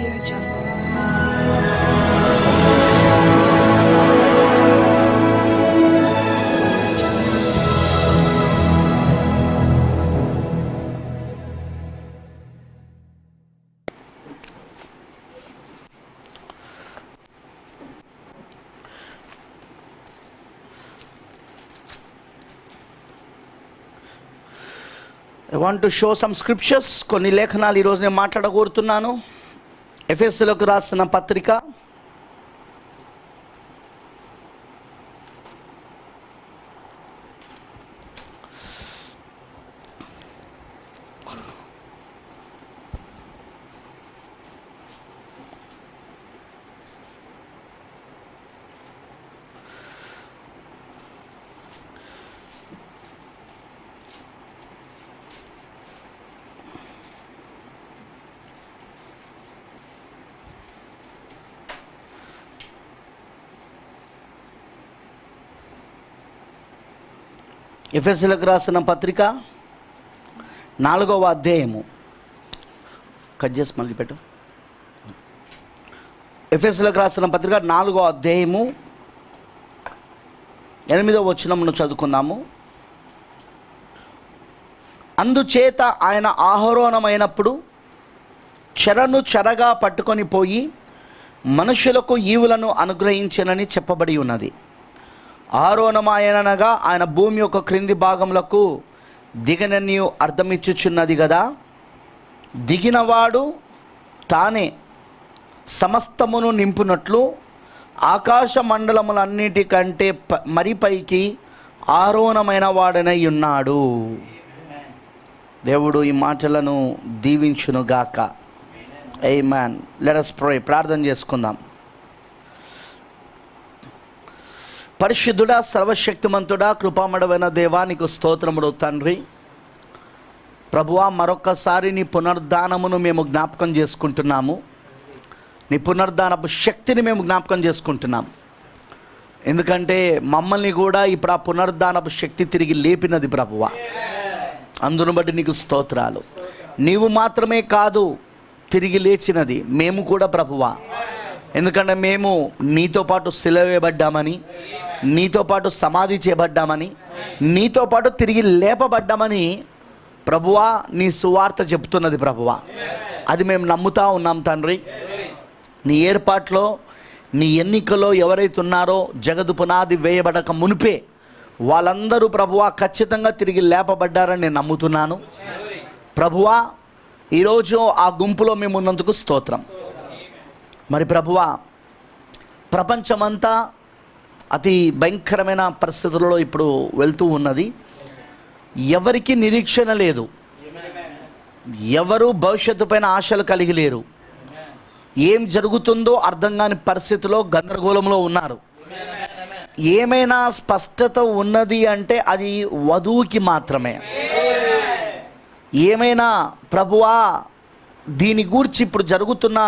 Audio Jungle. I want to show some scriptures. కొన్ని లేఖనాలు ఈరోజు నేను మాట్లాడగోరుతున్నాను. ఎఫెసీయులకు రాసిన పత్రిక ఎఫెసీయులకు రాసిన పత్రిక 4వ అధ్యాయము కట్ చేసి మళ్ళీ పెట్టు. ఎఫెసీయులకు రాసిన పత్రిక 4వ అధ్యాయము 8వ వచనమును చదువుకుందాము. అందుచేత ఆయన ఆరోహణమైనప్పుడు చెరను చెరగా పట్టుకొని పోయి మనుషులకు ఈవులను అనుగ్రహించనని చెప్పబడి ఉన్నది. ఆరోహణమాయనగా ఆయన భూమి యొక్క క్రింది భాగములకు దిగనని అర్థమిచ్చుచున్నది కదా. దిగినవాడు తానే సమస్తమును నింపునట్లు ఆకాశ మండలములన్నిటికంటే మరి పైకి ఆరోహణమైన వాడనై ఉన్నాడు. దేవుడు ఈ మాటలను దీవించునుగాక. ఆమేన్. Let us pray. ప్రార్థన చేసుకుందాం. పరిశుద్ధుడా, సర్వశక్తిమంతుడా, కృపామడవైన దేవానికి స్తోత్రముడు తండ్రి. ప్రభువా, మరొక్కసారి నీ పునరుద్ధానమును మేము జ్ఞాపకం చేసుకుంటున్నాము. నీ పునరుద్ధానపు శక్తిని మేము జ్ఞాపకం చేసుకుంటున్నాం. ఎందుకంటే మమ్మల్ని కూడా ఇప్పుడు ఆ పునరుద్ధానపు శక్తి తిరిగి లేపినది ప్రభువా. అందును బట్టి నీకు స్తోత్రాలు. నీవు మాత్రమే కాదు తిరిగి లేచినది, మేము కూడా ప్రభువా. ఎందుకంటే మేము నీతో పాటు సిలువేయబడ్డామని, నీతో పాటు సమాధి చేయబడ్డామని, నీతో పాటు తిరిగి లేపబడ్డామని ప్రభువా నీ సువార్త చెప్తున్నది ప్రభువా. అది మేము నమ్ముతా ఉన్నాం తండ్రి. నీ ఏర్పాట్లో, నీ ఎన్నికలో ఎవరైతే ఉన్నారో జగదు పునాది వేయబడక మునిపే వాళ్ళందరూ ప్రభువా ఖచ్చితంగా తిరిగి లేపబడ్డారని నేను నమ్ముతున్నాను ప్రభువా. ఈరోజు ఆ గుంపులో మేము ఉన్నందుకు స్తోత్రం. మరి ప్రభువా, ప్రపంచమంతా అతి భయంకరమైన పరిస్థితులలో ఇప్పుడు వెళ్తూ ఉన్నది. ఎవరికి నిరీక్షణ లేదు, ఎవరు భవిష్యత్తు పైన ఆశలు కలిగి లేరు. ఏం జరుగుతుందో అర్థం కాని పరిస్థితిలో గందరగోళంలో ఉన్నారు. ఏమైనా స్పష్టత ఉన్నది అంటే అది వధువుకి మాత్రమే. ఏమైనా ప్రభువా దీని గూర్చి ఇప్పుడు జరుగుతున్న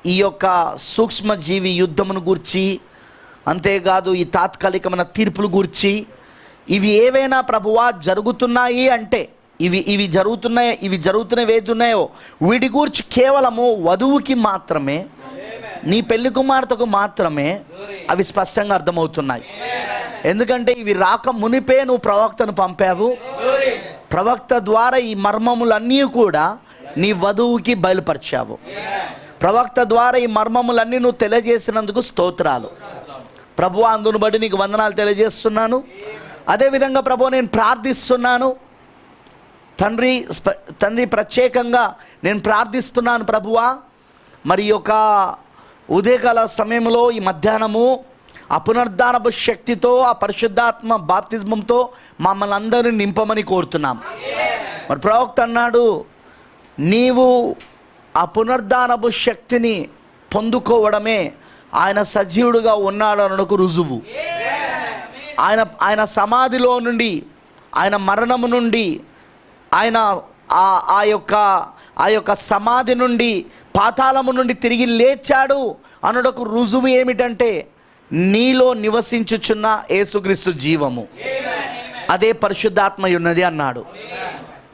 ఈ యొక్క సూక్ష్మజీవి యుద్ధమును గూర్చి, అంతేకాదు ఈ తాత్కాలికమైన తీర్పులు గూర్చి, ఇవి ఏవైనా ప్రభువా జరుగుతున్నాయి అంటే ఇవి జరుగుతున్నవి ఏది ఉన్నాయో వీటి గూర్చి కేవలము వధువుకి మాత్రమే, నీ పెళ్లి కుమార్తెకు మాత్రమే అవి స్పష్టంగా అర్థమవుతున్నాయి. ఎందుకంటే ఇవి రాక మునిపే నువ్వు ప్రవక్తను పంపావు. ప్రవక్త ద్వారా ఈ మర్మములన్నీ కూడా నీ వధువుకి బయలుపరిచావు. ప్రవక్త ద్వారా ఈ మర్మములన్నీ నువ్వు తెలియజేసినందుకు స్తోత్రాలు ప్రభువా. అందును బట్టి నీకు వందనాలు తెలియజేస్తున్నాను. అదేవిధంగా ప్రభువా నేను ప్రార్థిస్తున్నాను తండ్రి ప్రత్యేకంగా నేను ప్రార్థిస్తున్నాను ప్రభువా. మరి యొక్క ఉదయకాల సమయంలో ఈ మధ్యాహ్నము ఆ పునరుద్ధానపు శక్తితో, ఆ పరిశుద్ధాత్మ బాప్తిజంతో మమ్మల్ని అందరినీ నింపమని కోరుతున్నాం. మరి ప్రవక్త అన్నాడు, నీవు ఆ పునరుద్ధానపు శక్తిని పొందుకోవడమే ఆయన సజీవుడుగా ఉన్నాడు అనకు రుజువు. ఆయన సమాధిలో నుండి, ఆయన మరణము నుండి, ఆయన ఆ యొక్క సమాధి నుండి, పాతాళము నుండి తిరిగి లేచాడు అనుటకు రుజువు ఏమిటంటే నీలో నివసించుచున్న యేసుక్రీస్తు జీవము, అదే పరిశుద్ధాత్మ ఉన్నది అన్నాడు.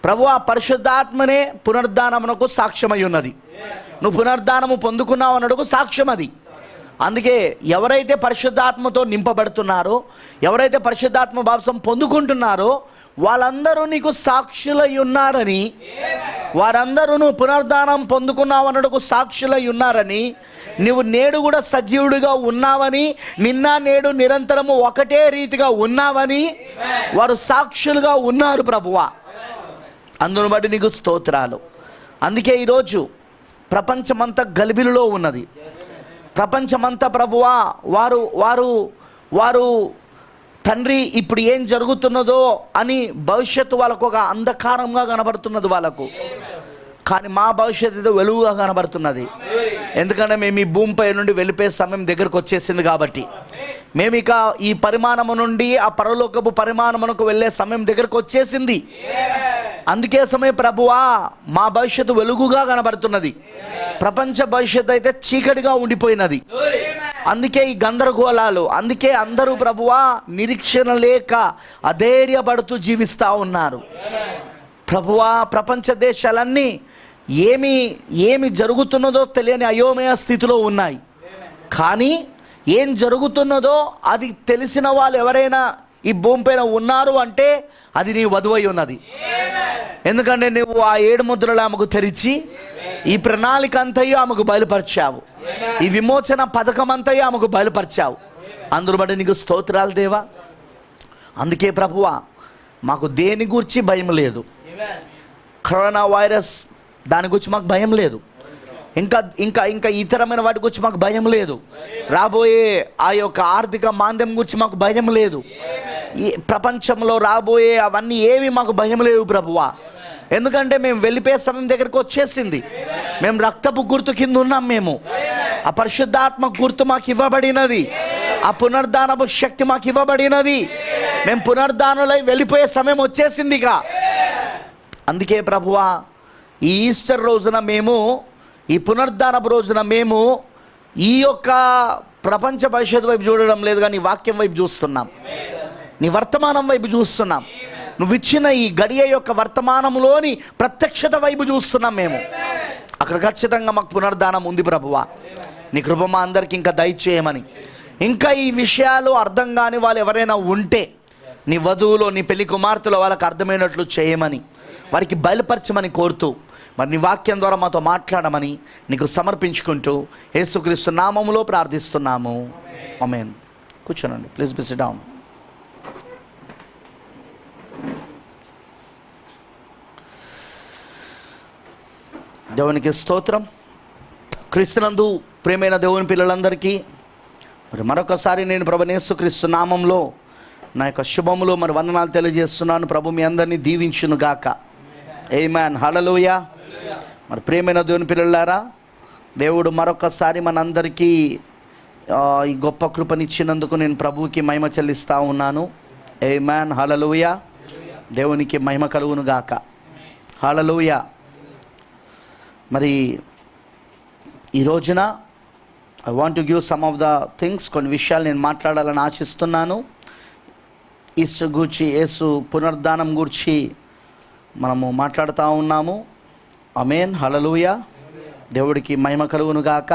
ప్రభు ఆ పరిశుద్ధాత్మనే పునరుద్ధానమునకు సాక్ష్యమై ఉన్నది. నువ్వు పునరుద్ధానము పొందుకున్నావు అన్నట్టుకు సాక్ష్యం అది. అందుకే ఎవరైతే పరిశుద్ధాత్మతో నింపబడుతున్నారో, ఎవరైతే పరిశుద్ధాత్మ బాప్సం పొందుకుంటున్నారో వాళ్ళందరూ నీకు సాక్షులై ఉన్నారని, వారందరూ నువ్వు పునరుద్ధానం పొందుకున్నావు అన్నట్టుకు సాక్షులై ఉన్నారని, నువ్వు నేడు కూడా సజీవుడిగా ఉన్నావని, నిన్న నేడు నిరంతరము ఒకటే రీతిగా ఉన్నావని వారు సాక్షులుగా ఉన్నారు ప్రభువా. అందును బట్టి నీకు స్తోత్రాలు. అందుకే ఈరోజు ప్రపంచమంతా గలిబిలిలో ఉన్నది. ప్రపంచమంతా ప్రభువా వారు వారు వారు తండ్రి ఇప్పుడు ఏం జరుగుతున్నదో అని భవిష్యత్తు వాళ్ళకు ఒక అంధకారంగా కనబడుతున్నది వాళ్ళకు. కానీ మా భవిష్యత్తు ఏదో వెలుగుగా కనబడుతున్నది. ఎందుకంటే మేము ఈ భూమిపై నుండి వెళ్ళిపోయే సమయం దగ్గరకు వచ్చేసింది కాబట్టి, మేము ఇక ఈ పరిమాణము నుండి ఆ పరలోకపు పరిమాణమునకు వెళ్ళే సమయం దగ్గరకు వచ్చేసింది. అందుకే సమయం ప్రభువా మా భవిష్యత్తు వెలుగుగా కనబడుతున్నది. ప్రపంచ భవిష్యత్తు అయితే చీకటిగా ఉండిపోయినది. అందుకే ఈ గందరగోళాలు, అందుకే అందరూ ప్రభువా నిరీక్షణ లేక అధైర్యపడుతూ జీవిస్తూ ఉన్నారు. ప్రభువా ప్రపంచ దేశాలన్నీ ఏమి జరుగుతున్నదో తెలియని అయోమయ స్థితిలో ఉన్నాయి. కానీ ఏం జరుగుతున్నదో అది తెలిసిన వాళ్ళు ఎవరైనా ఈ భూమిపైన ఉన్నారు అంటే అది నీ వధువై ఉన్నది. ఎందుకంటే నువ్వు ఆ 7 ముద్రలు ఆమెకు తెరిచి ఈ ప్రణాళిక అంతయు ఆమెకు బయలుపరిచావు, ఈ విమోచన పథకం అంతయు ఆమెకు బయలుపరిచావు. అందును బట్టి నీకు స్తోత్రాలు దేవా. అందుకే ప్రభువా మాకు దేని గురించి భయం లేదు. కరోనా వైరస్ దాని గురించి మాకు భయం లేదు. ఇంకా ఇంకా ఇంకా ఇతరమైన వాటి గురించి మాకు భయం లేదు. రాబోయే ఆ యొక్క ఆర్థిక మాంద్యం గురించి మాకు భయం లేదు. ఈ ప్రపంచంలో రాబోయే అవన్నీ ఏవి మాకు భయం లేవు ప్రభువా. ఎందుకంటే మేము వెళ్ళిపోయే సమయం దగ్గరకు వచ్చేసింది. మేము రక్తపు గుర్తు కింద ఉన్నాం. మేము ఆ పరిశుద్ధాత్మ గుర్తు మాకు ఇవ్వబడినది. ఆ పునరుద్ధానపు శక్తి మాకు ఇవ్వబడినది. మేము పునరుద్ధానులై వెళ్ళిపోయే సమయం వచ్చేసింది ఇక. అందుకే ప్రభువా ఈ ఈస్టర్ రోజున మేము, ఈ పునరుద్ధానపు రోజున మేము ఈ యొక్క ప్రపంచ భవిష్యత్తు వైపు చూడడం లేదు, కానీ వాక్యం వైపు చూస్తున్నాం, నీ వర్తమానం వైపు చూస్తున్నాం. నువ్వు ఇచ్చిన ఈ గడియ యొక్క వర్తమానంలోని ప్రత్యక్షత వైపు చూస్తున్నాం మేము. అక్కడ ఖచ్చితంగా మాకు పునరుద్ధానం ఉంది ప్రభువా. నీ కృప మా అందరికి ఇంకా దయచేయమని, ఇంకా ఈ విషయాలు అర్థం కాని వాళ్ళు ఎవరైనా ఉంటే నీ వధువులో, నీ పెళ్లి కుమార్తెలో వాళ్ళకి అర్థమైనట్లు చేయమని, వారికి బయలుపరచమని కోరుతూ, మరి నీ వాక్యం ద్వారా మాతో మాట్లాడమని నీకు సమర్పించుకుంటూ యేసుక్రీస్తు నామములో ప్రార్థిస్తున్నాము. ఆమేన్. కూర్చోనండి, ప్లీజ్ బి సిట్ డౌన్. దేవునికి స్తోత్రం. క్రీస్తునందు ప్రియమైన దేవుని పిల్లలందరికీ మరి మరొకసారి నేను ప్రభువైన యేసుక్రీస్తు నామంలో నా యొక్క శుభములు మరి వందనాలు తెలియజేస్తున్నాను. ప్రభు మీ అందరినీ దీవించును గాక. ఆమేన్. హల్లెలూయా. మరి ప్రియమైన దేవుని పిల్లలారా, దేవుడు మరొకసారి మనందరికీ ఈ గొప్ప కృపనిచ్చినందుకు నేను ప్రభువుకి మహిమ చెల్లిస్తూ ఉన్నాను. ఆమేన్. హల్లెలూయా. దేవునికి మహిమ కలుగును గాక. హల్లెలూయా. మరి ఈ రోజున I want to give some of the things, కొన్ని విషయాలు నేను మాట్లాడాలని ఆశిస్తున్నాను. ఈస్టర్ గూర్చి, యేసు పునరుద్ధానం గూర్చి మనము మాట్లాడుతూ ఉన్నాము. ఆమేన్. హల్లెలూయా. దేవుడికి మహిమ కలుగును గాక.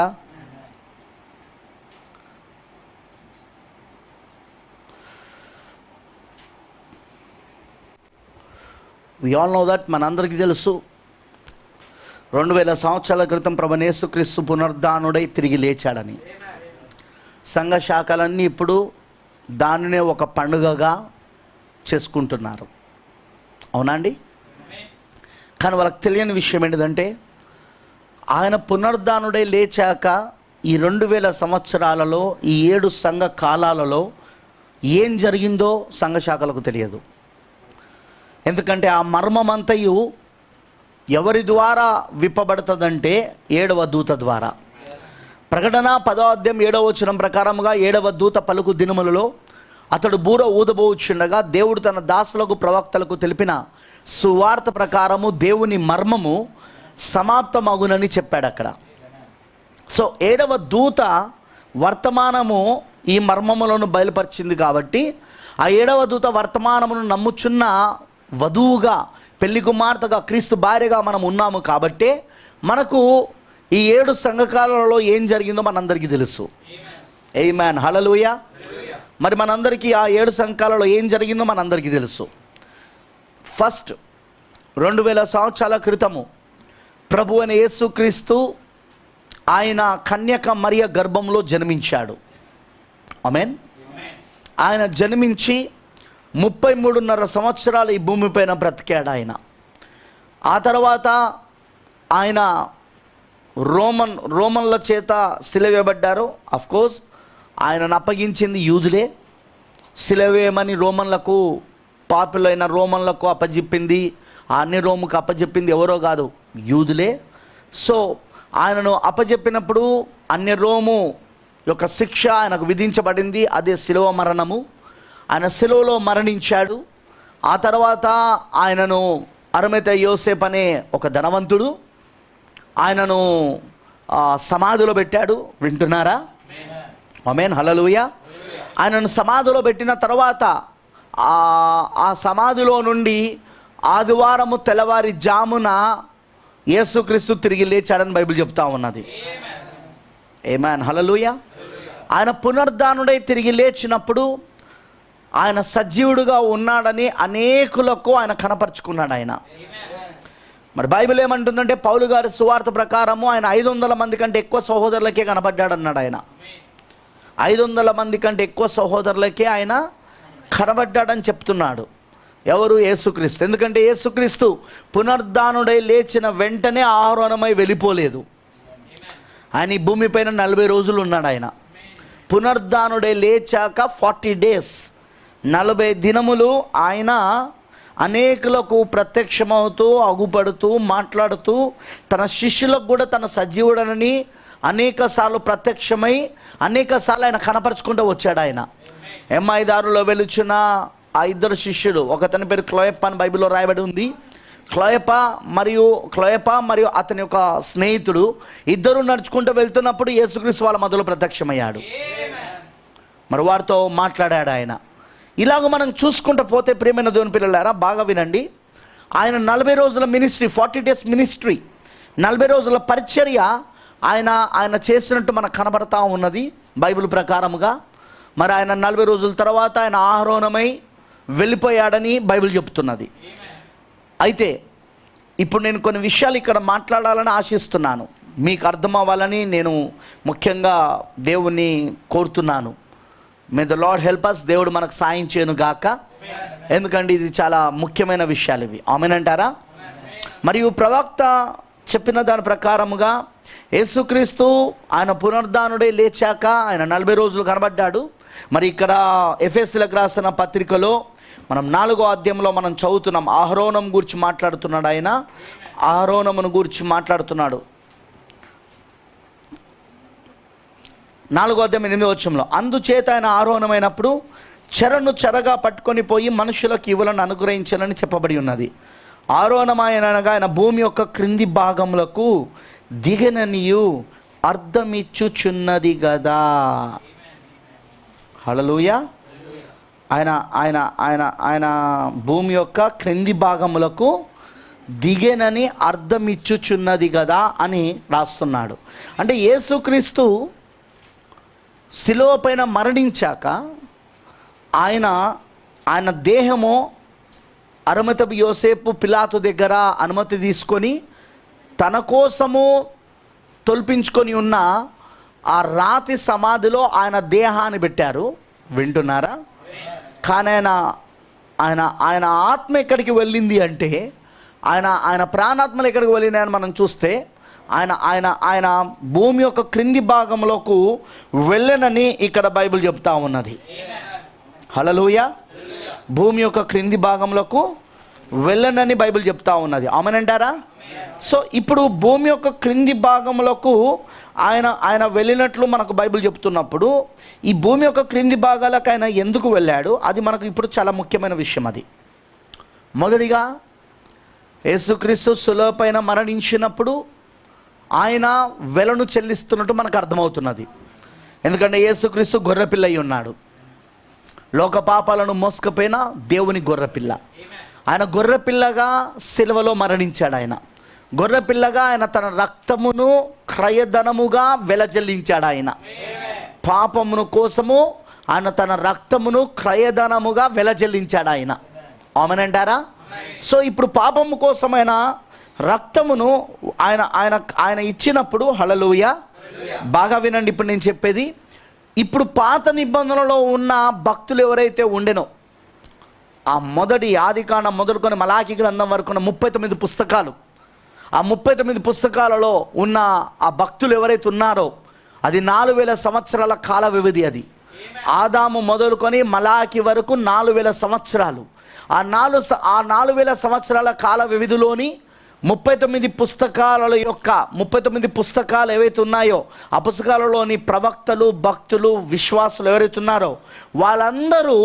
వి ఆల్ నో దట్, మనందరికీ తెలుసు 2000 సంవత్సరాల క్రితం ప్రభువైన యేసుక్రీస్తు పునరుద్ధానుడై తిరిగి లేచాడని. సంఘ శాఖలన్నీ ఇప్పుడు దానినే ఒక పండుగగా చేసుకుంటున్నారు. అవునండి. కానీ వాళ్ళకి తెలియని విషయం ఏంటిదంటే, ఆయన పునరుద్ధానుడై లేచాక ఈ 2000 సంవత్సరాలలో, ఈ 7 సంఘ కాలాలలో ఏం జరిగిందో సంఘ శాఖలకు తెలియదు. ఎందుకంటే ఆ మర్మమంతయు ఎవరి ద్వారా విప్పబడుతుందంటే 7వ దూత ద్వారా. ప్రకటన 10వ అధ్యాయం 7వ వచనం ప్రకారముగా 7వ దూత పలుకు దినములలో అతడు బూర ఊదబోచుండగా దేవుడు తన దాసులకు ప్రవక్తలకు తెలిపిన సువార్త ప్రకారము దేవుని మర్మము సమాప్తమగునని చెప్పాడు అక్కడ. సో 7వ దూత వర్తమానము ఈ మర్మములను బయలుపరిచింది కాబట్టి ఆ 7వ దూత వర్తమానమును నమ్ముచున్న వధువుగా, పెళ్లి కుమార్తెగా, క్రీస్తు భార్యగా మనం ఉన్నాము. కాబట్టి మనకు ఈ 7 సంఘకాలలో ఏం జరిగిందో మనందరికీ తెలుసు. ఆమేన్, హల్లెలూయా. మరి మనందరికీ ఆ 7 సంఘకాలలో ఏం జరిగిందో మనందరికీ తెలుసు. ఫస్ట్ 2000 సంవత్సరాల క్రితము ప్రభు అయిన యేసుక్రీస్తు ఆయన కన్యక మరియ గర్భంలో జన్మించాడు. ఆమేన్. ఆయన జన్మించి 33.5 సంవత్సరాలు ఈ భూమిపైన బ్రతికాడు ఆయన. ఆ తర్వాత ఆయన రోమన్ల చేత సిలువేయబడ్డారు. కోర్స్ ఆయనను అప్పగించింది యూదులే. సిలువేయమని రోమన్లకు, పాపులైన రోమన్లకు అప్పచెప్పింది, అన్ని రోముకు అప్పచెప్పింది ఎవరో కాదు, యూదులే. సో ఆయనను అప్పచెప్పినప్పుడు అన్య రోము యొక్క శిక్ష ఆయనకు విధించబడింది, అదే శిలువ మరణము. ఆయన శిలువలో మరణించాడు. ఆ తర్వాత ఆయనను అరిమతయి యోసేపు అనే ఒక ధనవంతుడు ఆయనను సమాధిలో పెట్టాడు. వింటున్నారా? ఆమేన్, హల్లెలూయా. ఆయనను సమాధిలో పెట్టిన తర్వాత ఆ సమాధిలో నుండి ఆదివారము తెల్లవారి జామున యేసుక్రీస్తు తిరిగి లేచాడని బైబిల్ చెప్తా ఉన్నది. ఆమేన్, హల్లెలూయా. ఆయన పునరుద్ధానుడై తిరిగి లేచినప్పుడు ఆయన సజీవుడుగా ఉన్నాడని అనేకులకు ఆయన కనపరుచుకున్నాడు ఆయన. మరి బైబిల్ ఏమంటుందంటే పౌలు గారి సువార్త ప్రకారము ఆయన 500 మంది కంటే ఎక్కువ సహోదరులకే కనపడ్డాడు అన్నాడు. ఆయన 500 మంది కంటే ఎక్కువ సహోదరులకే ఆయన కనబడ్డాడని చెప్తున్నాడు. ఎవరు? యేసుక్రీస్తు. ఎందుకంటే యేసుక్రీస్తు పునరుద్ధానుడై లేచిన వెంటనే ఆరోహణమై వెళ్ళిపోలేదు. ఆయన ఈ భూమిపైన 40 రోజులు ఉన్నాడు. ఆయన పునరుద్ధానుడై లేచాక 40 డేస్ 40 దినములు ఆయన అనేకులకు ప్రత్యక్షమవుతూ, అగుపడుతూ, మాట్లాడుతూ, తన శిష్యులకు కూడా తన సజీవుడనని అనేక సార్లు ప్రత్యక్షమై అనేక సార్లు ఆయన కనపరుచుకుంటూ వచ్చాడు. ఆయన ఎమ్మాయి దారిలో వెలుచున్న ఆ 2 శిష్యుడు, ఒకతని పేరు క్లోయప్ప అని బైబిల్లో రాయబడి ఉంది. క్లోయప మరియు అతని యొక్క స్నేహితుడు ఇద్దరు నడుచుకుంటూ వెళ్తున్నప్పుడు యేసుక్రీస్తు వాళ్ళ మధ్యలో ప్రత్యక్షమయ్యాడు. మరి వారితో మాట్లాడాడు ఆయన. ఇలాగ మనం చూసుకుంటూ పోతే ప్రియమైన దేవుని పిల్లలారా బాగా వినండి. ఆయన 40 రోజుల మినిస్ట్రీ, 40 డేస్ మినిస్ట్రీ, 40 రోజుల పరిచర్య ఆయన చేసినట్టు మనకు కనబడతా ఉన్నది బైబిల్ ప్రకారముగా. మరి ఆయన 40 రోజుల తర్వాత ఆయన ఆరోహణమై వెళ్ళిపోయాడని బైబిల్ చెప్తున్నది. అయితే ఇప్పుడు నేను కొన్ని విషయాలు ఇక్కడ మాట్లాడాలని ఆశిస్తున్నాను, మీకు అర్థం అవ్వాలని నేను ముఖ్యంగా దేవుణ్ణి కోరుతున్నాను. May the lord help us. దేవుడు మనకు సాయం చేయను గాక. ఎందుకంటే ఇది చాలా ముఖ్యమైన విషయాలు ఇవి. ఆమేన్ అంటారా? మరియు ప్రవక్త చెప్పిన దాని ప్రకారముగా యేసుక్రీస్తు ఆయన పునరుద్ధానుడై లేచాక ఆయన 40 రోజులు కనబడ్డాడు. మరి ఇక్కడ ఎఫెసీయులకు రాసిన పత్రికలో మనం 4వ అధ్యాయంలో మనం చదువుతున్నాం. ఆరోహణం గురించి మాట్లాడుతున్నాడు ఆయన. ఆరోహణమును గురించి మాట్లాడుతున్నాడు. 4వ అధ్యాయం 8వ వచనంలో, అందుచేత ఆయన ఆరోహణమైనప్పుడు చెరను చెరగా పట్టుకొని పోయి మనుషులకు ఇవ్వలను అనుగ్రహించాలని చెప్పబడి ఉన్నది. ఆరోహణమైనగా ఆయన భూమి యొక్క క్రింది భాగములకు దిగననియు అర్థమిచ్చుచున్నది గదా. హల్లెలూయా. ఆయన ఆయన ఆయన ఆయన భూమి యొక్క క్రింది భాగములకు దిగేనని అర్థమిచ్చుచున్నది కదా అని రాస్తున్నాడు. అంటే యేసుక్రీస్తు శిలువ పైన మరణించాక ఆయన దేహము అరిమతయి యోసేపు పిలాతు దగ్గర అనుమతి తీసుకొని తన కోసము తొలిపించుకొని ఉన్న ఆ రాతి సమాధిలో ఆయన దేహాన్ని పెట్టారు. వింటున్నారా? కానీ ఆయన ఆత్మ ఎక్కడికి వెళ్ళింది అంటే ఆయన ప్రాణాత్మలు ఎక్కడికి వెళ్ళినాయని మనం చూస్తే ఆయన భూమి యొక్క క్రింది భాగంలోకి వెళ్ళనని ఇక్కడ బైబిల్ చెప్తా ఉన్నది. హల్లెలూయా. భూమి యొక్క క్రింది భాగంలోకి వెళ్ళనని బైబిల్ చెప్తా ఉన్నది. ఆమేనంటారా? సో ఇప్పుడు భూమి యొక్క క్రింది భాగంలోకి ఆయన వెళ్ళినట్లు మనకు బైబిల్ చెప్తున్నప్పుడు ఈ భూమి యొక్క క్రింది భాగాలకు ఆయన ఎందుకు వెళ్ళాడు, అది మనకు ఇప్పుడు చాలా ముఖ్యమైన విషయం. అది మొదటిగా యేసుక్రీస్తు శిలువ పైన మరణించినప్పుడు ఆయన వెలను చెల్లిస్తున్నట్టు మనకు అర్థమవుతున్నది. ఎందుకంటే యేసుక్రీస్తు గొర్రెపిల్ల అయి ఉన్నాడు. లోక పాపాలను మోసుకపోయిన దేవుని గొర్రెపిల్ల. ఆయన గొర్రెపిల్లగా శిలువలో మరణించాడు. ఆయన గొర్రెపిల్లగా ఆయన తన రక్తమును క్రయధనముగా వెలజల్లించాడు. ఆయన పాపమును కోసము ఆయన తన రక్తమును క్రయధనముగా వెలజల్లించాడు ఆయన. ఆమేనంటారా? సో ఇప్పుడు పాపము కోసమైన రక్తమును ఆయన ఆయన ఆయన ఇచ్చినప్పుడు, హల్లెలూయా, బాగా వినండి ఇప్పుడు నేను చెప్పేది. ఇప్పుడు పాత నిబంధనలో ఉన్న భక్తులు ఎవరైతే ఉండెనో, ఆ మొదటి ఆదికాండం మొదలుకొని మలాకి గ్రంథం వరకు ఉన్న 39 పుస్తకాలు, ఆ 39 పుస్తకాలలో ఉన్న ఆ భక్తులు ఎవరైతే ఉన్నారో అది 4000 సంవత్సరాల కాల వ్యవధి. అది ఆదాము మొదలుకొని మలాకి వరకు 4000 సంవత్సరాలు. ఆ 4000 సంవత్సరాల కాల వ్యవధిలోని 39 పుస్తకాల యొక్క 39 పుస్తకాలు ఏవైతే ఉన్నాయో ఆ పుస్తకాలలోని ప్రవక్తలు, భక్తులు, విశ్వాసులు ఎవరైతే ఉన్నారో వాళ్ళందరూ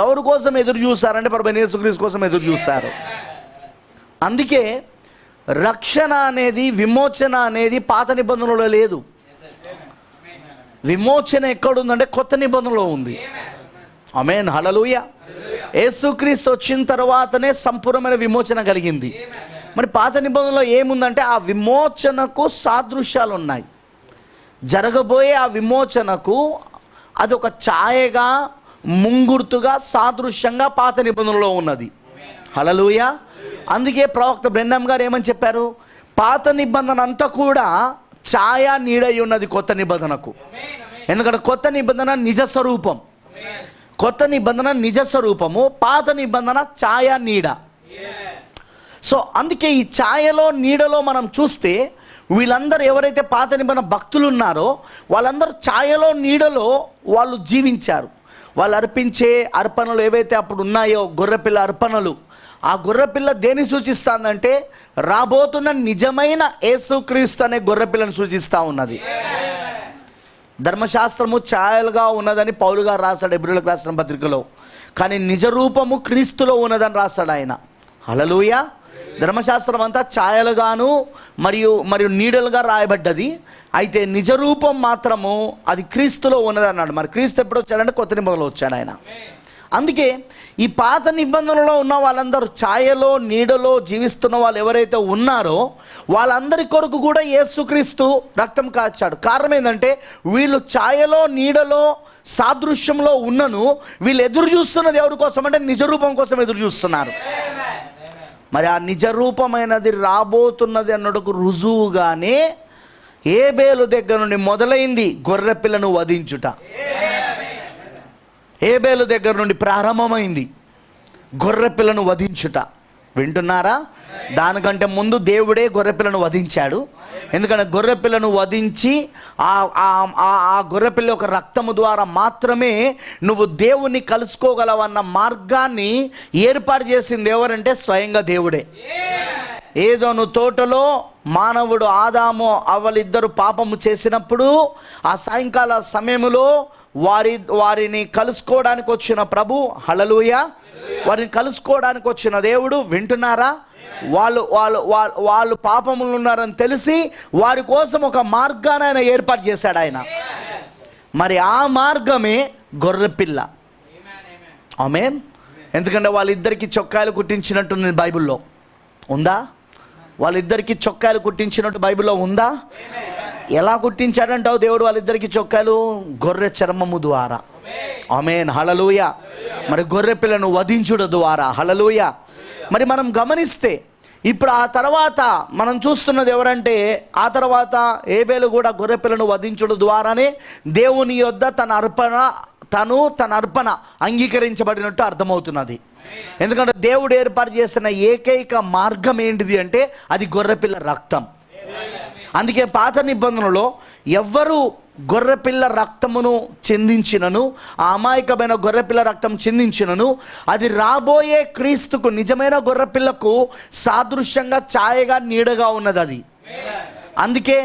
ఎవరి కోసం ఎదురు చూశారంటే ప్రభువైన యేసుక్రీస్తు కోసం ఎదురు చూశారు. అందుకే రక్షణ అనేది, విమోచన అనేది పాత నిబంధనలో లేదు. విమోచన ఎక్కడుందంటే కొత్త నిబంధనలో ఉంది. ఆమేన్, హల్లెలూయా. యేసుక్రీస్తు వచ్చిన తర్వాతనే సంపూర్ణమైన విమోచన కలిగింది. మరి పాత నిబంధనలో ఏముందంటే ఆ విమోచనకు సాదృశ్యాలు ఉన్నాయి. జరగబోయే ఆ విమోచనకు అది ఒక ఛాయగా, ముంగుర్తుగా, సాదృశ్యంగా పాత నిబంధనలో ఉన్నది. హల్లెలూయా. అందుకే ప్రవక్త బ్రెన్హాం గారు ఏమని చెప్పారు? పాత నిబంధన అంతా కూడా ఛాయ, నీడై ఉన్నది కొత్త నిబంధనకు. ఎందుకంటే కొత్త నిబంధన నిజ స్వరూపం, కొత్త నిబంధన నిజ స్వరూపము, పాత నిబంధన ఛాయ, నీడ. సో అందుకే ఈ ఛాయలో, నీడలో మనం చూస్తే వీళ్ళందరూ ఎవరైతే పాత నిబంధన భక్తులు ఉన్నారో వాళ్ళందరూ ఛాయలో, నీడలో వాళ్ళు జీవించారు. వాళ్ళు అర్పించే అర్పణలు ఏవైతే అప్పుడు ఉన్నాయో గొర్రెపిల్ల అర్పణలు, ఆ గొర్రెపిల్ల దేన్ని సూచిస్తుందంటే రాబోతున్న నిజమైన యేసుక్రీస్తు అనే గొర్రెపిల్లను సూచిస్తూ ఉన్నది. ధర్మశాస్త్రము ఛాయలుగా ఉన్నదని పౌలు గారు రాశాడు హెబ్రీయులకు రాసిన పత్రికలో, కానీ నిజ రూపము క్రీస్తులో ఉన్నదని రాశాడు ఆయన. హల్లెలూయా. ధర్మశాస్త్రం అంతా ఛాయలుగాను మరియు నీడలుగా రాయబడ్డది, అయితే నిజ రూపం మాత్రము అది క్రీస్తులో ఉన్నది అన్నాడు. మరి క్రీస్తు ఎప్పుడు వచ్చాడంటే కొత్త నిబంధనలో వచ్చాడు ఆయన. అందుకే ఈ పాత నిబంధనలో ఉన్న వాళ్ళందరూ ఛాయలో, నీడలో జీవిస్తున్న వాళ్ళు ఎవరైతే ఉన్నారో వాళ్ళందరి కొరకు కూడా యేసుక్రీస్తు రక్తం కాచాడు. కారణం ఏంటంటే వీళ్ళు ఛాయలో, నీడలో, సాదృశ్యంలో ఉన్నను వీళ్ళు ఎదురు చూస్తున్నది ఎవరి కోసం అంటే నిజ రూపం కోసం ఎదురు చూస్తున్నారు. మరి ఆ నిజ రూపమైనది రాబోతున్నది అన్నట్టుకు రుజువుగానే హేబేలు దగ్గర నుండి మొదలైంది గొర్రెపిల్లను వధించుట. హేబేలు దగ్గర నుండి ప్రారంభమైంది గొర్రెపిల్లను వధించుట. వింటున్నారా? దానికంటే ముందు దేవుడే గొర్రెపిల్లను వధించాడు. ఎందుకంటే గొర్రెపిల్లను వధించి ఆ గొర్రెపిల్ల యొక్క రక్తము ద్వారా మాత్రమే నువ్వు దేవుణ్ణి కలుసుకోగలవన్న మార్గాన్ని ఏర్పాటు చేసింది ఎవరంటే స్వయంగా దేవుడే. ఏదోను తోటలో మానవుడు ఆదాము అవ్వలిద్దరు పాపము చేసినప్పుడు ఆ సాయంకాల సమయంలో వారిని కలుసుకోవడానికి వచ్చిన ప్రభు, హల్లెలూయా, వారిని కలుసుకోవడానికి వచ్చిన దేవుడు. వింటున్నారా? వాళ్ళు పాపములు ఉన్నారని తెలిసి వారి కోసం ఒక మార్గాన్ని ఆయన ఏర్పాటు చేశాడు ఆయన. మరి ఆ మార్గమే గొర్రెపిల్ల. ఆమేన్. ఎందుకంటే వాళ్ళిద్దరికి చొక్కాయలు కుట్టించినట్టు బైబిల్లో ఉందా? వాళ్ళిద్దరికి చొక్కాయలు కుట్టించినట్టు బైబిల్లో ఉందా? ఎలా కుట్టించాడంటావు దేవుడు వాళ్ళిద్దరికి చొక్కాలు? గొర్రె చర్మము ద్వారా. ఆమేన్, హల్లెలూయా. మరి గొర్రె పిల్లను వధించుట ద్వారా. హల్లెలూయా. మరి మనం గమనిస్తే ఇప్పుడు ఆ తర్వాత మనం చూస్తున్నది ఎవరంటే ఆ తర్వాత హేబేలు కూడా గొర్రె పిల్లను వధించుట ద్వారానే దేవుని యొద్ద తన అర్పణ అంగీకరించబడినట్టు అర్థమవుతున్నది. ఎందుకంటే దేవుడు ఏర్పాటు చేసిన ఏకైక మార్గం ఏంటిది అంటే అది గొర్రెపిల్ల రక్తం. అందుకే పాత నిబంధనలో ఎవ్వరు గొర్రెపిల్ల రక్తమును చెందించినను, ఆ అమాయకమైన గొర్రెపిల్ల రక్తం చెందించినను అది రాబోయే క్రీస్తుకు, నిజమైన గొర్రెపిల్లకు సాదృశ్యంగా, ఛాయగా, నీడగా ఉన్నది అది. అందుకే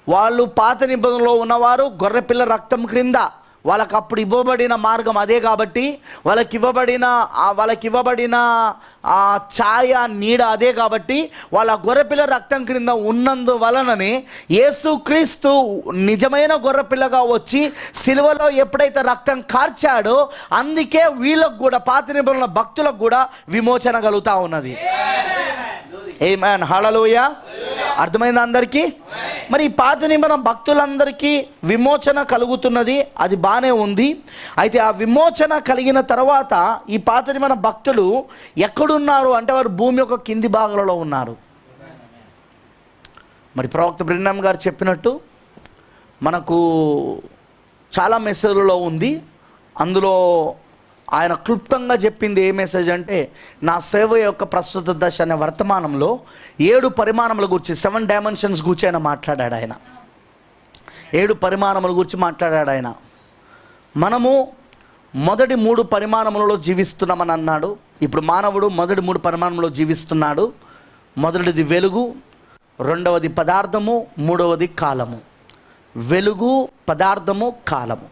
వాళ్ళు పాత నిబంధనలో ఉన్నవారు గొర్రెపిల్ల రక్తం క్రింద వాళ్ళకి అప్పుడు ఇవ్వబడిన మార్గం అదే కాబట్టి వాళ్ళకి ఇవ్వబడిన ఆ ఛాయ, నీడ అదే కాబట్టి వాళ్ళ గొర్రెపిల్ల రక్తం క్రింద ఉన్నందువలననే యేసుక్రీస్తు నిజమైన గొర్రెపిల్లగా వచ్చి సిలువలో ఎప్పుడైతే రక్తం కార్చాడో అందుకే వీళ్ళకు కూడా, పాత నిబంధనల భక్తులకు కూడా విమోచన కలుగుతూ ఉన్నది. ఆమేన్, హల్లెలూయా. అర్థమైంది అందరికీ? మరి ఈ పాత నిబంధన భక్తులందరికీ విమోచన కలుగుతున్నది, అది బాగానే ఉంది. అయితే ఆ విమోచన కలిగిన తర్వాత ఈ పాత నిబంధన భక్తులు ఎక్కడున్నారు అంటే వారు భూమి యొక్క కింది భాగాలలో ఉన్నారు. మరి ప్రవక్త బ్రెన్హామ్ గారు చెప్పినట్టు మనకు చాలా మెసేజ్లలో ఉంది. అందులో ఆయన క్లుప్తంగా చెప్పింది ఏ మెసేజ్ అంటే, నా సేవ యొక్క ప్రస్తుత దశ అనే వర్తమానంలో 7 పరిమాణముల గురించి, 7 డైమెన్షన్స్ గురించి ఆయన మాట్లాడాడు. ఆయన 7 పరిమాణముల గురించి మాట్లాడాడు. ఆయన మనము మొదటి 3 పరిమాణములలో జీవిస్తున్నామని అన్నాడు. ఇప్పుడు మానవుడు మొదటి 3 పరిమాణంలో జీవిస్తున్నాడు. మొదటిది వెలుగు, రెండవది పదార్థము, మూడవది కాలము. వెలుగు, పదార్థము, కాలము,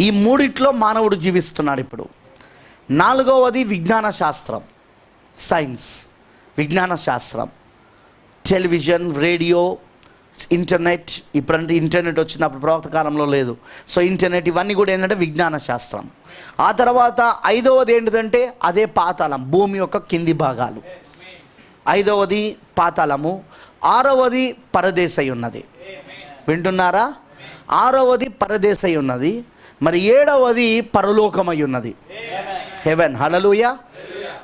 ఈ మూడిట్లో మానవుడు జీవిస్తున్నాడు. ఇప్పుడు 4వది విజ్ఞాన శాస్త్రం, సైన్స్, విజ్ఞాన శాస్త్రం, టెలివిజన్, రేడియో, ఇంటర్నెట్. ఇప్పుడంటే ఇంటర్నెట్ వచ్చినప్పుడు ప్రవక్త కాలంలో లేదు. సో ఇంటర్నెట్, ఇవన్నీ కూడా ఏంటంటే విజ్ఞాన శాస్త్రం. ఆ తర్వాత 5వది ఏంటిదంటే అదే పాతాళం, భూమి యొక్క కింది భాగాలు. 5వది పాతాళము. 6వది పరదేశై ఉన్నది. వింటున్నారా? 6వది పరదేశై ఉన్నది. మరి 7వది పరలోకమై ఉన్నది, హెవెన్. హల్లెలూయా.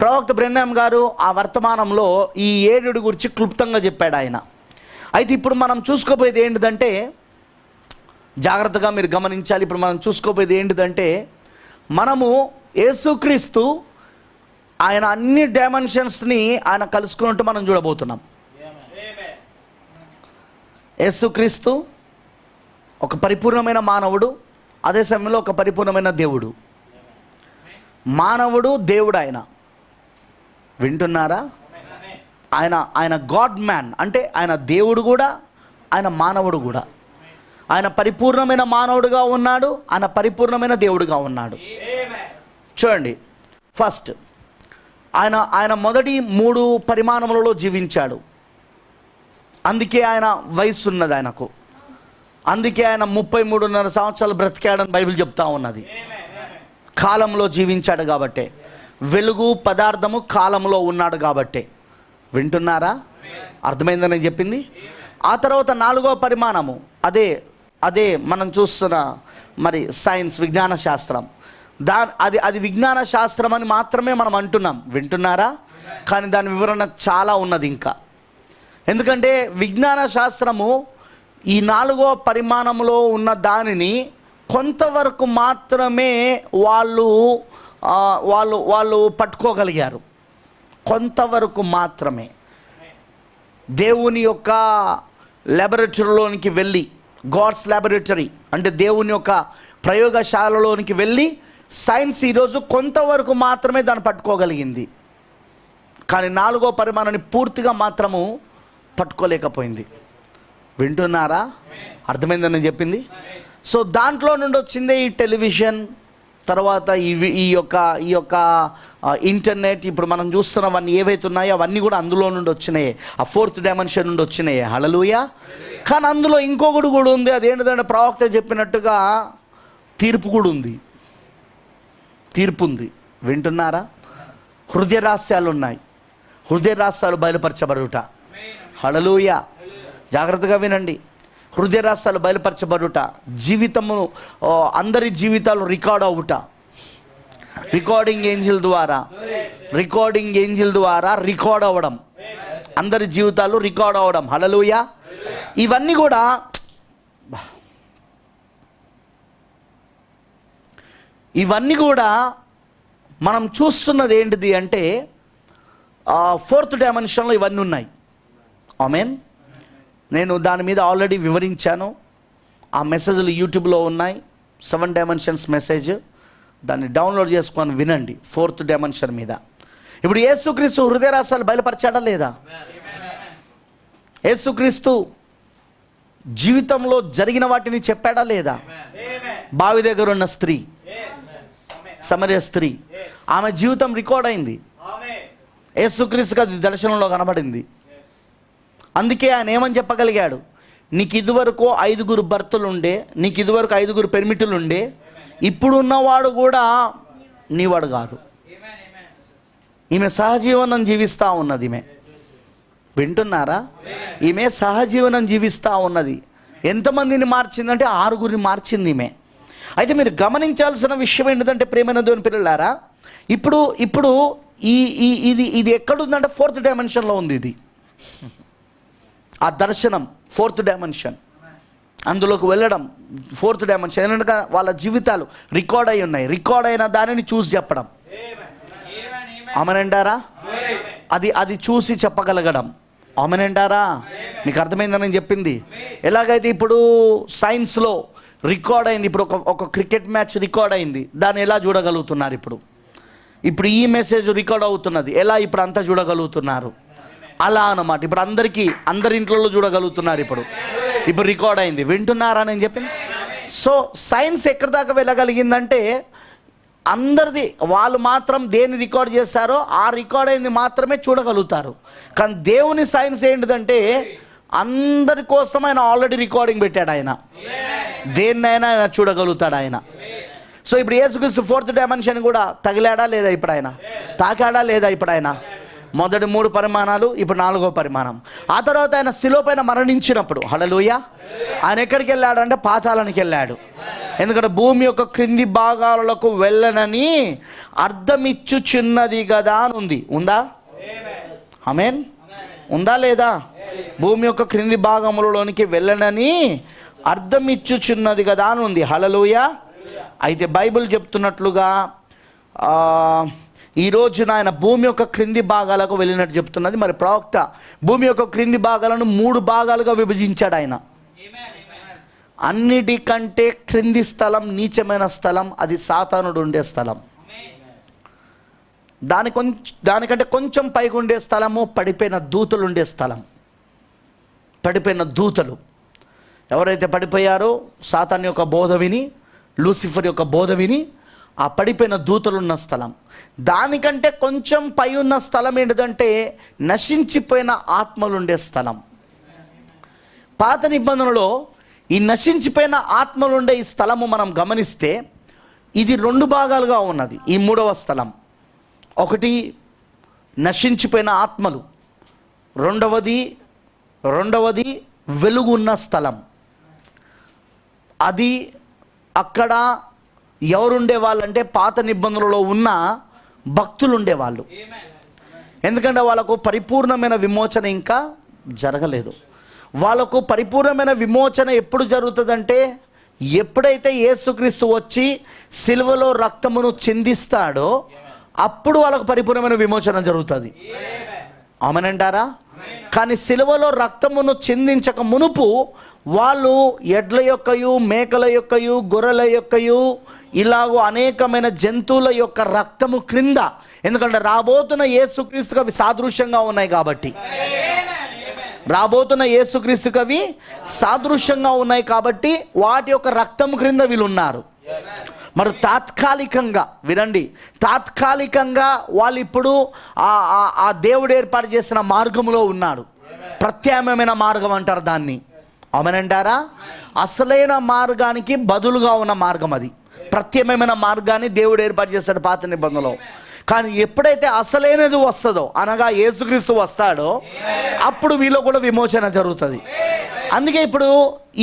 ప్రవక్త బ్రెన్హామ్ గారు ఆ వర్తమానంలో ఈ 7 గురించి క్లుప్తంగా చెప్పాడు ఆయన. అయితే ఇప్పుడు మనం చూసుకోబోయేది ఏంటిదంటే, జాగ్రత్తగా మీరు గమనించాలి. ఇప్పుడు మనం చూసుకోబోయేది ఏంటిదంటే, మనము యేసుక్రీస్తు ఆయన అన్ని డైమెన్షన్స్ని ఆయన కలుసుకున్నట్టు మనం చూడబోతున్నాం. యేసుక్రీస్తు ఒక పరిపూర్ణమైన మానవుడు, అదే సమయంలో ఒక పరిపూర్ణమైన దేవుడు. మానవుడు, దేవుడు ఆయన. వింటున్నారా? ఆయన గాడ్ మ్యాన్, అంటే ఆయన దేవుడు కూడా, ఆయన మానవుడు కూడా. ఆయన పరిపూర్ణమైన మానవుడుగా ఉన్నాడు, ఆయన పరిపూర్ణమైన దేవుడుగా ఉన్నాడు. చూడండి, ఫస్ట్ ఆయన మొదటి 3 పరిమాణములలో జీవించాడు. అందుకే ఆయన వయసు ఉన్నది ఆయనకు. అందుకే ఆయన 33.5 సంవత్సరాలు బ్రతికాడని బైబిల్ చెప్తా ఉన్నది. కాలంలో జీవించాడు కాబట్టే, వెలుగు, పదార్థము కాలంలో ఉన్నాడు కాబట్టే. వింటున్నారా? అర్థమైందని నేను చెప్పింది. ఆ తర్వాత 4వ పరిమాణము అదే మనం చూస్తున్న మరి సైన్స్, విజ్ఞాన శాస్త్రం. అది విజ్ఞాన శాస్త్రం అని మాత్రమే మనం అంటున్నాం. వింటున్నారా? కానీ దాని వివరణ చాలా ఉన్నది ఇంకా. ఎందుకంటే విజ్ఞాన శాస్త్రము ఈ 4వ పరిమాణంలో ఉన్న దానిని కొంతవరకు మాత్రమే వాళ్ళు పట్టుకోగలిగారు. కొంతవరకు మాత్రమే. దేవుని యొక్క ల్యాబొరేటరీలోనికి వెళ్ళి, గాడ్స్ ల్యాబొరేటరీ అంటే దేవుని యొక్క ప్రయోగశాలలోనికి వెళ్ళి సైన్స్ ఈరోజు కొంతవరకు మాత్రమే దాన్ని పట్టుకోగలిగింది. కానీ 4వ పరిమాణాన్ని పూర్తిగా మాత్రము పట్టుకోలేకపోయింది. వింటున్నారా? అర్థమైందని నేను చెప్పింది. సో దాంట్లో నుండి వచ్చిందే ఈ టెలివిజన్, తర్వాత ఈ యొక్క ఇంటర్నెట్. ఇప్పుడు మనం చూస్తున్నవన్నీ ఏవైతే ఉన్నాయో అవన్నీ కూడా అందులో నుండి వచ్చినాయి, ఆ 4th డైమెన్షన్ నుండి వచ్చినాయి. హల్లెలూయా. కానీ అందులో ఇంకొకటి కూడా ఉంది. అదేంటిదంటే ప్రవక్త చెప్పినట్టుగా తీర్పు కూడా ఉంది. తీర్పు ఉంది. వింటున్నారా? హృదయ రహస్యాలు ఉన్నాయి. హృదయ రహస్యాలు బయలుపరచబడుట. హల్లెలూయా. జాగ్రత్తగా వినండి. హృదయ రహస్యాలు బయలుపరచబడుట, జీవితము, అందరి జీవితాలు రికార్డ్ అవుట, రికార్డింగ్ ఏంజిల్ ద్వారా రికార్డ్ అవ్వడం, అందరి జీవితాలు రికార్డ్ అవ్వడం. హల్లెలూయా. ఇవన్నీ కూడా మనం చూస్తున్నది ఏంటిది అంటే 4th డైమెన్షన్లో ఇవన్నీ ఉన్నాయి. ఆమేన్. నేను దాని మీద ఆల్రెడీ వివరించాను. ఆ మెసేజ్లు యూట్యూబ్లో ఉన్నాయి. 7 డైమెన్షన్స్ మెసేజ్, దాన్ని డౌన్లోడ్ చేసుకొని వినండి. 4th డైమెన్షన్ మీద. ఇప్పుడు యేసుక్రీస్తు హృదయ రహస్యాలు బయలుపరిచాడా లేదా? యేసుక్రీస్తు జీవితంలో జరిగిన వాటిని చెప్పాడా లేదా? బావి దగ్గర ఉన్న స్త్రీ, సమరయ స్త్రీ, ఆమె జీవితం రికార్డ్ అయింది. యేసుక్రీస్తుకి అది దర్శనంలో కనబడింది. అందుకే ఆయన ఏమని చెప్పగలిగాడు? నీకు ఇదివరకు 5 భర్తలు ఉండే, నీకు ఇదివరకు 5 పెర్మిటులు ఉండే, ఇప్పుడు ఉన్నవాడు కూడా నీవాడు కాదు. ఈమె సహజీవనం జీవిస్తూ ఉన్నది. ఈమె వింటున్నారా? ఈమె సహజీవనం జీవిస్తూ ఉన్నది. ఎంతమందిని మార్చిందంటే 6గురిని మార్చింది ఈమె. అయితే మీరు గమనించాల్సిన విషయం ఏంటంటే ప్రియమైన దేవుని పిల్లలారా, ఇప్పుడు ఇది ఎక్కడుందంటే 4th డైమెన్షన్లో ఉంది. ఇది ఆ దర్శనం 4th డైమెన్షన్, అందులోకి వెళ్ళడం 4th డైమెన్షన్. ఎందుకంటే వాళ్ళ జీవితాలు రికార్డ్ అయి ఉన్నాయి. రికార్డ్ అయిన దానిని చూసి చెప్పడం. ఆమేనంటారా? అది చూసి చెప్పగలగడం. ఆమేనంటారా? మీకు అర్థమైందని నేను చెప్పింది. ఎలాగైతే ఇప్పుడు సైన్స్లో రికార్డ్ అయింది, ఇప్పుడు ఒక క్రికెట్ మ్యాచ్ రికార్డ్ అయింది, దాన్ని ఎలా చూడగలుగుతున్నారు? ఇప్పుడు ఈ మెసేజ్ రికార్డ్ అవుతున్నది, ఎలా ఇప్పుడు అంతా చూడగలుగుతున్నారు? అలా అన్నమాట. ఇప్పుడు అందరి ఇంట్లో చూడగలుగుతున్నారు. ఇప్పుడు రికార్డ్ అయింది. వింటున్నారా నేను చెప్పింది? సో సైన్స్ ఎక్కడి దాకా వెళ్ళగలిగిందంటే, అందరిది వాళ్ళు మాత్రం దేన్ని రికార్డ్ చేస్తారో ఆ రికార్డ్ అయింది మాత్రమే చూడగలుగుతారు. కానీ దేవుని సైన్స్ ఏంటిదంటే, అందరి కోసం ఆయన ఆల్రెడీ రికార్డింగ్ పెట్టాడు. ఆయన దేన్నైనా ఆయన చూడగలుగుతాడు ఆయన. సో ఇప్పుడు యేసుక్రీస్తు 4th డైమెన్షన్ కూడా తగిలాడా లేదా? ఇప్పుడు ఆయన తాకాడా లేదా? ఇప్పుడు ఆయన మొదటి 3 పరిమాణాలు, ఇప్పుడు 4వ పరిమాణం. ఆ తర్వాత ఆయన శిలువ పైన మరణించినప్పుడు, హల్లెలూయా, ఆయన ఎక్కడికి వెళ్ళాడంటే పాతాళానికి వెళ్ళాడు. ఎందుకంటే భూమి యొక్క క్రింది భాగాలకు వెళ్ళనని అర్థమిచ్చుచున్నది కదా అని ఉంది. ఉందా? ఆమేన్. ఉందా లేదా? భూమి యొక్క క్రింది భాగములలోనికి వెళ్ళనని అర్థమిచ్చుచున్నది కదా అని ఉంది. హల్లెలూయా. అయితే బైబిల్ చెప్తున్నట్లుగా ఈ రోజున ఆయన భూమి యొక్క క్రింది భాగాలకు వెళ్ళినట్టు చెప్తున్నది. మరి ప్రవక్త భూమి యొక్క క్రింది భాగాలను 3 భాగాలుగా విభజించాడు ఆయన. అన్నిటికంటే క్రింది స్థలం నీచమైన స్థలం, అది సాతానుడు ఉండే స్థలం. దానికంటే కొంచెం పైకి ఉండే స్థలము పడిపోయిన దూతలు ఉండే స్థలం. పడిపోయిన దూతలు ఎవరైతే పడిపోయారో, సాతాను యొక్క బోధ విని, లూసిఫర్ యొక్క బోధ విని ఆ పడిపోయిన దూతలు ఉన్న స్థలం. దానికంటే కొంచెం పై ఉన్న స్థలం ఏంటిదంటే నశించిపోయిన ఆత్మలు ఉండే స్థలం. పాత నిబంధనలో ఈ నశించిపోయిన ఆత్మలు ఉండే ఈ స్థలము మనం గమనిస్తే ఇది 2 భాగాలుగా ఉన్నది. ఈ 3వ స్థలం, ఒకటి నశించిపోయిన ఆత్మలు, రెండవది వెలుగున్న స్థలం. అది అక్కడ ఎవరుండే వాళ్ళంటే పాత నిబంధనలో ఉన్న భక్తులు ఉండేవాళ్ళు. ఎందుకంటే వాళ్ళకు పరిపూర్ణమైన విమోచన ఇంకా జరగలేదు. వాళ్ళకు పరిపూర్ణమైన విమోచన ఎప్పుడు జరుగుతుందంటే, ఎప్పుడైతే యేసుక్రీస్తు వచ్చి సిలువలో రక్తమును చిందిస్తాడో అప్పుడు వాళ్ళకు పరిపూర్ణమైన విమోచన జరుగుతుంది. ఆమేనంటారా? కానీ సిలువలో రక్తమును చిందించక మునుపు వాళ్ళు ఎడ్ల యొక్కయు, మేకల యొక్కయు, గొర్రెల యొక్కయు, ఇలాగూ అనేకమైన జంతువుల యొక్క రక్తము క్రింద, ఎందుకంటే రాబోతున్న యేసుక్రీస్తుకు అవి సాదృశ్యంగా ఉన్నాయి కాబట్టి, వాటి యొక్క రక్తము క్రింద వీళ్ళు ఉన్నారు. మరి తాత్కాలికంగా వినండి, తాత్కాలికంగా వాళ్ళు ఇప్పుడు ఆ దేవుడు ఏర్పాటు చేసిన మార్గంలో ఉన్నాడు. ప్రత్యామ్నాయమైన మార్గం అంటారు దాన్ని. ఆమేనంటారా? అసలైన మార్గానికి బదులుగా ఉన్న మార్గం అది. ప్రత్యామ్నాయమైన మార్గాన్ని దేవుడు ఏర్పాటు చేస్తాడు పాత నిబంధనలో. కానీ ఎప్పుడైతే అసలైనది వస్తుందో, అనగా యేసుక్రీస్తు వస్తాడో, అప్పుడు వీళ్ళు కూడా విమోచన జరుగుతుంది. అందుకే ఇప్పుడు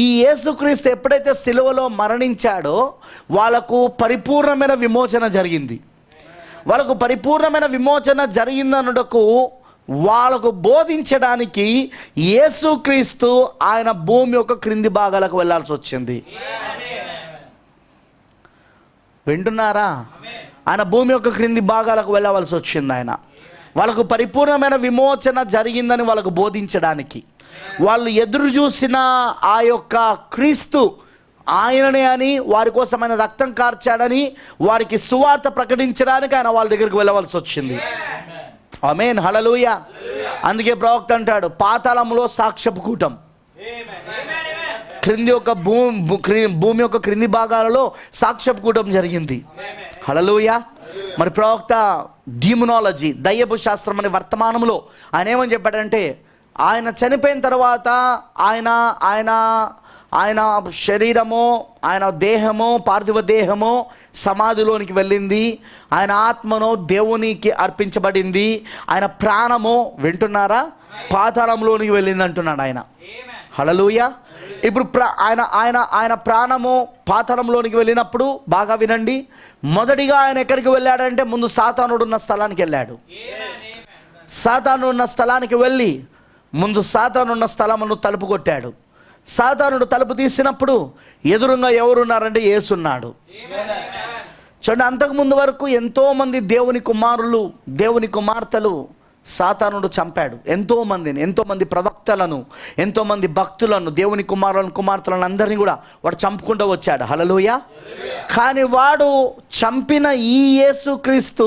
ఈ యేసుక్రీస్తు ఎప్పుడైతే సిలువలో మరణించాడో వాళ్ళకు పరిపూర్ణమైన విమోచన జరిగింది. వాళ్ళకు పరిపూర్ణమైన విమోచన జరిగిందనుటకు వాళ్ళకు బోధించడానికి యేసుక్రీస్తు ఆయన భూమి యొక్క క్రింది భాగాలకు వెళ్ళాల్సి వచ్చింది. వింటున్నారా? ఆయన భూమి యొక్క క్రింది భాగాలకు వెళ్ళవలసి వచ్చింది. ఆయన వాళ్ళకు పరిపూర్ణమైన విమోచన జరిగిందని వాళ్ళకు బోధించడానికి, వాళ్ళు ఎదురు చూసిన ఆ యొక్క క్రీస్తు ఆయననే అని, వారి కోసం ఆయన రక్తం కార్చాడని వారికి సువార్త ప్రకటించడానికి ఆయన వాళ్ళ దగ్గరికి వెళ్ళవలసి వచ్చింది. ఆమేన్, హల్లెలూయా. అందుకే ప్రవక్త అంటాడు, పాతాళంలో సాక్ష్యపు కూటం, క్రింది యొక్క భూమి యొక్క క్రింది భాగాలలో సాక్ష్యపు కూటం జరిగింది. హల్లెలూయా. మరి ప్రవక్త డీమనాలజీ, దయ్యపు శాస్త్రం అనే వర్తమానంలో ఆయన ఏమని చెప్పాడంటే, ఆయన చనిపోయిన తర్వాత ఆయన శరీరము, ఆయన దేహము, పార్థివ దేహము సమాధిలోనికి వెళ్ళింది. ఆయన ఆత్మను దేవునికి అర్పించబడింది. ఆయన ప్రాణము, వింటున్నారా, పాతాళంలోనికి వెళ్ళింది అంటున్నాడు ఆయన. హల్లెలూయా. ఇప్పుడు ఆయన ఆయన ఆయన ప్రాణము పాతాళంలోనికి వెళ్ళినప్పుడు బాగా వినండి, మొదటిగా ఆయన ఎక్కడికి వెళ్ళాడంటే ముందు సాతానుడు ఉన్న స్థలానికి వెళ్ళాడు. సాతానుడు ఉన్న స్థలానికి వెళ్ళి ముందు సాతానున్న స్థలమును తలుపు కొట్టాడు. సాతానుడు తలుపు తీసినప్పుడు ఎదురుగా ఎవరున్నారంటే యేసున్నాడు. చూడండి, అంతకుముందు వరకు ఎంతోమంది దేవుని కుమారులు దేవుని కుమార్తెలు సాతానుడు చంపాడు. ఎంతోమంది ప్రవక్తలను, ఎంతోమంది భక్తులను, దేవుని కుమారులను కుమార్తెలను అందరినీ కూడా వాడు చంపుకుంటూ వచ్చాడు. హల్లెలూయా. కానీ వాడు చంపిన ఈ యేసుక్రీస్తు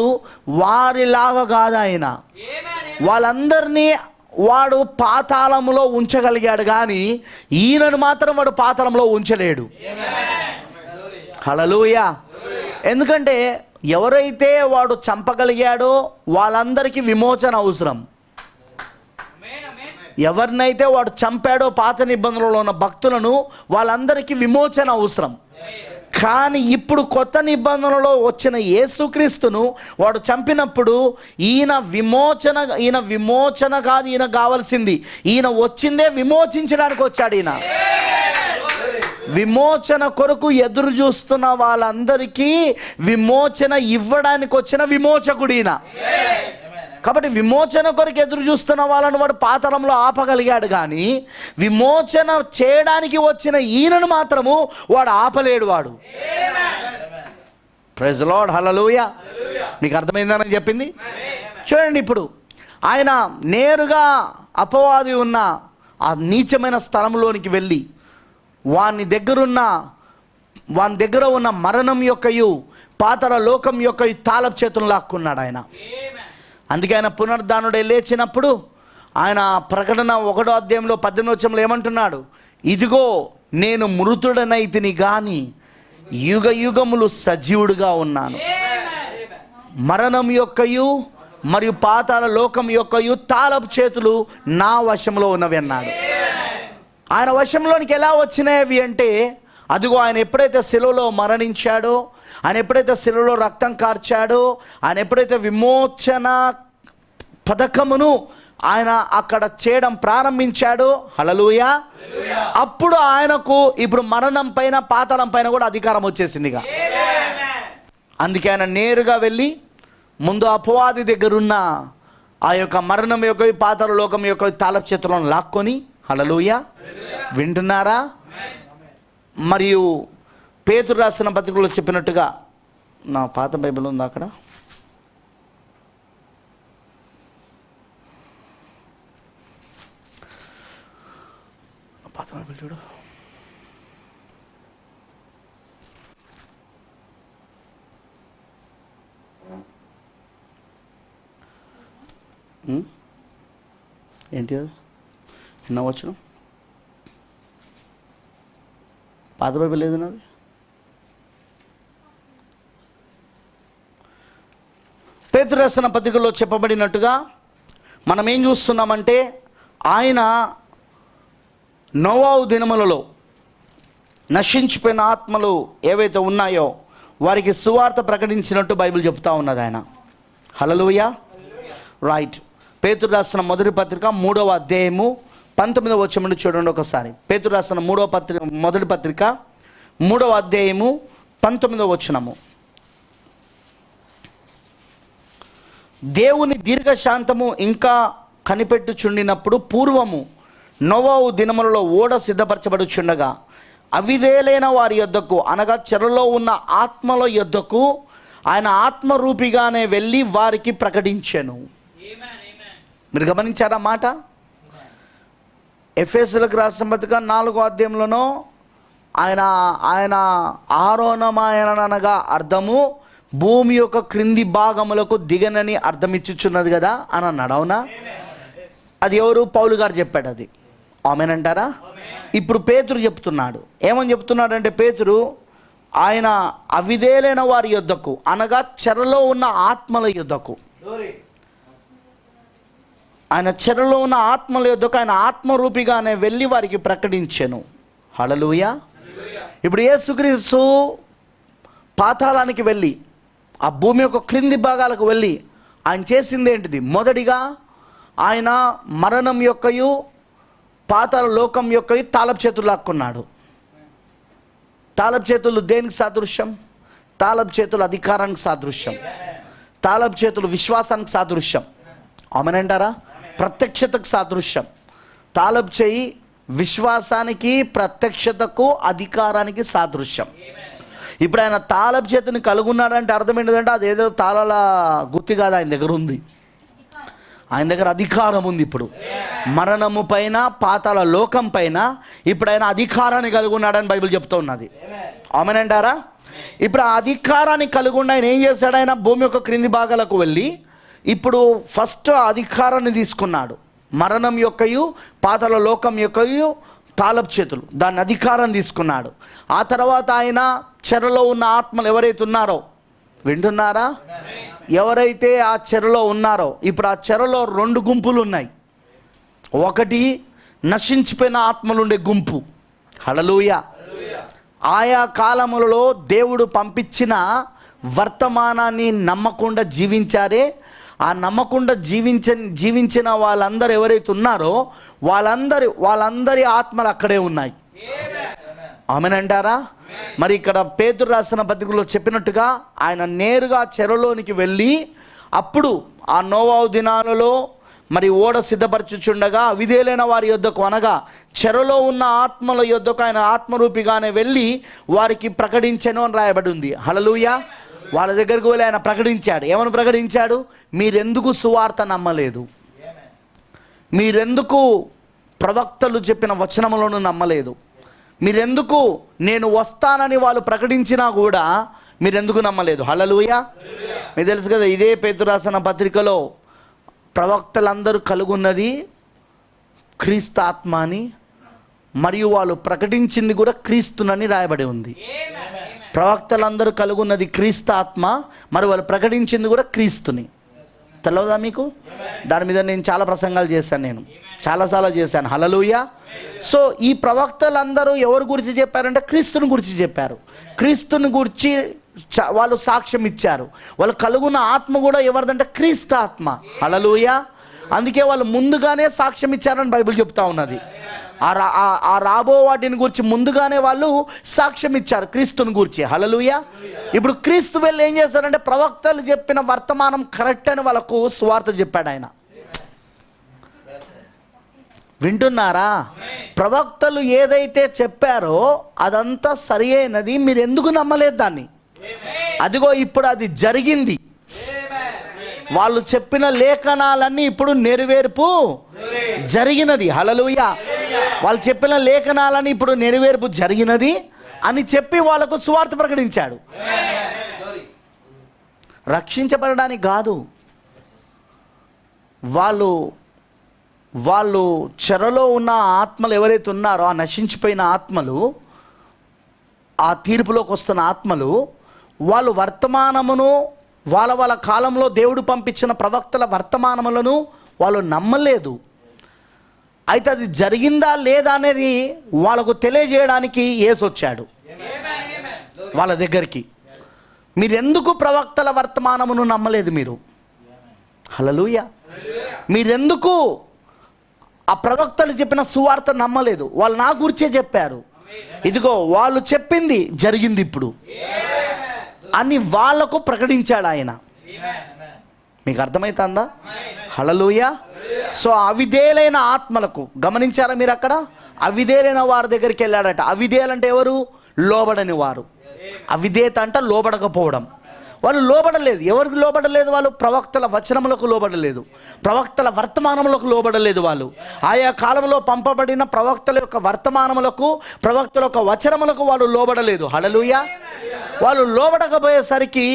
వారిలాగా కాదు. ఆయన వాళ్ళందరినీ వాడు పాతాళములో ఉంచగలిగాడు, కానీ ఈయనను మాత్రం వాడు పాతాళంలో ఉంచలేడు. హల్లెలూయా. ఎందుకంటే ఎవరైతే వాడు చంపగలిగాడో వాళ్ళందరికీ విమోచన అవసరం. ఎవరినైతే వాడు చంపాడో పాత నిబంధనలో ఉన్న భక్తులను, వాళ్ళందరికీ విమోచన అవసరం. కానీ ఇప్పుడు కొత్త నిబంధనలో వచ్చిన యేసుక్రీస్తును వాడు చంపినప్పుడు ఈయన విమోచన కాదు, ఈయన కావాల్సింది, ఈయన వచ్చిందే విమోచించడానికి వచ్చాడు. ఈయన విమోచన కొరకు ఎదురు చూస్తున్న వాళ్ళందరికీ విమోచన ఇవ్వడానికి వచ్చిన విమోచకుడు ఈయన. కాబట్టి విమోచన కొరకు ఎదురు చూస్తున్న వాళ్ళను వాడు పాతాళంలో ఆపగలిగాడు, కానీ విమోచన చేయడానికి వచ్చిన ఈయనను మాత్రము వాడు ఆపలేడు. వాడు ప్రైజ్ ది లార్డ్. హల్లెలూయా. మీకు అర్థమైందని చెప్పింది. చూడండి, ఇప్పుడు ఆయన నేరుగా అపవాది ఉన్న ఆ నీచమైన స్థలంలోనికి వెళ్ళి వాని దగ్గర ఉన్న మరణం యొక్కయు పాతాళ లోకం యొక్కయు తాళపు చేతులు లాక్కున్నాడు ఆయన. అందుకే ఆయన పునరుద్ధానుడై లేచినప్పుడు ఆయన ప్రకటన 1వ అధ్యాయంలో 18వ వచనంలో ఏమంటున్నాడు? ఇదిగో నేను మృతుడనైతిని గాని యుగ యుగములు సజీవుడుగా ఉన్నాను. మరణం యొక్కయు మరియు పాతాళ లోకం యొక్కయు తాళపు చేతులు నా వశంలో ఉన్నవి అన్నాడు. ఆయన వశంలోనికి ఎలా వచ్చినాయి అంటే, అదిగో ఆయన ఎప్పుడైతే శిలువలో మరణించాడో, ఆయన ఎప్పుడైతే శిలువలో రక్తం కార్చాడో, ఆయన ఎప్పుడైతే విమోచన పథకమును ఆయన అక్కడ చేయడం ప్రారంభించాడో, హల్లెలూయా, అప్పుడు ఆయనకు ఇప్పుడు మరణం పైన పాతాళం పైన కూడా అధికారం వచ్చేసిందిగా. అందుకే ఆయన నేరుగా వెళ్ళి ముందు అపవాది దగ్గరున్న ఆ యొక్క మరణం యొక్క పాతాళ లోకం యొక్క తాళపు చేతులను లాక్కొని, హల్లెలూయా, వింటున్నారా? మరియు పేతురు రాసిన పత్రికలో చెప్పినట్టుగా, నా పాత బైబిల్ ఉంది అక్కడ, పాత బైబిల్ చూడు. ఏంటి వినవచ్చు? పాత బైబిల్ లేదు నాది. పేతురు రాసిన పత్రికలో చెప్పబడినట్టుగా మనం ఏం చూస్తున్నామంటే, ఆయన నోవాహు దినములలో నశించిపోయిన ఆత్మలు ఏవైతే ఉన్నాయో వారికి సువార్త ప్రకటించినట్టు బైబిల్ చెప్తా ఉన్నది ఆయన. హల్లెలూయా. రైట్. పేతురు రాసిన మొదటి పత్రిక 3వ అధ్యాయము 19వ వచనం చూడండి ఒకసారి. పేతురు రాసిన మొదటి పత్రిక 3వ అధ్యాయము 19వ వచనము. దేవుని దీర్ఘశాంతము ఇంకా కనిపెట్టుచుండినప్పుడు పూర్వము నోవాహు దినములలో ఓడ సిద్ధపరచబడుచుండగా అవిధేయులైన వారి యొద్దకు, అనగా చెరలో ఉన్న ఆత్మల యొద్దకు ఆయన ఆత్మరూపిగానే వెళ్ళి వారికి ప్రకటించెను. మీరు గమనించారా మాట? ఎఫెసీయులకు రాసిన పత్రిక 4వ అధ్యాయంలోనో ఆయన ఆరోహణమాయనగా అర్థము భూమి యొక్క క్రింది భాగములకు దిగనని అర్థమిచ్చుచున్నది కదా అని అన్నాడు. అవునా? అది ఎవరు? పౌలు గారు చెప్పాడు. అది ఆమేనంటారా? ఇప్పుడు పేతురు చెప్తున్నాడు. ఏమని చెప్తున్నాడంటే, పేతురు ఆయన అవిధేయులైన వారి యొద్దకు, అనగా చెరలో ఉన్న ఆత్మల యొద్దకు, ఆయన చెరలో ఉన్న ఆత్మల యొద్దకు ఆయన ఆత్మరూపిగానే వెళ్ళి వారికి ప్రకటించెను. హల్లెలూయా. ఇప్పుడు యేసుక్రీస్తు పాతాళానికి వెళ్ళి, ఆ భూమి యొక్క క్రింది భాగాలకు వెళ్ళి ఆయన చేసింది ఏంటిది? మొదటిగా ఆయన మరణం యొక్కయు పాతాళ లోకం యొక్కయు తాళపు చేతులు లాక్కున్నాడు. తాళపు చేతులు దేనికి సాదృశ్యం? తాళపు చేతులు అధికారానికి సాదృశ్యం. తాళపు చేతులు విశ్వాసానికి సాదృశ్యం. ఆమేనంటారా? ప్రత్యక్షతకు సాదృశ్యం. తాళపు చేయి విశ్వాసానికి, ప్రత్యక్షతకు, అధికారానికి సాదృశ్యం. ఇప్పుడు ఆయన తాళపు చేతిని కలుగున్నాడంటే అర్థం ఏంటంటే అదేదో తాళాల గుత్తి కాదు, ఆయన దగ్గర ఉంది. ఆయన దగ్గర అధికారం ఉంది. ఇప్పుడు మరణము పైన, పాతాళ లోకం పైన ఇప్పుడు ఆయన అధికారాన్ని కలిగి ఉన్నాడని బైబిల్ చెప్తూ ఉన్నది. ఆమేనంటారా? ఇప్పుడు ఆ అధికారాన్ని కలిగి ఉన్న ఆయన ఏం చేశాడు? ఆయన భూమి యొక్క క్రింది భాగాలకు వెళ్ళి ఇప్పుడు ఫస్ట్ అధికారాన్ని తీసుకున్నాడు. మరణం యొక్కయు పాతాళ లోకం యొక్కయు తాళపు చేతులు, దాన్ని అధికారం తీసుకున్నాడు. ఆ తర్వాత ఆయన చెరలో ఉన్న ఆత్మలు ఎవరైతే ఉన్నారో, వింటున్నారా? ఎవరైతే ఆ చెరలో ఉన్నారో, ఇప్పుడు ఆ చెరలో 2 గుంపులు ఉన్నాయి. ఒకటి నశించిపోయిన ఆత్మలుండే గుంపు. హల్లెలూయా. ఆయా కాలములలో దేవుడు పంపించిన వర్తమానాన్ని నమ్మకుండా జీవించారే, ఆ నమ్మకుండా జీవించిన వాళ్ళందరూ ఎవరైతే ఉన్నారో వాళ్ళందరి ఆత్మలు అక్కడే ఉన్నాయి. ఆమేనంటారా? మరి ఇక్కడ పేతురు రాసిన పత్రికలో చెప్పినట్టుగా ఆయన నేరుగా చెరలోనికి వెళ్ళి అప్పుడు ఆ నోవాహు దినాలలో మరి ఓడ సిద్ధపరచుచుండగా అవిధేలైన వారి యొద్దకు, అనగా చెరలో ఉన్న ఆత్మల యొద్దకు ఆయన ఆత్మరూపిగానే వెళ్ళి వారికి ప్రకటించెను అని రాయబడి ఉంది. హల్లెలూయా. వాళ్ళ దగ్గరకు వెళ్ళి ఆయన ప్రకటించాడు. ఏమని ప్రకటించాడు? మీరెందుకు సువార్త నమ్మలేదు? మీరెందుకు ప్రవక్తలు చెప్పిన వచనములను నమ్మలేదు? మీరెందుకు నేను వస్తానని వాళ్ళు ప్రకటించినా కూడా మీరెందుకు నమ్మలేదు? హల్లెలూయా. మీకు తెలుసు కదా, ఇదే పేతురు రాసిన పత్రికలో ప్రవక్తలందరూ కలుగున్నది క్రీస్తు ఆత్మ అని, మరియు వాళ్ళు ప్రకటించింది కూడా క్రీస్తునని రాయబడి ఉంది. ప్రవక్తలందరూ కలుగున్నది క్రీస్తు ఆత్మ, మరి వాళ్ళు ప్రకటించింది కూడా క్రీస్తుని. తెలియదా మీకు? దాని మీద నేను చాలా ప్రసంగాలు చేశాను, నేను చాలాసార్లు చేశాను. హల్లెలూయా. సో ఈ ప్రవక్తలందరూ ఎవరి గురించి చెప్పారంటే క్రీస్తుని గురించి చెప్పారు. క్రీస్తుని గురించి వాళ్ళు సాక్ష్యం ఇచ్చారు. వాళ్ళు కలుగున్న ఆత్మ కూడా ఎవరిదంటే క్రీస్తు ఆత్మ. హల్లెలూయా. అందుకే వాళ్ళు ముందుగానే సాక్ష్యం ఇచ్చారని బైబిల్ చెప్తా ఉన్నది. ఆ రాబో వాటిని గురించి ముందుగానే వాళ్ళు సాక్ష్యం ఇచ్చారు క్రీస్తుని గురించి. హల్లెలూయా. ఇప్పుడు క్రీస్తు వెళ్ళి ఏం చేస్తారంటే ప్రవక్తలు చెప్పిన వర్తమానం కరెక్ట్ అని వాళ్ళకు సువార్త చెప్పాడు ఆయన. వింటున్నారా? ప్రవక్తలు ఏదైతే చెప్పారో అదంతా సరి అయినది, మీరు ఎందుకు నమ్మలేదు దాన్ని? అదిగో ఇప్పుడు అది జరిగింది. వాళ్ళు చెప్పిన లేఖనాలన్నీ ఇప్పుడు నెరవేర్పు జరిగినది. హల్లెలూయా. వాళ్ళు చెప్పిన లేఖనాలని ఇప్పుడు నెరవేర్పు జరిగినది అని చెప్పి వాళ్ళకు సువార్త ప్రకటించాడు. రక్షించబడడానికి కాదు. వాళ్ళు చెరలో ఉన్న ఆత్మలు ఎవరైతే ఉన్నారో, ఆ నశించిపోయిన ఆత్మలు, ఆ తీర్పులోకి వస్తున్న ఆత్మలు, వాళ్ళు వర్తమానమును వాళ్ళ కాలంలో దేవుడు పంపించిన ప్రవక్తల వర్తమానములను వాళ్ళు నమ్మలేదు. అయితే అది జరిగిందా లేదా అనేది వాళ్ళకు తెలియజేయడానికి యేసు వచ్చాడు వాళ్ళ దగ్గరికి. మీరెందుకు ప్రవక్తల వర్తమానమును నమ్మలేదు? మీరు హల్లెలూయా. మీరెందుకు ఆ ప్రవక్తలు చెప్పిన సువార్త నమ్మలేదు? వాళ్ళు నా గురించే చెప్పారు, ఇదిగో వాళ్ళు చెప్పింది జరిగింది ఇప్పుడు అని వాళ్లకు ప్రకటించాడు ఆయన. మీకు అర్థమవుతుందా? హల్లెలూయా. సో అవిధేయులైన ఆత్మలకు, గమనించారా మీరు? అక్కడ అవిధేయులైన వారి దగ్గరికి వెళ్ళాడట. అవిధేయులంటే ఎవరు? లోబడని వారు. అవిధేయత అంటే లోబడకపోవడం. వాళ్ళు లోబడలేదు. ఎవరికి లోబడలేదు? వాళ్ళు ప్రవక్తల వచనములకు లోబడలేదు, ప్రవక్తల వర్తమానములకు లోబడలేదు. వాళ్ళు ఆయా కాలంలో పంపబడిన ప్రవక్తల యొక్క వర్తమానములకు, ప్రవక్తల యొక్క వచనములకు వాళ్ళు లోబడలేదు. హల్లెలూయా. వాళ్ళు లోబడకపోయేసరికి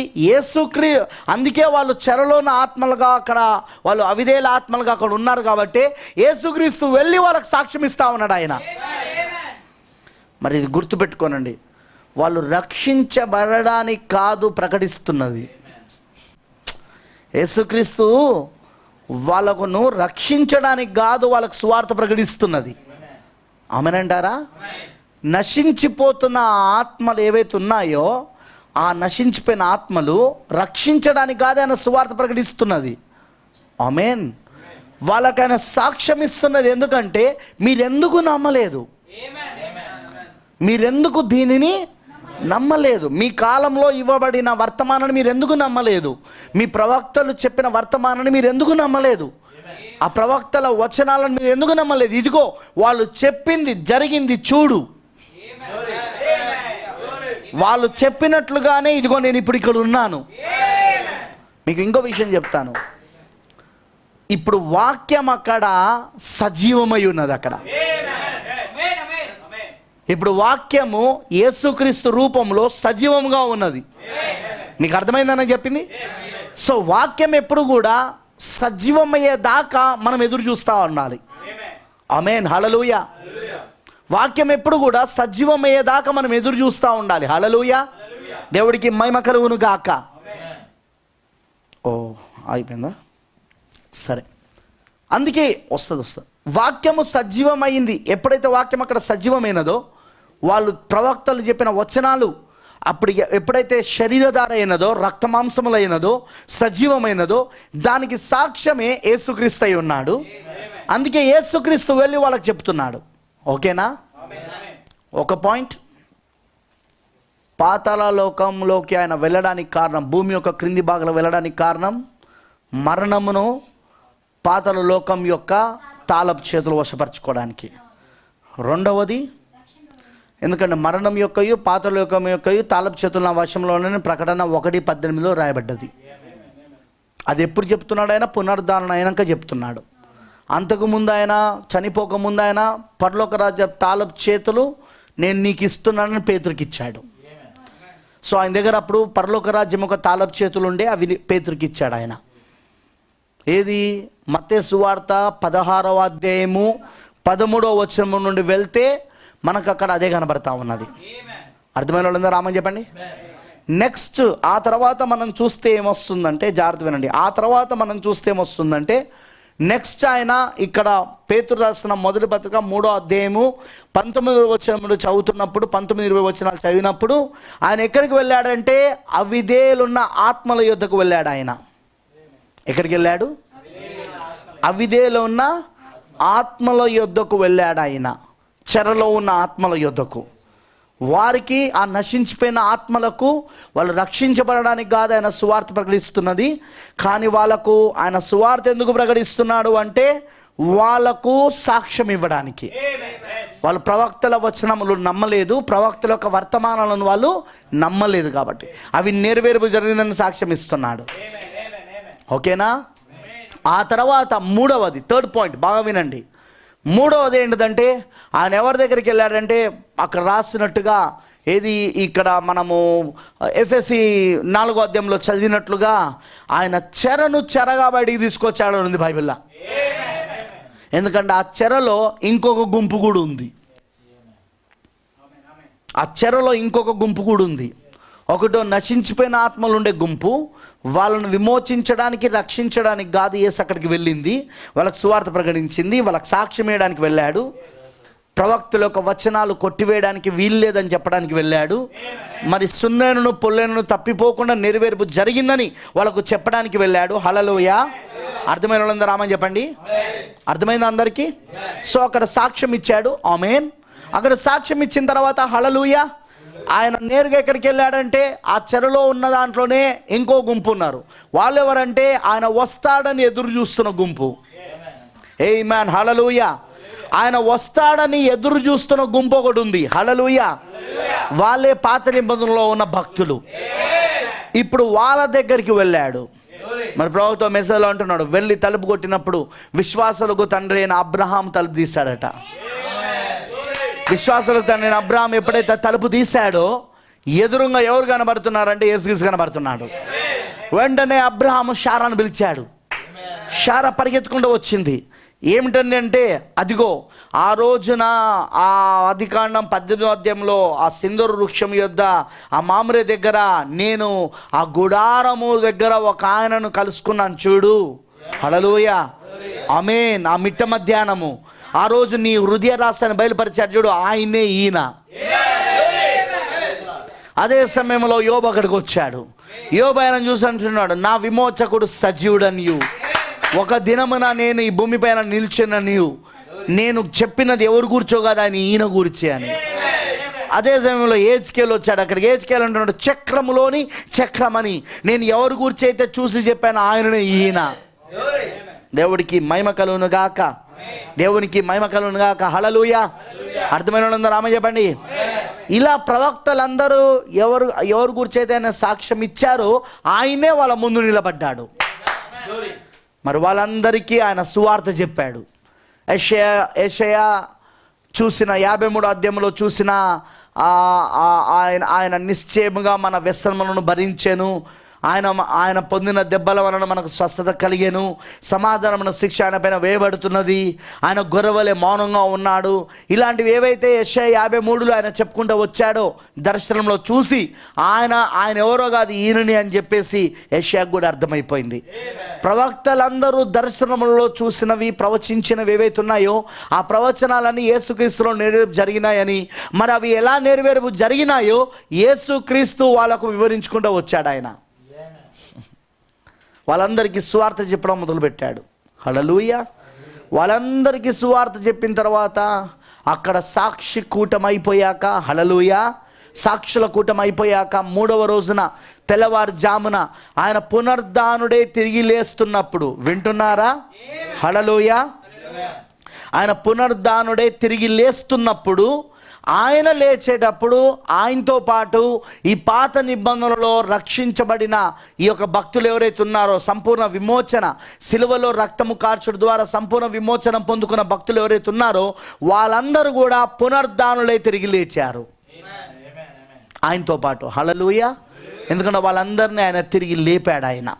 అందుకే వాళ్ళు చెరలోని ఆత్మలుగా అక్కడ, వాళ్ళు అవిధేయుల ఆత్మలుగా అక్కడ ఉన్నారు కాబట్టి యేసుక్రీస్తు వెళ్ళి వాళ్ళకి సాక్ష్యం ఇస్తా ఉన్నాడు ఆయన. మరి ఇది గుర్తుపెట్టుకోనండి, వాళ్ళు రక్షించబడడానికి కాదు ప్రకటిస్తున్నది. యేసుక్రీస్తు వాళ్ళకును రక్షించడానికి కాదు వాళ్ళకు సువార్త ప్రకటిస్తున్నది. ఆమేనంటారా? నశించిపోతున్న ఆత్మలు ఏవైతే ఉన్నాయో, ఆ నశించిపోయిన ఆత్మలు రక్షించడానికి కాదు ఆయన సువార్త ప్రకటిస్తున్నది. ఆమేన్. వాళ్ళకైనా సాక్ష్యం ఇస్తున్నది ఎందుకంటే మీరెందుకు నమ్మలేదు, మీరెందుకు దీనిని నమ్మలేదు, మీ కాలంలో ఇవ్వబడిన వర్తమానాన్ని మీరు ఎందుకు నమ్మలేదు, మీ ప్రవక్తలు చెప్పిన వర్తమానాన్ని మీరు ఎందుకు నమ్మలేదు, ఆ ప్రవక్తల వచనాలను మీరు ఎందుకు నమ్మలేదు. ఇదిగో వాళ్ళు చెప్పింది జరిగింది చూడు, వాళ్ళు చెప్పినట్లుగానే ఇదిగో నేను ఇప్పుడు ఇక్కడ ఉన్నాను. మీకు ఇంకో విషయం చెప్తాను. ఇప్పుడు వాక్యం అక్కడ సజీవమై ఉన్నది. అక్కడ ఇప్పుడు వాక్యము యేసుక్రీస్తు రూపంలో సజీవంగా ఉన్నది. మీకు అర్థమైందని చెప్పింది. సో వాక్యం ఎప్పుడు కూడా సజీవమయ్యేదాకా మనం ఎదురు చూస్తూ ఉండాలి. ఆమేన్, హల్లెలూయా. వాక్యం ఎప్పుడు కూడా సజీవమయ్యేదాకా మనం ఎదురు చూస్తూ ఉండాలి. హల్లెలూయా. దేవుడికి మహిమ కలుగును గాక. ఓ అయిపోయిందా? సరే, అందుకే వస్తుంది. వాక్యము సజీవమైంది. ఎప్పుడైతే వాక్యం అక్కడ సజీవమైనదో, వాళ్ళు ప్రవక్తలు చెప్పిన వచనాలు అప్పుడు ఎప్పుడైతే శరీరధార అయినదో, రక్తమాంసములైనదో, సజీవమైనదో, దానికి సాక్ష్యమే యేసుక్రీస్తు అయి ఉన్నాడు. అందుకే యేసుక్రీస్తు వెళ్ళి వాళ్ళకి చెప్తున్నాడు. ఓకేనా? ఒక పాయింట్, పాతాళ లోకంలోకి ఆయన వెళ్ళడానికి కారణం, భూమి యొక్క క్రింది భాగంలో వెళ్ళడానికి కారణం మరణమును పాతాళ లోకం యొక్క తాళపు చేతులు వశపరచుకోవడానికి. రెండవది, ఎందుకంటే మరణం యొక్కయు పాతాళ లోకం యొక్కయు తాళపు చేతులు నా వశంలోనే ప్రకటన 1:18 రాయబడ్డది. అది ఎప్పుడు చెప్తున్నాడు? ఆయన పునరుద్ధరణ అయినాక చెప్తున్నాడు. అంతకుముందు ఆయన చనిపోకముందు ఆయన పరలోక రాజ్య తాళపు చేతులు నేను నీకు ఇస్తున్నానని పేతురుకి ఇచ్చాడు. సో ఆయన దగ్గర అప్పుడు పరలోక రాజ్యం ఒక తాళపు చేతులు ఉండే, అవి పేతురుకి ఇచ్చాడు ఆయన. ఏది? మత్తయి సువార్త 16వ అధ్యాయము 13వ వచనం నుండి వెళ్తే మనకు అక్కడ అదే కనబడతా ఉన్నది. అర్థమైన వాళ్ళందరూ రామని చెప్పండి. నెక్స్ట్ ఆ తర్వాత మనం చూస్తే ఏమొస్తుందంటే, జాగ్రత్త వినండి, ఆ తర్వాత మనం చూస్తే ఏమొస్తుందంటే, నెక్స్ట్ ఆయన ఇక్కడ పేతురు రాసిన మొదటి పత్రిక 3వ అధ్యాయము 19వ వచనంలో చదువుతున్నప్పుడు, 19-20 వచనాలు చదివినప్పుడు ఆయన ఎక్కడికి వెళ్ళాడంటే అవిధేయులున్న ఆత్మల యొద్దకు వెళ్ళాడు. ఆయన ఎక్కడికి వెళ్ళాడు? అవిధేయులు ఉన్న ఆత్మల యొద్దకు వెళ్ళాడు. ఆయన చెరలో ఉన్న ఆత్మల యొద్దకు, వారికి ఆ నశించిపోయిన ఆత్మలకు, వాళ్ళు రక్షించబడడానికి కాదు ఆయన సువార్త ప్రకటిస్తున్నది, కానీ వాళ్ళకు ఆయన సువార్త ఎందుకు ప్రకటిస్తున్నాడు అంటే వాళ్ళకు సాక్ష్యం ఇవ్వడానికి. వాళ్ళు ప్రవక్తల వచనములు నమ్మలేదు, ప్రవక్తల యొక్క వర్తమానాలను వాళ్ళు నమ్మలేదు, కాబట్టి అవి నెరవేర్పు జరిగిందని సాక్ష్యం ఇస్తున్నాడు. ఓకేనా? ఆ తర్వాత మూడవది, థర్డ్ పాయింట్, బాగా వినండి. మూడవది ఏంటిదంటే, ఆయన ఎవరి దగ్గరికి వెళ్ళాడంటే అక్కడ రాసినట్టుగా, ఏది ఇక్కడ మనము ఎఫెసీ 4వ అధ్యాయంలో చదివినట్లుగా ఆయన చెరగా బయటికి తీసుకొచ్చాడు ఉంది బైబిల్లో. ఎందుకంటే ఆ చెరలో ఇంకొక గుంపు కూడా ఉంది. ఆ చెరలో ఇంకొక గుంపు కూడా ఉంది. ఒకటో నశించిపోయిన ఆత్మలు ఉండే గుంపు, వాళ్ళను విమోచించడానికి, రక్షించడానికి కాదు యేసు అక్కడికి వెళ్ళింది, వాళ్ళకి సువార్త ప్రకటించింది, వాళ్ళకి సాక్ష్యం వేయడానికి వెళ్ళాడు, ప్రవక్తల యొక్క వచనాలు కొట్టివేయడానికి వీల్లేదని చెప్పడానికి వెళ్ళాడు, మరి సున్నేనును పొల్లేనును తప్పిపోకుండా నెరవేర్పు జరిగిందని వాళ్ళకు చెప్పడానికి వెళ్ళాడు. హల్లెలూయా. అర్థమైన వాళ్ళందరూ ఆమేన్ చెప్పండి. అర్థమైంది అందరికీ? సో అక్కడ సాక్ష్యం ఇచ్చాడు. ఆమేన్. అక్కడ సాక్ష్యం ఇచ్చిన తర్వాత హల్లెలూయా, ఆయన నేరుగా ఎక్కడికి వెళ్ళాడంటే ఆ చెరలో ఉన్న దాంట్లోనే ఇంకో గుంపు ఉన్నారు. వాళ్ళు ఎవరంటే ఆయన వస్తాడని ఎదురు చూస్తున్న గుంపు. ఆమేన్, హల్లెలూయా. ఆయన వస్తాడని ఎదురు చూస్తున్న గుంపు ఒకటి ఉంది. హల్లెలూయా. వాళ్ళే పాత నిబంధనలో ఉన్న భక్తులు. ఇప్పుడు వాళ్ళ దగ్గరికి వెళ్ళాడు. మరి ప్రభుత్వ మెసేజ్లో అంటున్నాడు, వెళ్ళి తలుపు కొట్టినప్పుడు విశ్వాసులకు తండ్రి అయిన అబ్రహాం తలుపు తీశాడట. విశ్వాసులకు తండ్రి అయిన అబ్రహాం ఎప్పుడైతే తలుపు తీశాడో ఎదురుగా ఎవరు కనబడుతున్నారంటే యేసుక్రీస్తు కనబడుతున్నాడు. వెంటనే అబ్రహాము శారాను పిలిచాడు. శారా పరిగెత్తుకుంటూ వచ్చింది. ఏమిటండి అంటే, అదిగో ఆ రోజున ఆ ఆదికాండం 18వ అధ్యాయంలో ఆ సింధూర వృక్షం యొద్ద ఆ మామిరే దగ్గర నేను ఆ గుడారము దగ్గర ఒక ఆయనను కలుసుకున్నాను చూడు. హల్లెలూయా. ఆమేన్. ఆ మిట్ట మధ్యాహ్నము ఆ రోజు నీ హృదయ రహస్యాన్ని బయలుపరిచాడు చూడు, ఆయనే ఈయన. అదే సమయంలో యోబు అక్కడికి వచ్చాడు. యోబు ఆయన చూసి అంటున్నాడు, నా విమోచకుడు సజీవుడనియు ఒక దినమున నేను ఈ భూమిపైన నిల్చున్న నీవు, నేను చెప్పినది ఎవరు కూర్చో కదా అని ఈయన కూర్చి అని. అదే సమయంలో ఏజ్కేల్ వచ్చాడు. అక్కడికి ఏజ్కేల్ అంటున్నాడు, చక్రములోని చక్రమని. నేను ఎవరు కూర్చి అయితే చూసి చెప్పాను ఆయననే ఈయన. దేవుడికి మహిమ కలుగును గాక, దేవునికి మహిమ కలుగును గాక. హల్లెలూయా. అర్థమైన వాళ్ళందరూ ఆమె చెప్పండి. ఇలా ప్రవక్తలందరూ ఎవరు గురించి అయితే ఆయన సాక్ష్యం ఇచ్చారో ఆయనే వాళ్ళ ముందు నిలబడ్డాడు. మరి వాళ్ళందరికీ ఆయన సువార్త చెప్పాడు. యెషయా చూసిన 53వ అధ్యాయంలో చూసిన ఆయన నిశ్చయముగా మన వ్యసనములను భరించెను, ఆయన పొందిన దెబ్బల వలన మనకు స్వస్థత కలిగెను, సమాధానమున శిక్ష ఆయన పైన వేయబడుతున్నది, ఆయన గొర్రెవలే మౌనంగా ఉన్నాడు. ఇలాంటివి ఏవైతే యెషయా 53లో ఆయన చెప్పుకుంటూ వచ్చాడో దర్శనంలో చూసి ఆయన ఎవరో కాదు ఈయనని అని చెప్పేసి యెషయాకు కూడా అర్థమైపోయింది. ప్రవక్తలందరూ దర్శనంలో చూసినవి ప్రవచించినవి ఏవైతే ఉన్నాయో ఆ ప్రవచనాలన్నీ యేసుక్రీస్తులో నెరవేర్పు జరిగినాయని, మరి అవి ఎలా నెరవేర్పు జరిగినాయో యేసుక్రీస్తు వాళ్ళకు వివరించుకుంటూ వచ్చాడు. ఆయన వాళ్ళందరికీ సువార్త చెప్పడం మొదలుపెట్టాడు. హల్లెలూయా. వాళ్ళందరికీ సువార్త చెప్పిన తర్వాత అక్కడ సాక్షి కూటం అయిపోయాక, హల్లెలూయా, సాక్షుల కూటం అయిపోయాక 3వ రోజున తెల్లవారుజామున ఆయన పునరుద్ధానుడే తిరిగి లేస్తున్నప్పుడు, వింటున్నారా? హల్లెలూయా. ఆయన పునరుద్ధానుడే తిరిగి లేస్తున్నప్పుడు, ఆయన లేచేటప్పుడు ఆయనతో పాటు ఈ పాత నిబంధనలలో రక్షించబడిన ఈ యొక్క భక్తులు ఎవరైతే ఉన్నారో, సంపూర్ణ విమోచన సిలువలో రక్తము కార్చడం ద్వారా సంపూర్ణ విమోచన పొందుకున్న భక్తులు ఎవరైతే ఉన్నారో వాళ్ళందరూ కూడా పునరుద్ధానులై తిరిగి లేచారు ఆయనతో పాటు. హల్లెలూయా. ఎందుకంటే వాళ్ళందరినీ ఆయన తిరిగి లేపాడు. ఆయన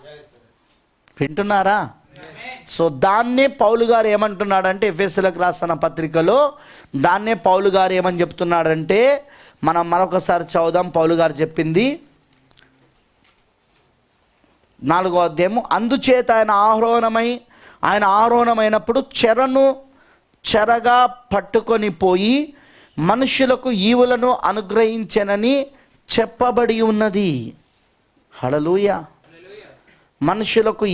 వింటున్నారా? సో దాన్నే పౌలు గారు ఏమంటున్నాడంటే, ఎఫెసీయులకు రాసిన పత్రికలో దాన్నే పౌలు గారు ఏమని చెప్తున్నాడంటే, మనం మరొకసారి చదువుదాం. పౌలు గారు చెప్పింది 4వ అధ్యాయము. అందుచేత ఆయన ఆరోహణమైనప్పుడు చెరగా పట్టుకొని పోయి మనుషులకు ఈవులను అనుగ్రహించెనని చెప్పబడి ఉన్నది. హల్లెలూయా. మనుషులకు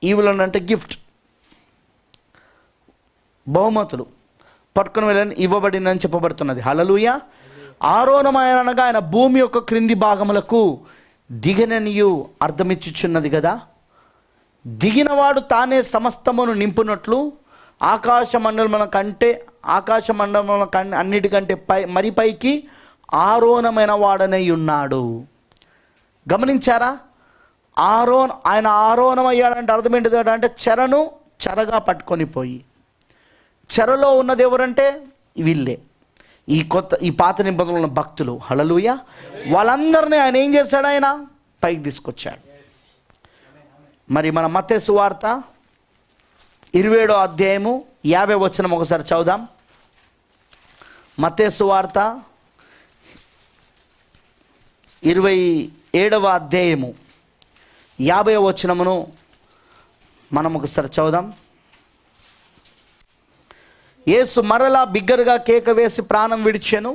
ఈవులను అంటే గిఫ్ట్, బహుమతులు పట్టుకుని వెళ్ళని ఇవ్వబడిందని చెప్పబడుతున్నది. హల్లెలూయా. ఆరోహణమనగా ఆయన భూమి యొక్క క్రింది భాగములకు దిగననియు అర్థమిచ్చుచున్నది కదా. దిగినవాడు తానే సమస్తమును నింపునట్లు ఆకాశ మండలముల అన్నిటికంటే మరి పైకి ఆరోహణమైన వాడనై ఉన్నాడు. గమనించారా? ఆయన ఆరోహణమయ్యాడంటే అర్థం ఏంటిది అంటే చెరగా పట్టుకొని పోయి, చెరలో ఉన్నది ఎవరంటే వీళ్ళే, ఈ పాత నిబంధనలు ఉన్న భక్తులు. హల్లెలూయా. వాళ్ళందరినీ ఆయన ఏం చేశాడు? ఆయన పైకి తీసుకొచ్చాడు. మరి మన మత్తయి సువార్త 27వ అధ్యాయము 50వ వచనం ఒకసారి చదువుదాం. మత్తయి సువార్త 27వ అధ్యాయము 50వ వచనమును మనం ఒకసారి చదువుదాం. యేసు మరలా బిగ్గరగా కేక వేసి ప్రాణం విడిచెను.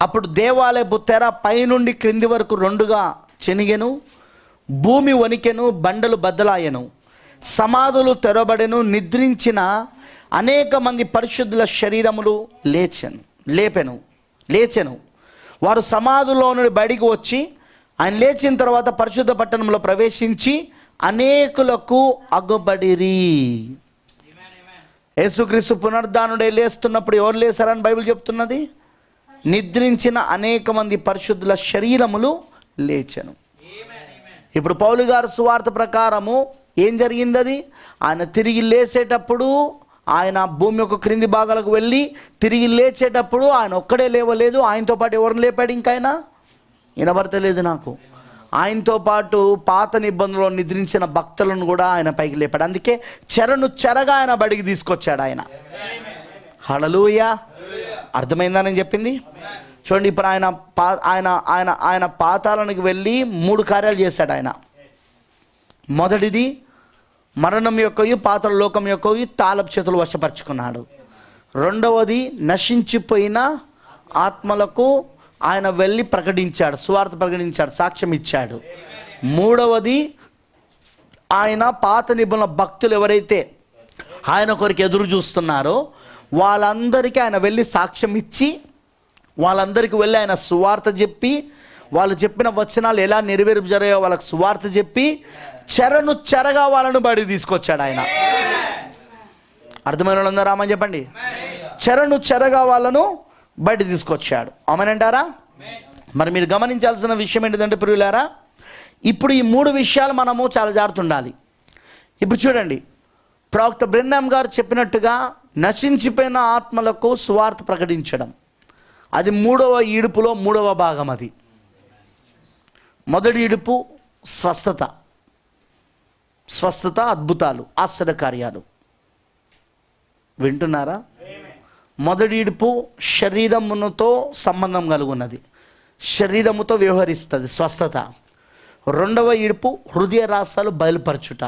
అప్పుడు దేవాలయపు తెర పైనుండి క్రింది వరకు 2గా చెనిగెను, భూమి వణికెను, బండలు బద్దలాయెను, సమాధులు తెరబడెను, నిద్రించిన అనేక మంది పరిశుద్ధుల శరీరములు లేచెను. వారు సమాధుల్లో నుండి బయటికి వచ్చి ఆయన లేచిన తర్వాత పరిశుద్ధ పట్టణంలో ప్రవేశించి అనేకులకు అగుబడిరి. యేసుక్రీస్తు పునరుద్ధానుడే లేస్తున్నప్పుడు ఎవరు లేసారని బైబిల్ చెప్తున్నది? నిద్రించిన అనేక మంది పరిశుద్ధుల శరీరములు లేచెను. ఇప్పుడు పౌలు గారు సువార్త ప్రకారము ఏం జరిగింది? అది ఆయన తిరిగి లేచేటప్పుడు ఆయన భూమి యొక్క క్రింది భాగాలకు వెళ్ళి తిరిగి లేచేటప్పుడు ఆయన ఒక్కడే లేవలేదు, ఆయనతో పాటు ఎవరిని లేపాడు? ఇంకైనా వినబడతలేదు నాకు. ఆయనతో పాటు పాత నిబంధనలో నిద్రించిన భక్తులను కూడా ఆయన పైకి లేపాడు. అందుకే చెరగా ఆయన బడికి తీసుకొచ్చాడు ఆయన. హల్లెలూయా. అర్థమైందా నేను చెప్పింది? చూడండి, ఇప్పుడు ఆయన పాతాళానికి వెళ్ళి 3 కార్యాలు చేశాడు ఆయన. మొదటిది మరణం యొక్కయు పాతాళ లోకం యొక్కయు తాళపు చేతులు వశపరుచుకున్నాడు. రెండవది నశించిపోయిన ఆత్మలకు ఆయన వెళ్ళి ప్రకటించాడు, సువార్త ప్రకటించాడు, సాక్ష్యం ఇచ్చాడు. మూడవది ఆయన పాత నిబంధన భక్తులు ఎవరైతే ఆయన కొరకు ఎదురు చూస్తున్నారో వాళ్ళందరికీ ఆయన వెళ్ళి సాక్ష్యం ఇచ్చి, వాళ్ళందరికీ వెళ్ళి ఆయన సువార్త చెప్పి, వాళ్ళు చెప్పిన వచనాలు ఎలా నెరవేర్పు జరిగాయో వాళ్ళకి సువార్త చెప్పి చెరను చెరగా వాళ్ళను బయటికి తీసుకొచ్చాడు ఆయన. అర్థమైన వాళ్ళందరూ రామని చెప్పండి. చెరను చెరగా వాళ్ళను బయట తీసుకొచ్చాడు. ఆమేనంటారా? మరి మీరు గమనించాల్సిన విషయం ఏంటిదంటే ప్రియులారా, ఇప్పుడు ఈ 3 విషయాలు మనము చాలా జాగ్రత్త ఉండాలి. ఇప్పుడు చూడండి, ప్రవక్త బ్రెన్హామ్ గారు చెప్పినట్టుగా నశించిపోయిన ఆత్మలకు సువార్త ప్రకటించడం, అది 3వ ఈడుపులో 3వ భాగం. అది మొదటి ఈడుపు స్వస్థత, అద్భుతాలు, ఆశ్చర్యకార్యాలు. వింటున్నారా? మొదటి ఈడుపు శరీరముతో సంబంధం కలుగున్నది, శరీరముతో వ్యవహరిస్తుంది, స్వస్థత. రెండవ ఈడుపు హృదయ రహస్యాలు బయలుపరచుట,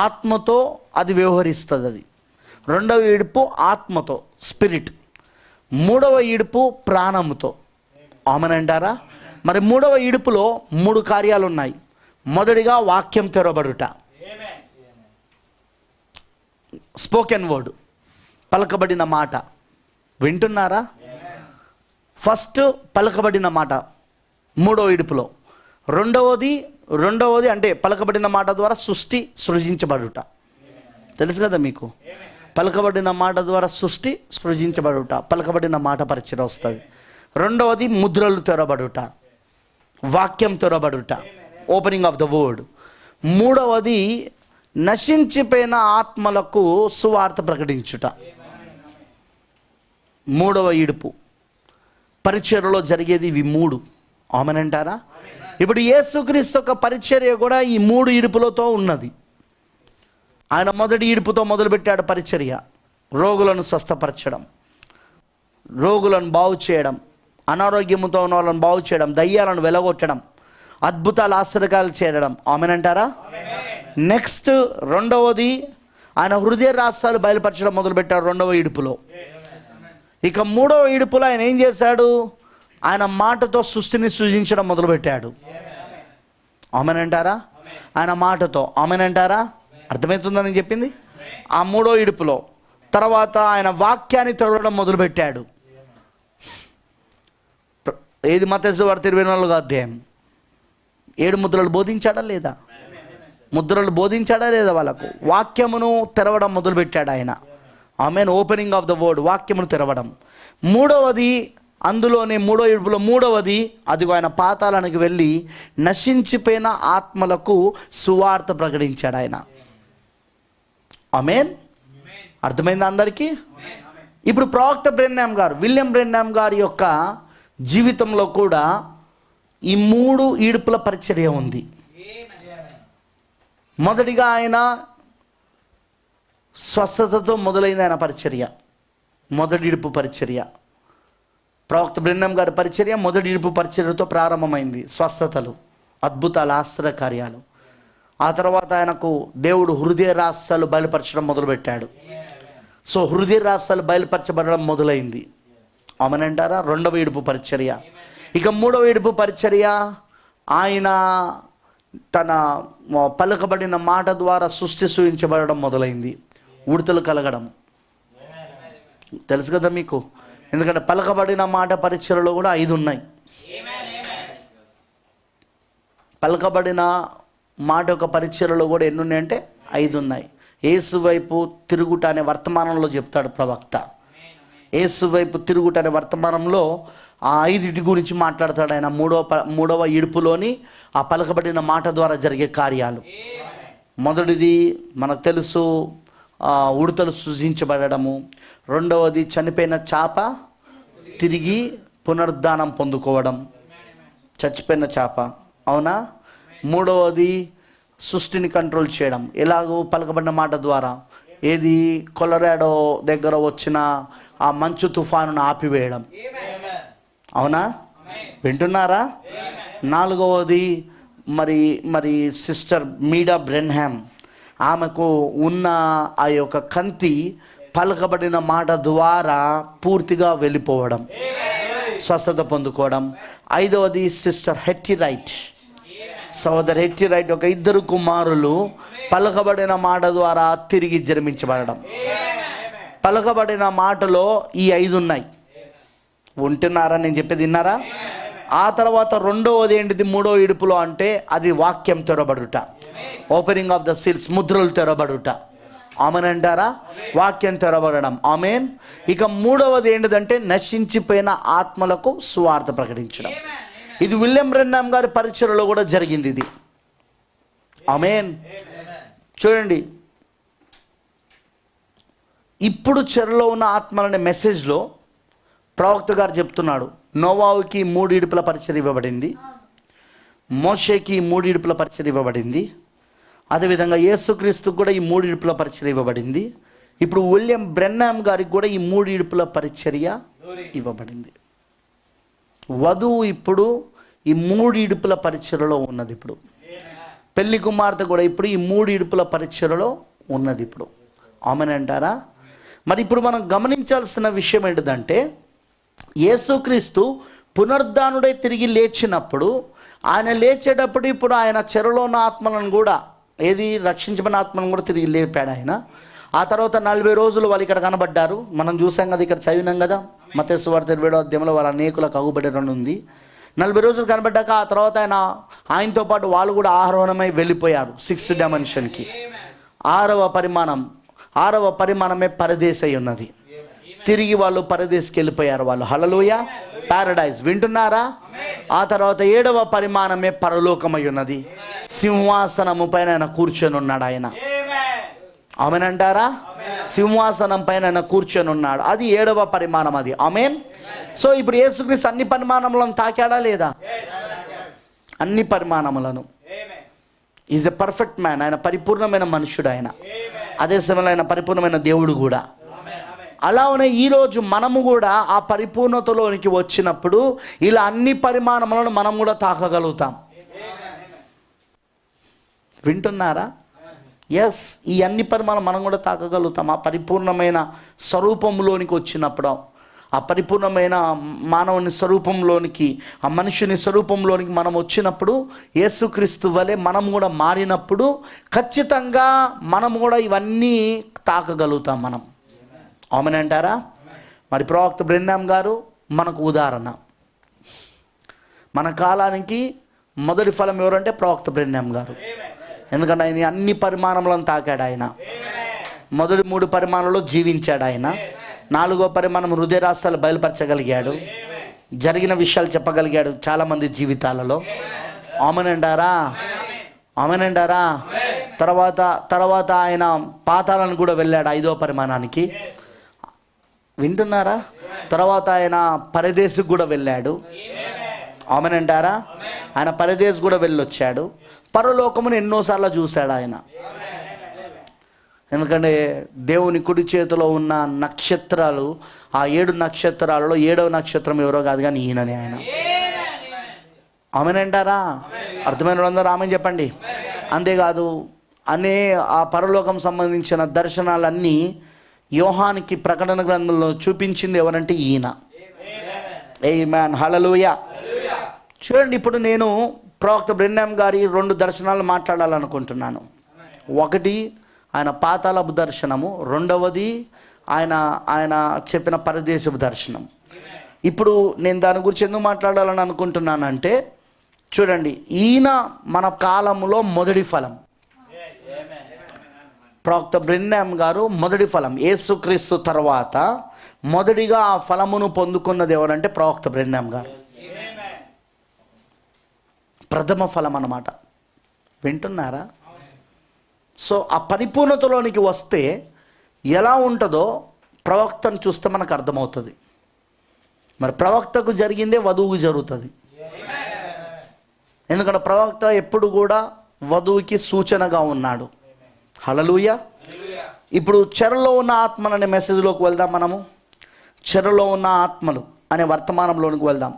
ఆత్మతో అది వ్యవహరిస్తుంది. అది రెండవ ఈడుపు ఆత్మతో, స్పిరిట్. మూడవ ఈడుపు ప్రాణముతో. ఆమేనంటారా? మరి 3వ ఈడుపులో 3 కార్యాలు ఉన్నాయి. మొదటిగా వాక్యం తెరవబడుట, స్పోకెన్ వర్డ్, పలకబడిన మాట. వింటున్నారా? ఫస్ట్ పలకబడిన మాట 3వ ఈడుపులో. రెండవది అంటే పలకబడిన మాట ద్వారా సృజించబడుట. తెలుసు కదా మీకు, పలకబడిన మాట ద్వారా సృజించబడుట, పలకబడిన మాట పరిచయం వస్తుంది. రెండవది ముద్రలు తెరబడుట, వాక్యం తెరబడుట, ఓపెనింగ్ ఆఫ్ ద వర్డ్. మూడవది నశించిపోయిన ఆత్మలకు సువార్త ప్రకటించుట. 3వ ఈడుపు పరిచర్యలో జరిగేది ఇవి 3. ఆమేనంటారా? ఇప్పుడు యేసుక్రీస్తు యొక్క పరిచర్య కూడా ఈ 3 ఈడుపులతో ఉన్నది. ఆయన మొదటి ఈడుపుతో మొదలుపెట్టాడు పరిచర్య. రోగులను స్వస్థపరచడం, రోగులను బాగు చేయడం, అనారోగ్యంతో ఉన్న వాళ్ళని బాగు చేయడం, దయ్యాలను వెలగొట్టడం, అద్భుతాలు, ఆశ్చర్యకాలు చేయడం. ఆమేనంటారా? నెక్స్ట్ రెండవది ఆయన హృదయ రహస్యాలు బయలుపరచడం మొదలుపెట్టాడు 2వ ఈడుపులో. ఇక 3వ ఈడుపులో ఆయన ఏం చేశాడు? ఆయన మాటతో సృష్టిని సృజించడం మొదలుపెట్టాడు. ఆమేనంటారా? ఆయన మాటతో. ఆమేనంటారా? అర్థమవుతుందని చెప్పింది. ఆ 3వ ఈడుపులో తర్వాత ఆయన వాక్యాన్ని తెరవడం మొదలుపెట్టాడు. ఏది మత్తయి సువార్త 24వ అధ్యాయం 7 ముద్రలు బోధించాడా లేదా? ముద్రలు బోధించాడా లేదా? వాళ్ళకు వాక్యమును తెరవడం మొదలుపెట్టాడు ఆయన. ఆమేన్. ఓపెనింగ్ ఆఫ్ ద వర్డ్, వాక్యమును తెరవడం. మూడవది, అందులోనే 3వ ఈడుపులో 3వది, అదిగో ఆయన పాతాళానికి వెళ్ళి నశించిపోయిన ఆత్మలకు సువార్త ప్రకటించాడు ఆయన. ఆమేన్. అర్థమైంది అందరికీ? ఇప్పుడు ప్రవక్త బ్రెన్హామ్ గారు, విలియం బ్రెన్హామ్ గారి యొక్క జీవితంలో కూడా ఈ 3 ఈడుపుల పరిచర్య ఉంది. మొదటిగా ఆయన స్వస్థతతో మొదలైంది ఆయన పరిచర్య, మొదటి ఈడుపు పరిచర్య. ప్రవక్త బ్రెన్హామ్ గారి పరిచర్య మొదటి ఈడుపు పరిచర్యతో ప్రారంభమైంది. స్వస్థతలు, అద్భుతాలు, ఆశ్చర్యకార్యాలు. ఆ తర్వాత ఆయనకు దేవుడు హృదయ రహస్యాలు బయలుపరచడం మొదలుపెట్టాడు. సో హృదయ రహస్యాలు బయలుపరచబడడం మొదలైంది. ఆమేనంటారా? 2వ ఈడుపు పరిచర్య. ఇక 3వ ఈడుపు పరిచర్య ఆయన తన పలకబడిన మాట ద్వారా సృజించబడడం మొదలైంది. ఉడతలు కలగడం తెలుసు కదా మీకు. ఎందుకంటే పలకబడిన మాట పరిచర్యలో కూడా 5 ఉన్నాయి. పలకబడిన మాట యొక్క పరిచర్యలో కూడా ఎన్ని ఉన్నాయంటే 5 ఉన్నాయి. యేసు వైపు తిరుగుట అనే వర్తమానంలో చెప్తాడు ప్రవక్త. యేసు వైపు తిరుగుట అనే వర్తమానంలో ఆ 5 గురించి మాట్లాడతాడు ఆయన. 3వ ఈడుపులోని ఆ పలకబడిన మాట ద్వారా జరిగే కార్యాలు. మొదటిది మనకు తెలుసు, ఉడతలు సృజించబడము. రెండవది చనిపోయిన చేప తిరిగి పునరుద్ధానం పొందుకోవడం, చచ్చిపోయిన చేప. అవునా? మూడవది సృష్టిని కంట్రోల్ చేయడం. ఎలాగో పలకబడిన మాట ద్వారా. ఏది? కొలరాడో దగ్గర వచ్చిన ఆ మంచు తుఫానును ఆపివేయడం. అవునా? వింటున్నారా? నాలుగవది మరి సిస్టర్ మీడా బ్రెన్హామ్, ఆమెకు ఉన్న ఆ యొక్క కంతి పలకబడిన మాట ద్వారా పూర్తిగా వెళ్ళిపోవడం, స్వస్థత పొందుకోవడం. 5వది సిస్టర్ హెట్టి రైట్. సోదరు హెచ్చి రైట్, ఒక ఇద్దరు కుమారులు పలకబడిన మాట ద్వారా తిరిగి జన్మించబడడం. పలకబడిన మాటలో ఈ 5 ఉన్నాయి. ఉంటున్నారా? నేను చెప్పేది విన్నారా? ఆ తర్వాత రెండవది ఏంటిది? 3వ ఇడుపులో అంటే అది వాక్యం తెరబడుట, ఓపెనింగ్ ఆఫ్ ద సీల్స్, ముద్రలు తెరబడుట. ఆమెన్ అంటారా? వాక్యం తెరబడడం. ఆమెన్. ఇక 3వది ఏంటిదంటే నశించిపోయిన ఆత్మలకు సువార్త ప్రకటించడం. ఇది విలియం బ్రెన్హామ్ గారి పరిచర్యలో కూడా జరిగింది ఇది. ఆమెన్. చూడండి, ఇప్పుడు చెరలో ఉన్న ఆత్మలనే మెసేజ్లో ప్రవక్త గారు చెప్తున్నాడు, నోవాహుకి 3 ఇడుపుల పరిచర్య ఇవ్వబడింది, మోషేకి 3 ఇడుపుల పరిచర్య ఇవ్వబడింది, అదేవిధంగా యేసుక్రీస్తుకు కూడా ఈ 3 ఇడుపుల పరిచర్య ఇవ్వబడింది. ఇప్పుడు విలియం బ్రెన్హామ్ గారికి కూడా ఈ 3 ఇడుపుల పరిచర్య ఇవ్వబడింది. వధువు ఇప్పుడు ఈ 3 ఇడుపుల పరిచర్యలో ఉన్నది. ఇప్పుడు పెళ్లి కుమార్తె కూడా ఇప్పుడు ఈ 3 ఇడుపుల పరిచర్యలో ఉన్నది ఇప్పుడు. ఆమెన్ అంటారా? మరి ఇప్పుడు మనం గమనించాల్సిన విషయం ఏంటిదంటే, యేసుక్రీస్తు పునరుద్ధానుడై తిరిగి లేచినప్పుడు, ఆయన లేచేటప్పుడు ఇప్పుడు ఆయన చెరలో ఉన్న ఆత్మలను కూడా, ఏది రక్షించబడిన ఆత్మలను కూడా తిరిగి లేపాడు ఆయన. ఆ తర్వాత 40 రోజులు వాళ్ళు ఇక్కడ కనబడ్డారు. మనం చూసాం కదా, ఇక్కడ చదివినాం కదా, మత్తయి సువార్త 27వ అధ్యాయంలో వారు అనేకులకు అగుపడడం ఉంది. 40 రోజులు కనబడ్డాక ఆ తర్వాత ఆయనతో పాటు వాళ్ళు కూడా ఆరోహణమై వెళ్ళిపోయారు 6th డైమెన్షన్కి. 6వ పరిమాణమే పరదేశై ఉన్నది. తిరిగి వాళ్ళు పరదేశకి వెళ్ళిపోయారు వాళ్ళు. హల్లెలూయా, పారడైజ్. వింటున్నారా? ఆ తర్వాత 7వ పరిమాణమే పరలోకమై ఉన్నది. సింహాసనము పైన ఆయన కూర్చొని ఉన్నాడు ఆయన. ఆమెన్ అంటారా? సింహాసనం పైన ఆయన కూర్చొని ఉన్నాడు. అది 7వ పరిమాణం అది. ఆమెన్. సో ఇప్పుడు యేసుక్రీస్తు అన్ని పరిమాణములను తాకాడా లేదా? అన్ని పరిమాణములను. Is a perfect man. ఆయన పరిపూర్ణమైన మనుష్యుడు. ఆయన అదే సమయంలో ఆయన పరిపూర్ణమైన దేవుడు కూడా. అలానే ఈరోజు మనము కూడా ఆ పరిపూర్ణతలోనికి వచ్చినప్పుడు ఇలా అన్ని పరిమాణములను మనం కూడా తాకగలుగుతాం. వింటున్నారా? ఎస్, ఈ అన్ని పరిమాణం మనం కూడా తాకగలుగుతాం. ఆ పరిపూర్ణమైన స్వరూపంలోనికి వచ్చినప్పుడు, ఆ పరిపూర్ణమైన మానవుని స్వరూపంలోనికి, ఆ మనుషుని స్వరూపంలోనికి మనం వచ్చినప్పుడు, యేసుక్రీస్తు వలె మనం కూడా మారినప్పుడు ఖచ్చితంగా మనం కూడా ఇవన్నీ తాకగలుగుతాం మనం. ఆమెన్ అంటారా? మరి ప్రవక్త బ్రెన్హామ్ గారు మనకు ఉదాహరణ. మన కాలానికి మొదటి ఫలం ఎవరంటే ప్రవక్త బ్రెన్హామ్ గారు. ఎందుకంటే ఆయన అన్ని పరిమాణములను తాకాడు. ఆయన మొదటి 3 పరిమాణాలలో జీవించాడు. ఆయన 4వ పరిమాణం హృదయ రహస్యాలు బయలుపరచగలిగాడు. జరిగిన విషయాలు చెప్పగలిగాడు చాలామంది జీవితాలలో. ఆమెన్ అంటారా? ఆమెన్ అంటారా? తర్వాత ఆయన పాతాళానికి కూడా వెళ్ళాడు 5వ పరిమాణానికి. వింటున్నారా? తర్వాత ఆయన పరదేశకు కూడా వెళ్ళాడు. ఆమెన్ అంటారా? ఆయన పరదేశ్ కూడా వెళ్ళొచ్చాడు. పరలోకమును ఎన్నోసార్లు చూశాడు ఆయన. ఎందుకంటే దేవుని కుడి చేతిలో ఉన్న నక్షత్రాలు, ఆ 7 నక్షత్రాలలో 7వ నక్షత్రం ఎవరో కాదు కానీ ఈయననే ఆయన. ఆమెన్ అంటారా? అర్థమైన వాళ్ళందరూ ఆమెన్ చెప్పండి. అంతేకాదు, ఆ పరలోకం సంబంధించిన దర్శనాలన్నీ యోహానికి ప్రకటన గ్రంథంలో చూపించింది ఎవరంటే ఈయన. ఆమేన్, హల్లెలూయా. చూడండి, ఇప్పుడు నేను ప్రవక్త బ్రెన్హామ్ గారి 2 దర్శనాలు మాట్లాడాలనుకుంటున్నాను. ఒకటి ఆయన పాతాళపు దర్శనము, రెండవది ఆయన చెప్పిన పరదేశపు దర్శనం. ఇప్పుడు నేను దాని గురించి ఎందుకు మాట్లాడాలని అనుకుంటున్నానంటే, చూడండి, ఈయన మన కాలంలో మొదటి ఫలం. ప్రవక్త బ్రెన్హామ్ గారు మొదటి ఫలం. యేసుక్రీస్తు తర్వాత మొదటిగా ఆ ఫలమును పొందుకున్నది ఎవరంటే ప్రవక్త బ్రెన్హామ్ గారు. ప్రథమ ఫలం అన్నమాట. వింటున్నారా? సో ఆ పరిపూర్ణతలోనికి వస్తే ఎలా ఉంటుందో ప్రవక్తను చూస్తే మనకు అర్థమవుతుంది. మరి ప్రవక్తకు జరిగిందే వధువుకు జరుగుతుంది. ఎందుకంటే ప్రవక్త ఎప్పుడు కూడా వధువుకి సూచనగా ఉన్నాడు. హల్లెలూయా. ఇప్పుడు చెరలో ఉన్న ఆత్మలు అనే మెసేజ్లోకి వెళ్దాం. మనము చెరలో ఉన్న ఆత్మలు అనే వర్తమానంలోనికి వెళ్దాం.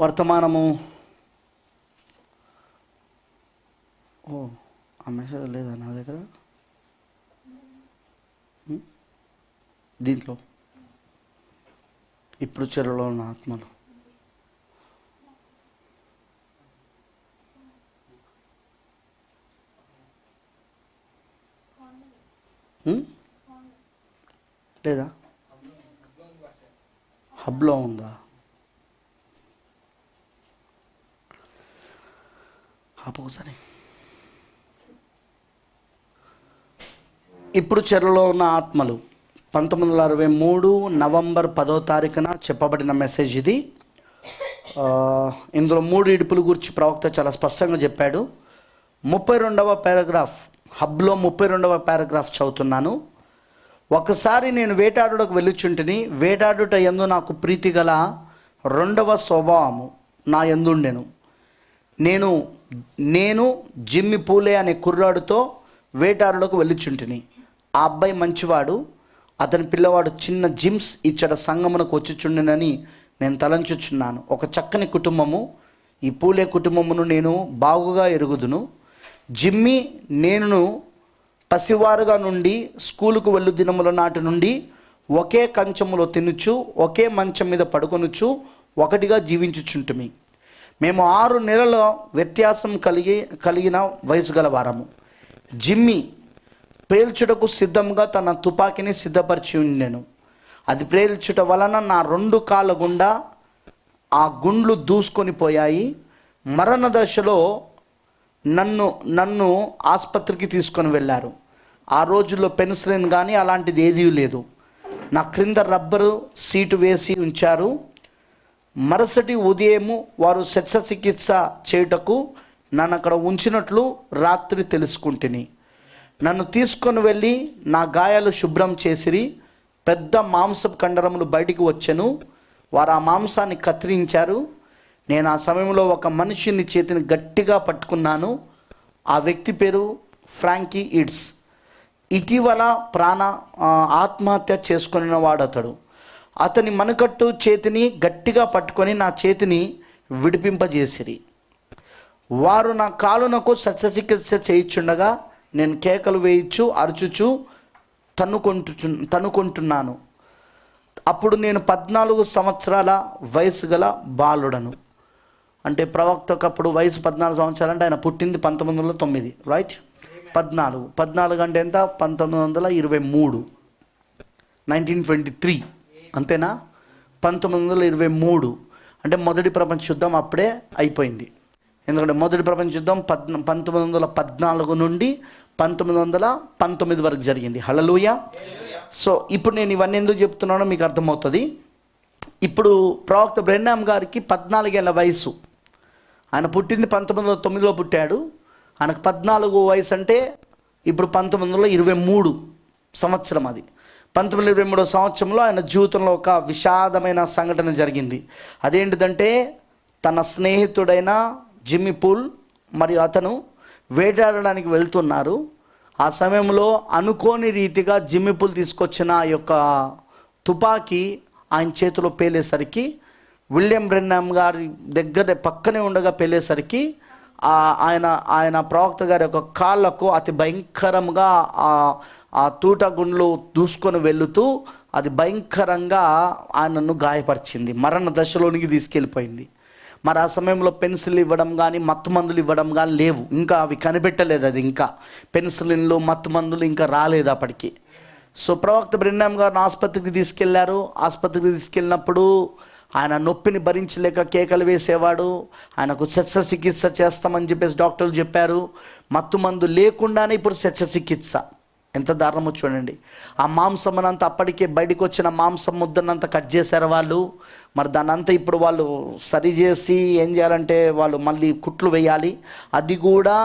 వర్తమానము ఆ మెసేజ్ లేదా నా దగ్గర దీంట్లో ఇప్పుడు చెరలో ఉన్న ఆత్మలు లేదా హబ్లో ఉందా? ఒకసారి ఇప్పుడు చెరలో ఉన్న ఆత్మలు 1963 నవంబర్ 10వ తారీఖున చెప్పబడిన మెసేజ్ ఇది. ఇందులో 3 ఇడుపుల గురించి ప్రవక్త చాలా స్పష్టంగా చెప్పాడు. 32వ పారాగ్రాఫ్, హబ్లో 32వ పారాగ్రాఫ్ చదువుతున్నాను. ఒకసారి నేను వేటాడుటకు వెళ్ళుచుంటిని, వేటాడుట యందు నాకు ప్రీతి గల 2వ స్వభావము నా యందుండెను. నేను జిమ్మి పూలే అనే కుర్రాడుతో వేటాడుటకు వెళ్ళుచుంటిని. ఆ అబ్బాయి మంచివాడు, అతని పిల్లవాడు చిన్న జిమ్స్ ఇచ్చట సంగమునకు వచ్చుచుండెనని నేను తలంచుచున్నాను. ఒక చక్కని కుటుంబము, ఈ పూలే కుటుంబమును నేను బాగుగా ఎరుగుదును. జిమ్మి నేను పసివారుగా నుండి స్కూలుకు వెళ్ళు దినముల నాటి నుండి ఒకే కంచములో తినుచు ఒకే మంచం మీద పడుకొనుచు ఒకటిగా జీవించుచుంటుమి. మేము 6 నెలల వ్యత్యాసం కలిగిన వయసు గల వారము. జిమ్మి పేల్చుటకు సిద్ధంగా తన తుపాకీని సిద్ధపరిచి ఉండెను. అది పేల్చుట వలన నా 2 కాళ్ళ గుండా ఆ గుండ్లు దూసుకొని పోయాయి. మరణ దశలో నన్ను ఆసుపత్రికి తీసుకొని వెళ్ళారు. ఆ రోజుల్లో పెన్సిలిన్ కానీ అలాంటిది ఏదీ లేదు. నా క్రింద రబ్బరు సీటు వేసి ఉంచారు. మరుసటి ఉదయము వారు శస్త్రచికిత్స చేయుటకు నన్ను అక్కడ ఉంచినట్లు రాత్రి తెలుసుకుంటుని. నన్ను తీసుకొని వెళ్ళి నా గాయాలు శుభ్రం చేసిరి. పెద్ద మాంసపు కండరములు బయటికి వచ్చెను. వారు ఆ మాంసాన్ని కత్తిరించారు. నేను ఆ సమయంలో ఒక మనిషిని చేతిని గట్టిగా పట్టుకున్నాను. ఆ వ్యక్తి పేరు ఫ్రాంకీ ఇడ్స్. ఇటీవల ఆత్మహత్య చేసుకున్న వాడు అతడు. అతని మణికట్టు చేతిని గట్టిగా పట్టుకొని నా చేతిని విడిపింపజేసిరి. వారు నా కాలునకు శస్త్రచికిత్స చేయించుండగా నేను కేకలు వేయించు అరుచుచు తన్నుకుంటున్నాను. అప్పుడు నేను 14 సంవత్సరాల వయసు గల బాలుడను. అంటే ప్రవక్తకు అప్పుడు వయసు 14 సంవత్సరాలు, అంటే ఆయన పుట్టింది 1909, రైట్? 14 అంటే ఎంత? 1923, 1923, అంతేనా? 1923 అంటే మొదటి ప్రపంచ యుద్ధం అప్పుడే అయిపోయింది. ఎందుకంటే మొదటి ప్రపంచ యుద్ధం 1914 నుండి 1919 వరకు జరిగింది. హల్లెలూయా. సో ఇప్పుడు నేను ఇవన్నీ ఎందుకు చెప్తున్నానో మీకు అర్థమవుతుంది. ఇప్పుడు ప్రవక్త బ్రెన్హామ్ గారికి 14 ఏళ్ళ వయసు. ఆయన పుట్టింది 1909లో పుట్టాడు. ఆయనకు 14 వయసు అంటే ఇప్పుడు 1923 సంవత్సరం. అది 1923 సంవత్సరంలో ఆయన జీవితంలో ఒక విషాదమైన సంఘటన జరిగింది. అదేంటిదంటే తన స్నేహితుడైన జిమ్మి పూల్ మరియు అతను వేటాడడానికి వెళ్తున్నారు. ఆ సమయంలో అనుకోని రీతిగా జిమ్మి పూల్ తీసుకొచ్చిన ఆ యొక్క తుపాకీ ఆయన చేతిలో పేలేసరికి, విలియం బ్రెన్హామ్ గారి దగ్గర పక్కనే ఉండగా పేలేసరికి ఆయన ప్రవక్త గారి యొక్క కాళ్ళకు అతి భయంకరంగా ఆ తూట గుండ్లు దూసుకొని వెళుతూ అది భయంకరంగా ఆయనను గాయపరిచింది, మరణ దశలోనికి తీసుకెళ్ళిపోయింది. మరి ఆ సమయంలో పెన్సిల్ ఇవ్వడం కానీ మత్తు మందులు ఇవ్వడం కానీ లేవు, ఇంకా అవి కనిపెట్టలేదు. అది ఇంకా పెన్సిలిన్లు మత్తు మందులు ఇంకా రాలేదు అప్పటికి. సో ప్రవక్త బ్రెన్హామ్ గారిని ఆసుపత్రికి తీసుకెళ్లారు. ఆసుపత్రికి తీసుకెళ్ళినప్పుడు ఆయన నొప్పిని భరించలేక కేకలు వేసేవాడు. ఆయనకు శస్త్రచికిత్స చేస్తామని చెప్పేసి డాక్టర్లు చెప్పారు. మత్తు మందు లేకుండానే ఇప్పుడు శస్త్రచికిత్స. ఎంత దారుణమో చూడండి. ఆ మాంసమునంతా, అప్పటికే బయటకు వచ్చిన మాంసం ముద్దనంతా కట్ చేశారు వాళ్ళు. మరి దాన్ని అంతా ఇప్పుడు వాళ్ళు సరిచేసి ఏం చేయాలంటే వాళ్ళు మళ్ళీ కుట్లు వేయాలి. అది కూడా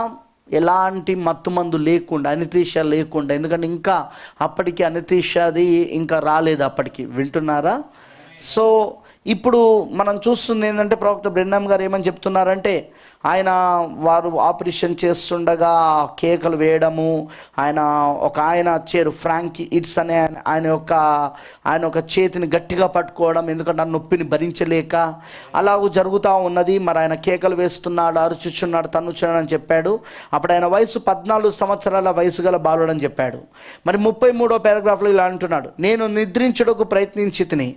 ఎలాంటి మత్తు మందు లేకుండా, అనెస్థీషియా లేకుండా. ఎందుకంటే ఇంకా అప్పటికి అనెస్థీషియాది ఇంకా రాలేదు అప్పటికి. వింటున్నారా? సో ఇప్పుడు మనం చూస్తుంది ఏంటంటే ప్రవక్త బ్రెన్హామ్ గారు ఏమని చెప్తున్నారంటే, వారు ఆపరేషన్ చేస్తుండగా కేకలు వేయడము, ఆయన వచ్చారు ఫ్రాంకీ ఇట్స్ అనే ఆయన యొక్క చేతిని గట్టిగా పట్టుకోవడం, ఎందుకంటే ఆ నొప్పిని భరించలేక అలాగూ జరుగుతూ ఉన్నది. మరి ఆయన కేకలు వేస్తున్నాడు, అరుచుచున్నాడు, తన్నుచున్నాడు అని చెప్పాడు. అప్పుడు ఆయన వయసు 14 సంవత్సరాల వయసు గల బాలుడు అని చెప్పాడు. మరి 33వ పారాగ్రాఫ్లో ఇలా అంటున్నాడు, నేను నిద్రించుటకు ప్రయత్నించి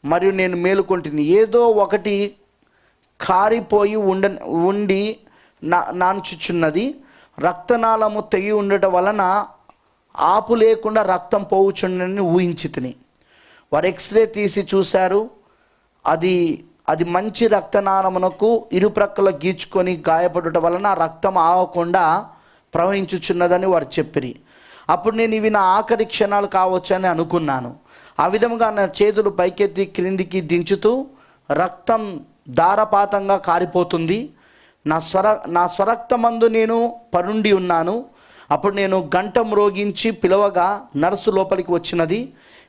మరియు నేను మేలుకొంటిని, ఏదో ఒకటి కారిపోయి ఉండి నాంచుచున్నది, రక్తనాళము తెగి ఉండటం వలన ఆపు లేకుండా రక్తం పోవుచుండని ఊహించితిని. వారు ఎక్స్రే తీసి చూశారు, అది మంచి రక్తనాళమునకు ఇరుప్రక్కల గీచుకొని గాయపడుట వలన రక్తం ఆగకుండా ప్రవహించుచున్నదని వారు చెప్పిరి. అప్పుడు నేను ఇవి నా ఆఖరి క్షణాలు కావచ్చని అనుకున్నాను. ఆ విధముగా నా చేతులు పైకెత్తి క్రిందికి దించుతూ రక్తం ధారపాతంగా కారిపోతుంది. నా స్వరక్తమందు నేను పరుండి ఉన్నాను. అప్పుడు నేను గంట మ్రోగించి పిలవగా నర్సు లోపలికి వచ్చినది.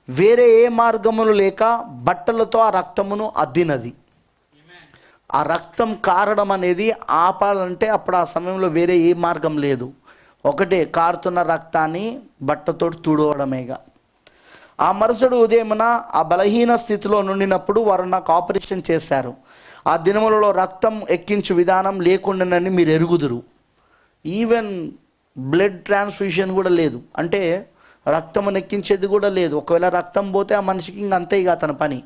వేరే ఏ మార్గములు లేక బట్టలతో ఆ రక్తమును అద్దినది. ఆ రక్తం కారడం అనేది ఆపాలంటే అప్పుడు ఆ సమయంలో వేరే ఏ మార్గం లేదు, ఒకటే కారుతున్న రక్తాన్ని బట్టతో తుడవడమేగా. ఆ మరుసటి ఉదయమున ఆ బలహీన స్థితిలో నుండినప్పుడు వారు నాకు ఆపరేషన్ చేశారు. ఆ దినములలో రక్తం ఎక్కించు విధానం లేకుండానని మీరు ఎరుగుదురు. ఈవెన్ బ్లడ్ ట్రాన్స్ఫ్యూషన్ కూడా లేదు, అంటే రక్తం ఎక్కించేది కూడా లేదు. ఒకవేళ రక్తం పోతే ఆ మనిషికి ఇంక అంతే ఇక అతని పని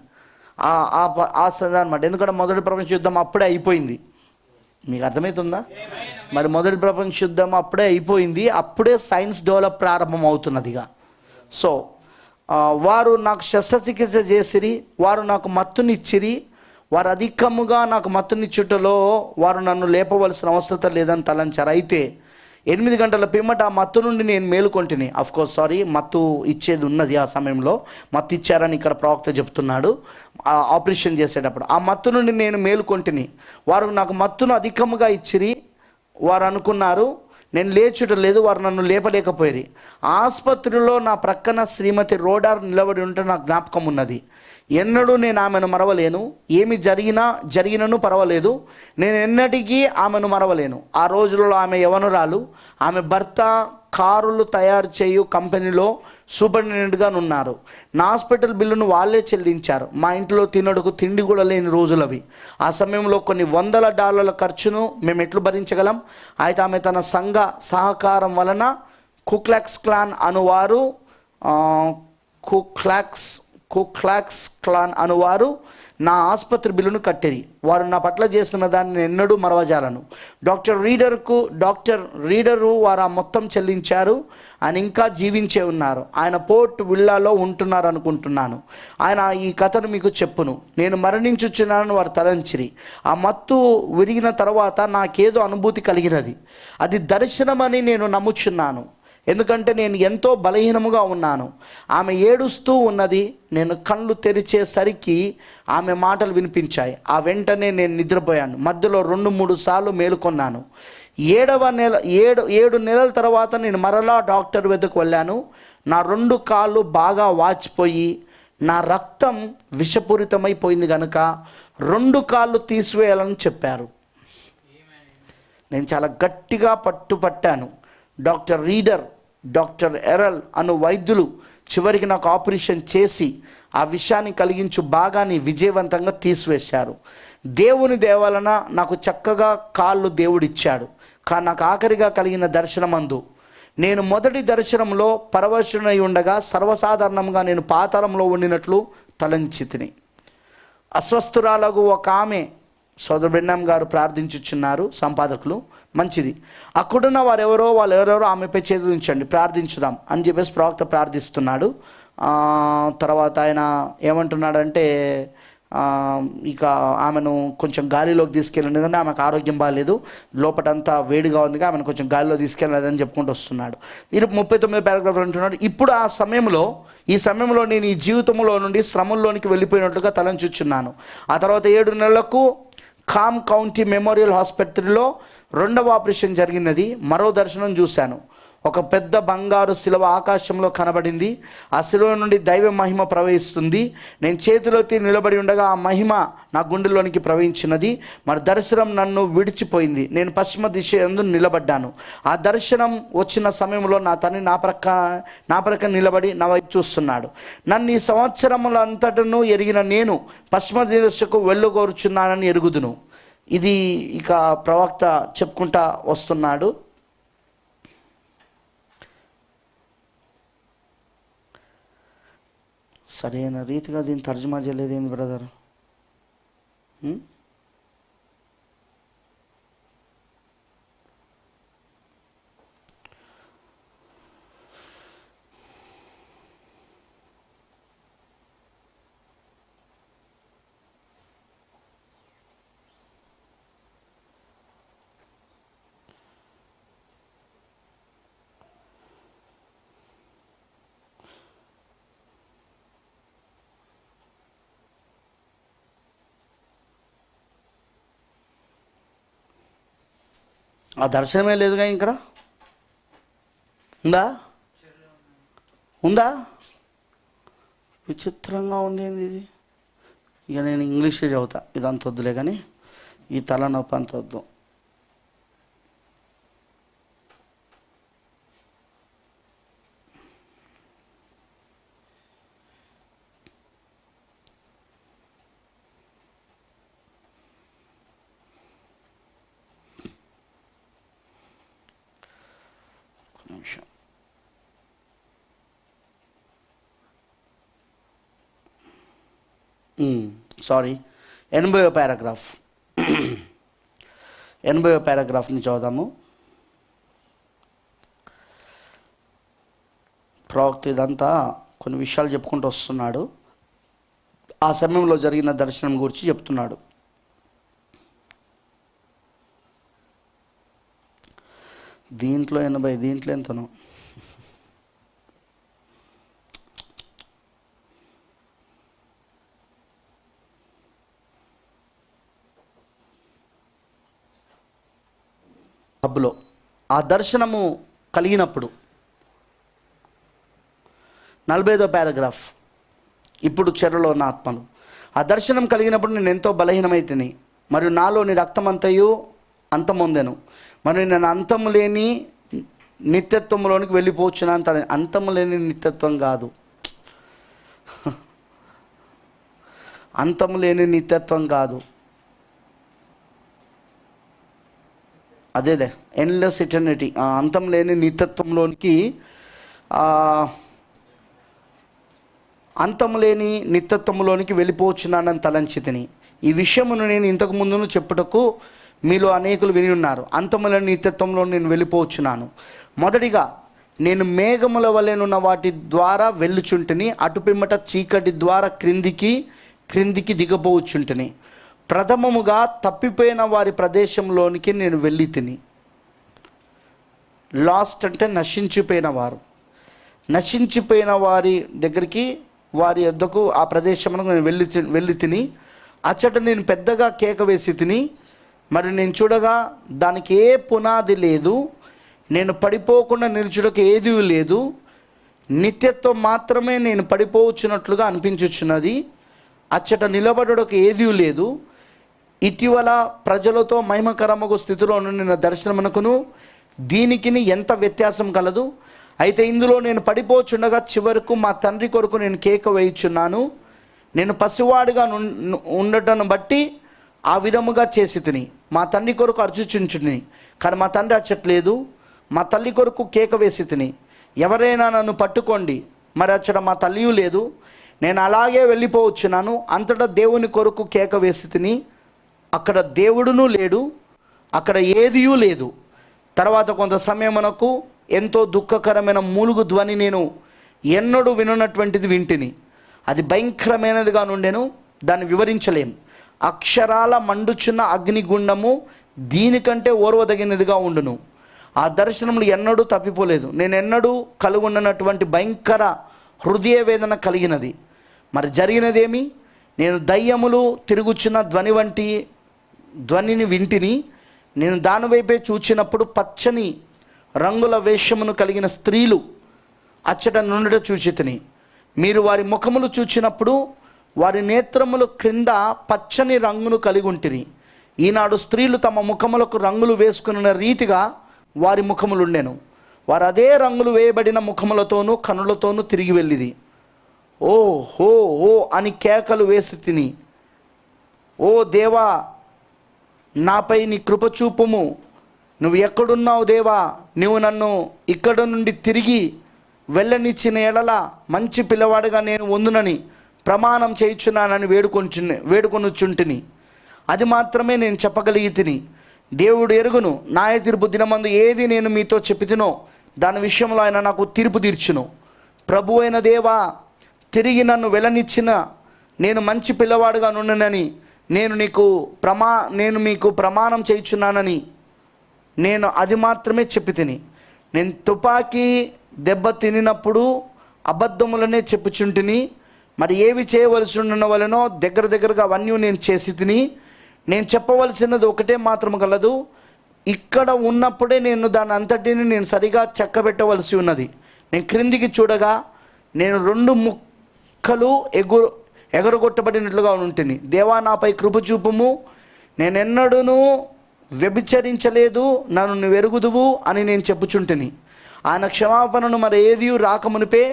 అనమాట. ఎందుకంటే మొదటి ప్రపంచ యుద్ధం అప్పుడే అయిపోయింది. మీకు అర్థమవుతుందా? మరి మొదటి ప్రపంచ యుద్ధం అప్పుడే అయిపోయింది, అప్పుడే సైన్స్ డెవలప్ ప్రారంభం అవుతున్నదిగా. సో వారు నాకు శస్త్రచికిత్స చేసిరి, వారు నాకు మత్తునిచ్చిరి. వారు అధికముగా నాకు మత్తునిచ్చుటలో వారు నన్ను లేపవలసిన అవసరం లేదని తలంచారు. అయితే 8 గంటల పిమ్మట ఆ మత్తు నుండి నేను మేలుకొంటిని. మత్తు ఇచ్చేది ఉన్నది. ఆ సమయంలో మత్తు ఇచ్చారని ఇక్కడ ప్రవక్త చెప్తున్నాడు. ఆపరేషన్ చేసేటప్పుడు ఆ మత్తు నుండి నేను మేలుకొంటిని. వారు నాకు మత్తును అధికముగా ఇచ్చిరి. వారు అనుకున్నారు నేను లేచుట లేదు, వారు నన్ను లేపలేకపోయారు. ఆసుపత్రిలో నా ప్రక్కన శ్రీమతి రోడార్ నిలబడి ఉంటే నాకు జ్ఞాపకం ఉన్నది. ఎన్నడూ నేను ఆమెను మరవలేను. ఏమి జరిగినను పర్వాలేదు, నేను ఎన్నటికీ ఆమెను మరవలేను. ఆ రోజులలో ఆమె యవనురాలు. ఆమె భర్త కారులు తయారు చేయు కంపెనీలో సూపరింటెండెంట్గా ఉన్నారు. నా హాస్పిటల్ బిల్లును వాళ్ళే చెల్లించారు. మా ఇంట్లో తినడుకు తిండి కూడా లేని రోజులవి. ఆ సమయంలో కొన్ని $100 ఖర్చును మేము ఎట్లు భరించగలం? అయితే ఆమె తన సంఘ సహకారం వలన కుక్లాక్స్ క్లాన్ అనువారు నా ఆసుపత్రి బిల్లును కట్టిరి. వారు నా పట్ల చేస్తున్న దాన్ని ఎన్నడూ మరవజాలను. డాక్టర్ రీడరు వారు ఆ మొత్తం చెల్లించారు. ఆయన ఇంకా జీవించే ఉన్నారు. ఆయన పోర్ట్ విల్లాలో ఉంటున్నారు అనుకుంటున్నాను. ఆయన ఈ కథను మీకు చెప్పును. నేను మరణించుచున్నానని వారు తలంచిరి. ఆ మత్తు విరిగిన తర్వాత నాకేదో అనుభూతి కలిగినది. అది దర్శనమని నేను నమ్ముచున్నాను, ఎందుకంటే నేను ఎంతో బలహీనముగా ఉన్నాను. ఆమె ఏడుస్తూ ఉన్నది. నేను కళ్ళు తెరిచేసరికి ఆమె మాటలు వినిపించాయి. ఆ వెంటనే నేను నిద్రపోయాను. మధ్యలో 2-3 సార్లు మేలుకొన్నాను. 7 నెలల తర్వాత నేను మరలా డాక్టర్ వద్దకు వెళ్ళాను. నా 2 కాళ్ళు బాగా వాచిపోయి నా రక్తం విషపూరితమైపోయింది కనుక 2 కాళ్ళు తీసివేయాలని చెప్పారు. నేను చాలా గట్టిగా పట్టాను. డాక్టర్ ఎరల్ అను వైద్యులు చివరికి నాకు ఆపరేషన్ చేసి ఆ విషయాన్ని కలిగించు భాగాన్ని విజయవంతంగా తీసివేశారు. దేవుని దేవాలన నాకు చక్కగా కాళ్ళు దేవుడిచ్చాడు. కానీ నాకు ఆఖరిగా కలిగిన దర్శనమందు నేను మొదటి దర్శనంలో పరవశుడై ఉండగా సర్వసాధారణంగా నేను పాతాళంలో ఉండినట్లు తలంచితిని. అస్వస్థురాలకు ఒక ఆమె సోదరు బ్రెన్హామ్ గారు ప్రార్థించుచున్నారు, సంపాదకులు. మంచిది. అక్కడున్న వాళ్ళెవరెవరో ఆమెపై చేతులు ఉంచండి, ప్రార్థించుదాం అని చెప్పేసి ప్రవక్త ప్రార్థిస్తున్నాడు. తర్వాత ఆయన ఏమంటున్నాడంటే ఇక ఆమెను కొంచెం గాలిలోకి తీసుకెళ్ళండి, ఎందుకంటే ఆమెకు ఆరోగ్యం బాగాలేదు, లోపటంతా వేడిగా ఉంది, ఆమెను కొంచెం గాలిలో తీసుకెళ్ళలేదని చెప్పుకుంటూ వస్తున్నాడు. 39వ పారాగ్రాఫ్లో అంటున్నాడు, ఇప్పుడు ఈ సమయంలో నేను ఈ జీవితంలో నుండి శ్రమంలోనికి వెళ్ళిపోయినట్లుగా తలంచుచున్నాను. ఆ తర్వాత 7 నెలలకు కామ్ కౌంటీ మెమోరియల్ ఆసుపత్రిలో 2వ ఆపరేషన్ జరిగినది. మరో దర్శనం చూశాను. ఒక పెద్ద బంగారు శిలువ ఆకాశంలో కనబడింది. ఆ శిలువ నుండి దైవ మహిమ ప్రవహిస్తుంది. నేను చేతిలో నిలబడి ఉండగా ఆ మహిమ నా గుండెలోనికి ప్రవహించినది. మరి దర్శనం నన్ను విడిచిపోయింది. నేను పశ్చిమ దిశ యందు నిలబడ్డాను. ఆ దర్శనం వచ్చిన సమయంలో నా తండ్రి నా ప్రక్క నిలబడి నా వైపు చూస్తున్నాడు. నన్ను ఈ సంవత్సరములంతటను ఎరిగిన నేను పశ్చిమ దిశకు వెళ్ళగోరుచున్నానని ఎరుగుదును. ఇది ఇక ప్రవక్త చెప్పుకుంటా వస్తున్నాడు. సరైన రీతిగా దీన్ని తర్జుమా చేయలేదేంది బ్రదర్? ఆ దర్శనమే లేదుగా ఇక్కడ. ఉందా? విచిత్రంగా ఉంది ఇది. ఇక నేను ఇంగ్లీషే చదువుతా, ఇదంత వద్దులే కానీ ఈ తలనొప్పి అంత వద్దు. నిమిషం. సారీ, 80వ పారాగ్రాఫ్ 80వ పారాగ్రాఫ్ని చదువుదాము. ప్రవక్త ఇదంతా కొన్ని విషయాలు చెప్పుకుంటూ వస్తున్నాడు. ఆ సమయంలో జరిగిన దర్శనం గురించి చెప్తున్నాడు. దీంట్లో 80, దీంట్లో ఎంతనో. హబ్లో ఆ దర్శనము కలిగినప్పుడు 45వ పారాగ్రాఫ్. ఇప్పుడు చెరలో ఉన్న ఆత్మలు. ఆ దర్శనం కలిగినప్పుడు నేను ఎంతో బలహీనమైతిని, మరియు నాలోని రక్తమంతయు అంతమొందెను, మరి నేను అంతము లేని నిత్యత్వంలోనికి వెళ్ళిపోవచ్చునా? అంతము లేని నిత్యత్వం కాదు, అంతము లేని నిత్యత్వం కాదు, అదేలే ఎన్లెస్ ఇటర్నిటీ. అంతం లేని నిత్యత్వంలోనికి, అంతము లేని నిత్యత్వంలోనికి వెళ్ళిపోవచ్చున్నానని తలంచితిని. ఈ విషయమును నేను ఇంతకు ముందును చెప్పుటకు మీలో అనేకులు విని ఉన్నారు. అంతము లేని నిత్యత్వంలో నేను వెళ్ళిపోవచ్చున్నాను. మొదటిగా నేను మేఘముల వలెనున్న వాటి ద్వారా వెళ్ళుచుంటిని, అటుపిమ్మట చీకటి ద్వారా క్రిందికి దిగబోచుంటిని. ప్రథమముగా తప్పిపోయిన వారి ప్రదేశంలోనికి నేను వెళ్ళి తిని. లాస్ట్ అంటే నశించిపోయిన వారు, నశించిపోయిన వారి దగ్గరికి, వారి యొద్దకు, ఆ ప్రదేశమునకు నేను వెళ్ళి తిని. అచ్చట నేను పెద్దగా కేక వేసి తిని. మరి నేను చూడగా దానికి ఏ పునాది లేదు, నేను పడిపోకుండా నిలుచుటకు ఏదీ లేదు, నిత్యత్వం మాత్రమే నేను పడిపోవచ్చున్నట్లుగా అనిపించుచున్నది. అచ్చట నిలబడుటకు ఏదీ లేదు. ఇటీవల ప్రజలతో మహిమకరమగు స్థితిలో నిన్న దర్శనమునకును దీనికిని ఎంత వ్యత్యాసం కలదు. అయితే ఇందులో నేను పడిపోచుండగా చివరకు మా తండ్రి కొరకు నేను కేక వేయుచున్నాను. నేను పసివాడిగా ఉండటం బట్టి ఆ విధముగా చేసి తిని మా తండ్రి కొరకు అర్చుచుంచుని, కానీ మా తండ్రి అచ్చట్లేదు. మా తల్లి కొరకు కేక వేసి తిని, ఎవరైనా నన్ను పట్టుకోండి. మరి అచ్చట మా తల్లియు లేదు, నేను అలాగే వెళ్ళిపోవచ్చున్నాను. అంతటా దేవుని కొరకు కేక వేసి తిని, అక్కడ దేవుడును లేడు, అక్కడ ఏదియూ లేదు. తర్వాత కొంత సమయమునకు ఎంతో దుఃఖకరమైన మూలుగు ధ్వని నేను ఎన్నడూ వినున్నటువంటిది వింటిని. అది భయంకరమైనదిగా నుండెను, దాన్ని వివరించలేం. అక్షరాల మండుచున్న అగ్నిగుండము దీనికంటే ఓర్వదగినదిగా ఉండును. ఆ దర్శనములు ఎన్నడూ తప్పిపోలేదు. నేను ఎన్నడూ కలుగున్నటువంటి భయంకర హృదయ వేదన కలిగినది. మరి జరిగినదేమి? నేను దయ్యములు తిరుగుచున్న ధ్వనిని వింటిని. నేను దాని వైపే చూచినప్పుడు పచ్చని రంగుల వేషమును కలిగిన స్త్రీలు అచ్చట నుండి చూచితిని. మీరు వారి ముఖములు చూచినప్పుడు వారి నేత్రములు క్రింద పచ్చని రంగును కలిగి ఉంటిరి. ఈనాడు స్త్రీలు తమ ముఖములకు రంగులు వేసుకున్న రీతిగా వారి ముఖములుండెను. వారు అదే రంగులు వేయబడిన ముఖములతోనూ కనులతోనూ తిరిగి వెళ్ళిరి. ఓ హో ఓ అని కేకలు వేసి తిని, ఓ దేవా, నాపై నీ కృపచూపుము. నువ్వు ఎక్కడున్నావు దేవా? నువ్వు నన్ను ఇక్కడ నుండి తిరిగి వెళ్ళనిచ్చిన ఎడల మంచి పిల్లవాడిగా నేను వందునని ప్రమాణం చేయుచున్నానని వేడుకొనుచుంటిని. అది మాత్రమే నేను చెప్పగలిగి తిని. దేవుడు ఎరుగును, న్యాయ తీర్పు దినమందు ఏది నేను మీతో చెప్పితినో దాని విషయంలో ఆయన నాకు తీర్పు తీర్చును. ప్రభు అయిన దేవా, తిరిగి నన్ను వెళ్ళనిచ్చిన నేను మంచి పిల్లవాడుగా నుండనని నేను మీకు ప్రమాణం చేయుచున్నానని నేను అది మాత్రమే చెప్పి తిని. నేను తుపాకీ దెబ్బ తినినప్పుడు అబద్ధములనే చెప్పుచుంటిని. మరి ఏవి చేయవలసి ఉన్న వలనో దగ్గరగా అవన్నీ నేను చేసి తిని. నేను చెప్పవలసినది ఒకటే మాత్రం గలదు. ఇక్కడ ఉన్నప్పుడే నేను దాని అంతటిని నేను సరిగా చెక్కబెట్టవలసి ఉన్నది. నేను క్రిందికి చూడగా నేను 2 ముక్కలు ఎగరగొట్టబడినట్లుగా ఉంటుంది. దేవా, నాపై కృప చూపుము. నేనెన్నడూనూ వ్యభిచరించలేదు, నన్ను నువ్వు ఎరుగుదువు అని నేను చెప్పుచుంటిని. ఆయన క్షమాపణను మరి ఏది రాకమునిపే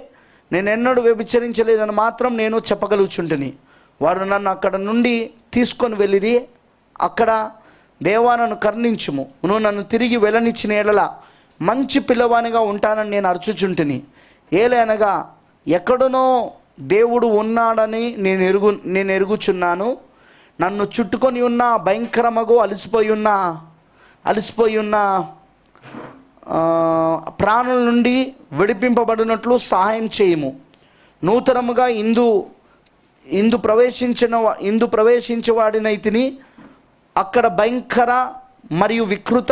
నేనెన్నడూ వ్యభిచరించలేదని మాత్రం నేను చెప్పగలుగుచుంటిని. వారు నన్ను అక్కడ నుండి తీసుకొని వెళ్ళిరి. అక్కడ దేవా, నన్ను కరుణించుము, నువ్వు నన్ను తిరిగి వెళ్ళనిచ్చిన ఎడల మంచి పిల్లవానిగా ఉంటానని నేను అరుచుచుంటిని. ఏలనగా ఎక్కడనో దేవుడు ఉన్నాడని నేను ఎరుగుచున్నాను. నన్ను చుట్టుకొని ఉన్న భయంకరమగు అలసిపోయి ఉన్న ప్రాణుల నుండి విడిపింపబడినట్లు సహాయం చేయము. నూతనముగా ఇందు ప్రవేశించేవాడినైతిని. అక్కడ భయంకర మరియు వికృత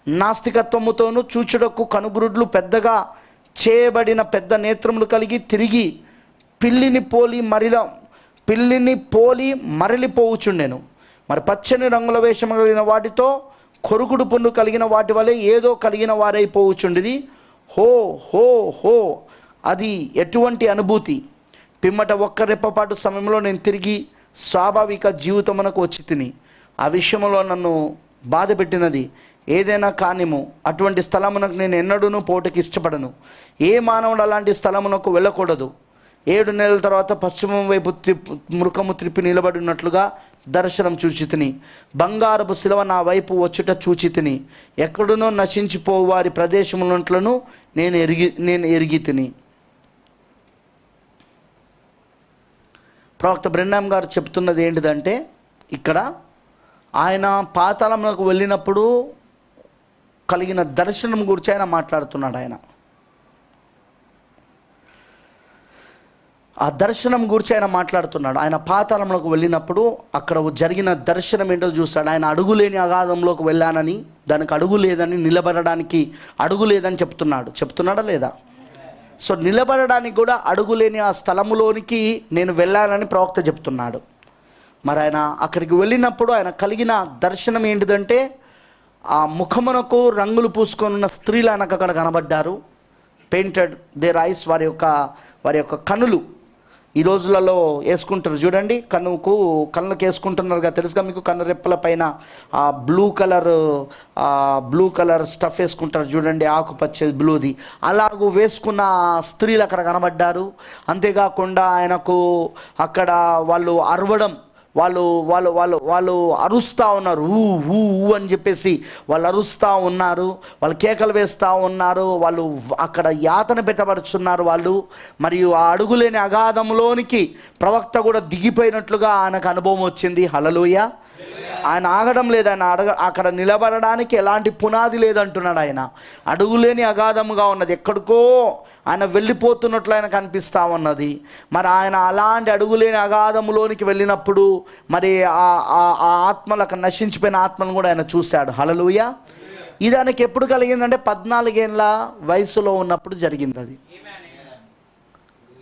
నాస్తికత్వముతోనూ చూచుటకు కనుగురుడ్లు పెద్దగా చేయబడిన పెద్ద నేత్రములు కలిగి తిరిగి పిల్లిని పోలి మరలిపోవుచుండెను. మరి పచ్చని రంగుల వేషము కలిగిన వాటితో కొరుకుడు పుండు కలిగిన వాటి వలె ఏదో కలిగిన వారైపోవుచుండిది. హో హో హో, అది ఎటువంటి అనుభూతి! పిమ్మట ఒక్క రెప్పపాటు సమయంలో నేను తిరిగి స్వాభావిక జీవితమునకు వచ్చి తిని. ఆ విషయంలో నన్ను బాధ పెట్టినది ఏదైనా కానిము. అటువంటి స్థలమునకు నేను ఎన్నడూనూ పోటుకి ఇష్టపడను. ఏ మానవుడు అలాంటి స్థలమునకు వెళ్ళకూడదు. 7 నెలల తర్వాత పశ్చిమం వైపు ముఖము త్రిప్పి నిలబడినట్లుగా దర్శనం చూచి తిని. బంగారపు శిలవ నా వైపు వచ్చుట చూచి తిని. ఎక్కడునో నశించిపోవు వారి ప్రదేశములను నేను ఎరిగి తిని. ప్రవక్త బ్రెన్హామ్ గారు చెప్తున్నది ఏంటిదంటే, ఇక్కడ ఆయన పాతాళంలోకి వెళ్ళినప్పుడు కలిగిన దర్శనం గురించి ఆయన మాట్లాడుతున్నాడు. ఆ దర్శనం గురించి ఆయన మాట్లాడుతున్నాడు. ఆయన పాతాళంలోకి వెళ్ళినప్పుడు అక్కడ జరిగిన దర్శనం ఏంటో చూస్తాడు. ఆయన అడుగులేని అగాధంలోకి వెళ్ళానని, దానికి అడుగు లేదని, నిలబడడానికి అడుగు లేదని చెప్తున్నాడా లేదా? సో నిలబడడానికి కూడా అడుగులేని ఆ స్థలములోనికి నేను వెళ్ళానని ప్రవక్త చెప్తున్నాడు. మరి ఆయన అక్కడికి వెళ్ళినప్పుడు ఆయన కలిగిన దర్శనం ఏంటిదంటే, ఆ ముఖమునకు రంగులు పూసుకొని ఉన్న స్త్రీలు ఆయనకు అక్కడ కనబడ్డారు. పెయింటెడ్ దేర్ ఐస్, వారి యొక్క కనులు ఈ రోజులలో వేసుకుంటారు చూడండి. కళ్ళకి వేసుకుంటున్నారుగా, తెలుసుగా మీకు. కన్ను రెప్పల పైన ఆ బ్లూ కలర్ స్టఫ్ వేసుకుంటారు చూడండి, ఆకుపచ్చ బ్లూది. అలాగూ వేసుకున్న స్త్రీలు అక్కడ కనబడ్డారు. అంతేకాకుండా ఆయనకు అక్కడ వాళ్ళు అరవడం, వాళ్ళు అరుస్తూ ఉన్నారు. ఊ ఊ అని చెప్పేసి వాళ్ళు అరుస్తూ ఉన్నారు, వాళ్ళు కేకలు వేస్తూ ఉన్నారు, వాళ్ళు అక్కడ యాతన పెట్టబడుచున్నారు వాళ్ళు. మరియు ఆ అడుగులేని అగాధంలోనికి ప్రవక్త కూడా దిగిపోయినట్లుగా ఆయనకు అనుభవం వచ్చింది. హల్లెలూయా. ఆయన ఆగడం లేదు. ఆయన అక్కడ నిలబడడానికి ఎలాంటి పునాది లేదంటున్నాడు. ఆయన అడుగులేని అగాధముగా ఉన్నది, ఎక్కడికో ఆయన వెళ్ళిపోతున్నట్లు ఆయనకు అనిపిస్తూ ఉన్నది. మరి ఆయన అలాంటి అడుగులేని అగాధములోనికి వెళ్ళినప్పుడు మరి ఆ ఆత్మలకు, నశించిపోయిన ఆత్మను కూడా ఆయన చూశాడు. హల్లెలూయా. ఇది ఆయనకి ఎప్పుడు కలిగిందంటే 14 ఏళ్ళ వయసులో ఉన్నప్పుడు జరిగింది. అది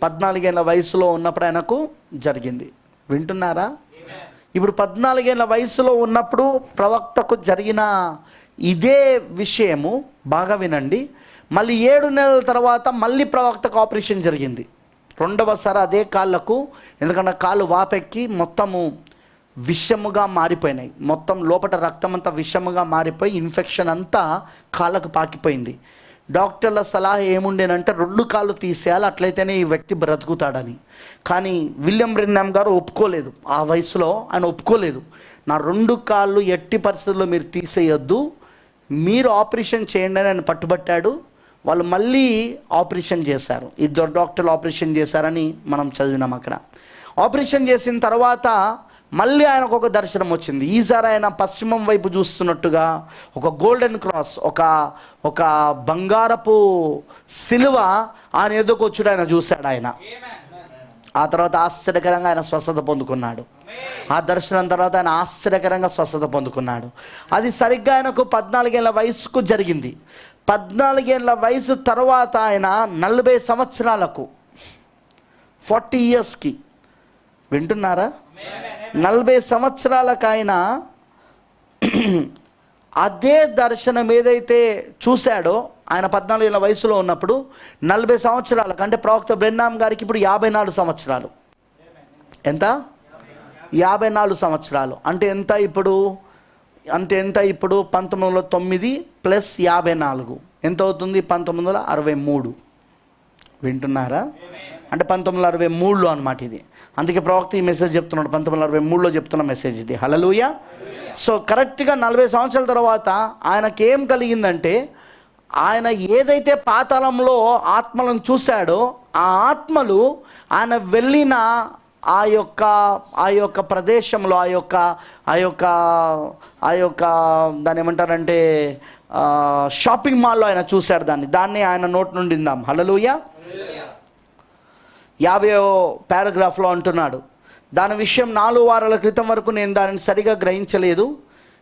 14 ఏళ్ళ వయసులో ఉన్నప్పుడు ఆయనకు జరిగింది. వింటున్నారా? ఇప్పుడు 14 ఏళ్ళ వయసులో ఉన్నప్పుడు ప్రవక్తకు జరిగిన ఇదే విషయము బాగా వినండి. మళ్ళీ 7 నెలల తర్వాత మళ్ళీ ప్రవక్తకు ఆపరేషన్ జరిగింది రెండవసారి అదే కాళ్ళకు. ఎందుకంటే కాళ్ళు వాపెక్కి మొత్తము విషముగా మారిపోయినాయి, మొత్తం లోపల రక్తం అంతా విషముగా మారిపోయి ఇన్ఫెక్షన్ అంతా కాళ్ళకు పాకిపోయింది. డాక్టర్ల సలహా ఏముండేనంటే 2 కాళ్ళు తీసేయాలి, అట్లయితేనే ఈ వ్యక్తి బ్రతుకుతాడని. కానీ విలియం బ్రెన్హామ్ గారు ఒప్పుకోలేదు. ఆ వయసులో ఆయన ఒప్పుకోలేదు. నా 2 కాళ్ళు ఎట్టి పరిస్థితుల్లో మీరు తీసేయొద్దు, మీరు ఆపరేషన్ చేయండి అని ఆయన పట్టుబట్టాడు. వాళ్ళు మళ్ళీ ఆపరేషన్ చేశారు. 2 డాక్టర్లు ఆపరేషన్ చేశారని మనం చదివినాం అక్కడ. ఆపరేషన్ చేసిన తర్వాత మళ్ళీ ఆయనకు ఒక దర్శనం వచ్చింది. ఈసారి ఆయన పశ్చిమం వైపు చూస్తున్నట్టుగా ఒక గోల్డెన్ క్రాస్, ఒక బంగారపు సిలువ ఆయన ఎదుర్కొచ్చుడు ఆయన చూశాడు. ఆయన ఆ తర్వాత ఆశ్చర్యకరంగా ఆయన స్వస్థత పొందుకున్నాడు. ఆ దర్శనం తర్వాత ఆయన ఆశ్చర్యకరంగా స్వస్థత పొందుకున్నాడు. అది సరిగ్గా ఆయనకు 14 ఏళ్ళ వయసుకు జరిగింది. 14 ఏళ్ళ వయసు తర్వాత ఆయన 40 సంవత్సరాలకు 40 ఇయర్స్కి, వింటున్నారా, 40 సంవత్సరాలకు ఆయన అదే దర్శనం ఏదైతే చూశాడో, ఆయన 14 ఏళ్ళ వయసులో ఉన్నప్పుడు 40 సంవత్సరాలకు, అంటే ప్రవక్త బ్రెన్హామ్ గారికి ఇప్పుడు 54 సంవత్సరాలు. ఎంత? 54 సంవత్సరాలు అంటే ఎంత ఇప్పుడు? 1909 ప్లస్ 54 ఎంత అవుతుంది? 1963. వింటున్నారా? అంటే 1963లో అనమాట ఇది. అందుకే ప్రవక్త ఈ మెసేజ్ చెప్తున్నాడు, 1963లో చెప్తున్న మెసేజ్ ఇది. హల్లెలూయా. సో కరెక్ట్గా 40 సంవత్సరాల తర్వాత ఆయనకి ఏం కలిగిందంటే, ఆయన ఏదైతే పాతాళంలో ఆత్మలను చూశాడో ఆ ఆత్మలు ఆయన వెళ్ళిన ఆ యొక్క ప్రదేశంలో ఆ యొక్క దాన్ని ఏమంటారంటే షాపింగ్ మాల్లో ఆయన చూశాడు. దాన్ని ఆయన నోటి నుండి విందాం. హల్లెలూయా. 50వ పారాగ్రాఫ్లో అంటున్నాడు, దాని విషయం 4 వారాల క్రితం వరకు నేను దానిని సరిగా గ్రహించలేదు,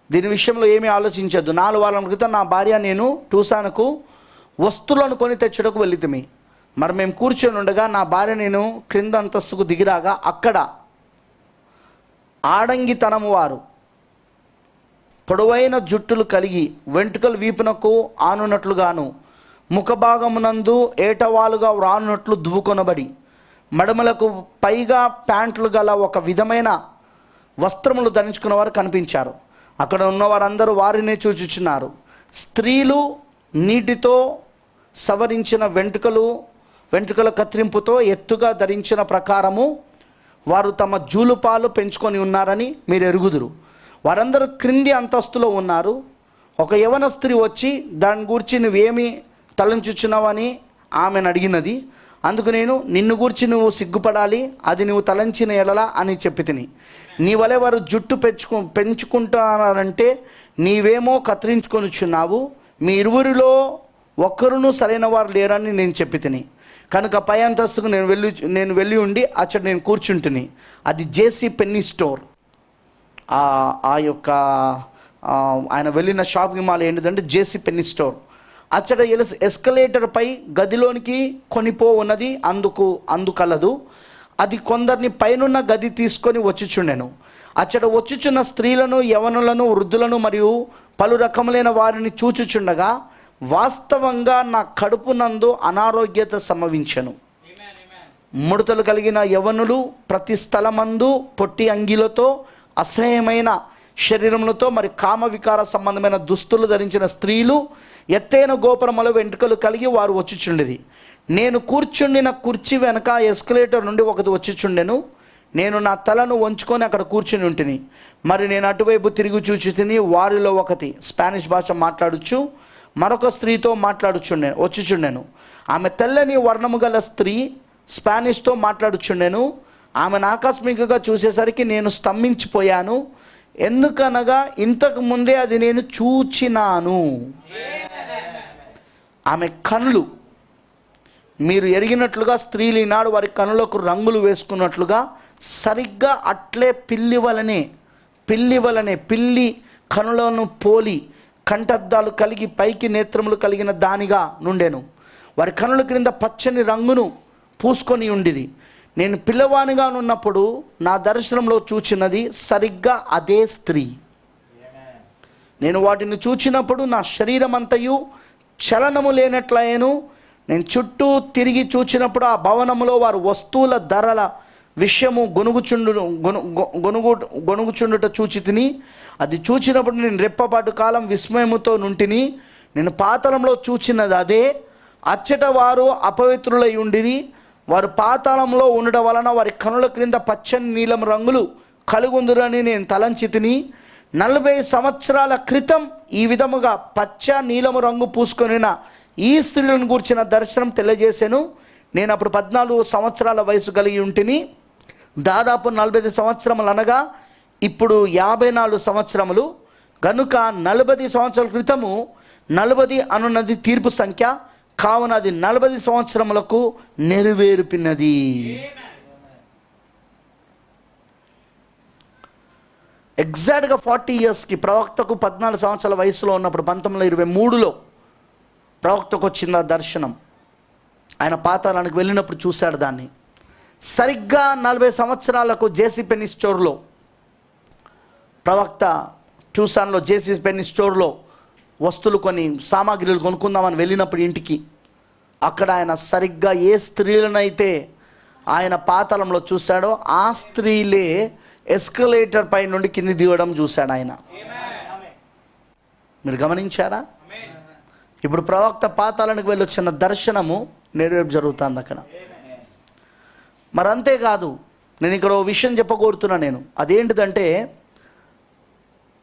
దీని విషయంలో ఏమీ ఆలోచించద్దు. 4 వారాల క్రితం నా భార్య నేను టూసాన్కు వస్తువులను కొని తెచ్చుటకు వెళ్ళితిమి. మరి మేము కూర్చొని ఉండగా నా భార్య నేను క్రింద అంతస్తుకు దిగిరాగా అక్కడ ఆడంగితనము వారు పొడవైన జుట్టులు కలిగి వెంట్రుకలు వీపునకు ఆనున్నట్లుగాను ముఖభాగమునందు ఏటవాలుగా వ్రానున్నట్లు దువ్వుకొనబడి మడమలకు పైగా ప్యాంట్లు గల ఒక విధమైన వస్త్రములు ధరించుకున్న వారు కనిపించారు. అక్కడ ఉన్నవారందరూ వారిని చూచుచున్నారు. స్త్రీలు నీటితో సవరించిన వెంట్రుకల కత్తిరింపుతో ఎత్తుగా ధరించిన ప్రకారము వారు తమ జూలుపాలు పెంచుకొని ఉన్నారని మీరు ఎరుగుదురు. వారందరూ క్రింది అంతస్తులో ఉన్నారు. ఒక యవన స్త్రీ వచ్చి దాని గురించి నువ్వేమి తలంచుచున్నావని ఆమెను అడిగినది. అందుకు నేను, నిన్ను గూర్చి నువ్వు సిగ్గుపడాలి, అది నువ్వు తలంచిన ఎడల అని చెప్పి తిని, నీ వలె వారు జుట్టు పెంచుకుంటున్నారంటే నీవేమో కత్తిరించుకొనిచున్నావు, మీ ఇరువురిలో ఒక్కరును సరైన వారు లేరని నేను చెప్పి తిని, కనుక పై అంతస్తుకు నేను వెళ్ళి ఉండి అచ్చట నేను కూర్చుంటుని. అది జేసీ పెన్నీ స్టోర్. ఆ యొక్క ఆయన వెళ్ళిన షాపింగ్ మాల్ ఏంటిదంటే జేసీ పెన్నీ స్టోర్. అచ్చట ఎస్కలేటర్ పై గదిలోనికి కొనిపో ఉన్నది, అందుకలదు. అది కొందరిని పైనున్న గది తీసుకొని వచ్చుచుండెను. అచ్చట వచ్చుచున్న స్త్రీలను, యవనులను, వృద్ధులను మరియు పలు రకములైన వారిని చూచుచుండగా వాస్తవంగా నా కడుపునందు అనారోగ్యత సంభవించెను. ముడతలు కలిగిన యవనులు ప్రతి స్థలమందు పొట్టి అంగిలతో అసహ్యమైన శరీరములతో మరి కామ వికార సంబంధమైన దుస్తులు ధరించిన స్త్రీలు ఎత్తైన గోపురముల వెంట్రుకలు కలిగి వారు వచ్చుచుండిరి. నేను కూర్చుండిన కుర్చీ వెనక ఎస్కలేటర్ నుండి ఒకటి వచ్చుచుండెను. నేను నా తలను వంచుకొని అక్కడ కూర్చుని ఉంటిని. మరి నేను అటువైపు తిరిగి చూచుతిని. వారిలో ఒకటి స్పానిష్ భాష మాట్లాడుచు మరొక స్త్రీతో వచ్చుచుండెను. ఆమె తెల్లని వర్ణము గల స్త్రీ స్పానిష్తో మాట్లాడుచుండెను. ఆమెను ఆకస్మికంగా చూసేసరికి నేను స్తంభించిపోయాను. ఎందుకనగా ఇంతకు ముందే అది నేను చూచినాను. ఆమె కనులు మీరు ఎరిగినట్లుగా స్త్రీలు ఈనాడు వారి కనులకు రంగులు వేసుకున్నట్లుగా సరిగ్గా అట్లే పిల్లి కనులను పోలి కంఠద్దాలు కలిగి పైకి నేత్రములు కలిగిన దానిగా నుండెను. వారి కనుల క్రింద పచ్చని రంగును పూసుకొని ఉండిరి. నేను పిల్లవానిగా ఉన్నప్పుడు నా దర్శనంలో చూచినది సరిగ్గా అదే స్త్రీ. నేను వాటిని చూచినప్పుడు నా శరీరం అంతయు చలనము లేనట్లయేను. నేను చుట్టూ తిరిగి చూచినప్పుడు ఆ భవనములో వారు వస్తువుల ధరల విషయము గొనుగుచుండుట చూచి తిని, అది చూచినప్పుడు నేను రెప్పపాటు కాలం విస్మయముతో నుంటిని. నేను పాతాళంలో చూచినది అదే. అచ్చట వారు అపవిత్రులై ఉండిరి. వారు పాతాళంలో ఉండడం వలన వారి కనుల క్రింద పచ్చని నీలం రంగులు కలుగుందురని నేను తలంచి తిని. 40 సంవత్సరాల క్రితం ఈ విధముగా పచ్చ నీలము రంగు పూసుకొనిన ఈ స్త్రీలను గూర్చిన దర్శనం తెలియజేశాను. నేను అప్పుడు 14 సంవత్సరాల వయసు కలిగి ఉంటిని. దాదాపు 45 సంవత్సరములు అనగా ఇప్పుడు 54 సంవత్సరములు గనుక 40 సంవత్సరాల క్రితము 40 అనున్నది తీర్పు సంఖ్య, కావున అది 40 సంవత్సరములకు నెరవేరుపినది. ఎగ్జాక్ట్గా 40 ఇయర్స్కి ప్రవక్తకు 14 సంవత్సరాల వయసులో ఉన్నప్పుడు 1923లో ప్రవక్తకు వచ్చింది ఆ దర్శనం. ఆయన పాతాళానికి వెళ్ళినప్పుడు చూశాడు దాన్ని. సరిగ్గా 40 సంవత్సరాలకు జేసీ పెన్నీ స్టోర్లో, ప్రవక్త ట్యూసాన్లో జేసీ పెన్నీ స్టోర్లో వస్తువులు కొన్ని సామాగ్రిలు కొనుక్కుందామని వెళ్ళినప్పుడు ఇంటికి, అక్కడ ఆయన సరిగ్గా ఏ స్త్రీలనైతే ఆయన పాతాళంలో చూశాడో ఆ స్త్రీలే ఎస్కలేటర్ పై నుండి కింది దిగడం చూశాడు ఆయన. మీరు గమనించారా? ఇప్పుడు ప్రవక్త పాతాళానికి వెళ్ళి వచ్చిన దర్శనము నెరవేర్పు జరుగుతుంది అక్కడ. మరి అంతేకాదు, నేను ఇక్కడ ఓ విషయం చెప్పకూడుతున్నా. నేను అదేంటిదంటే,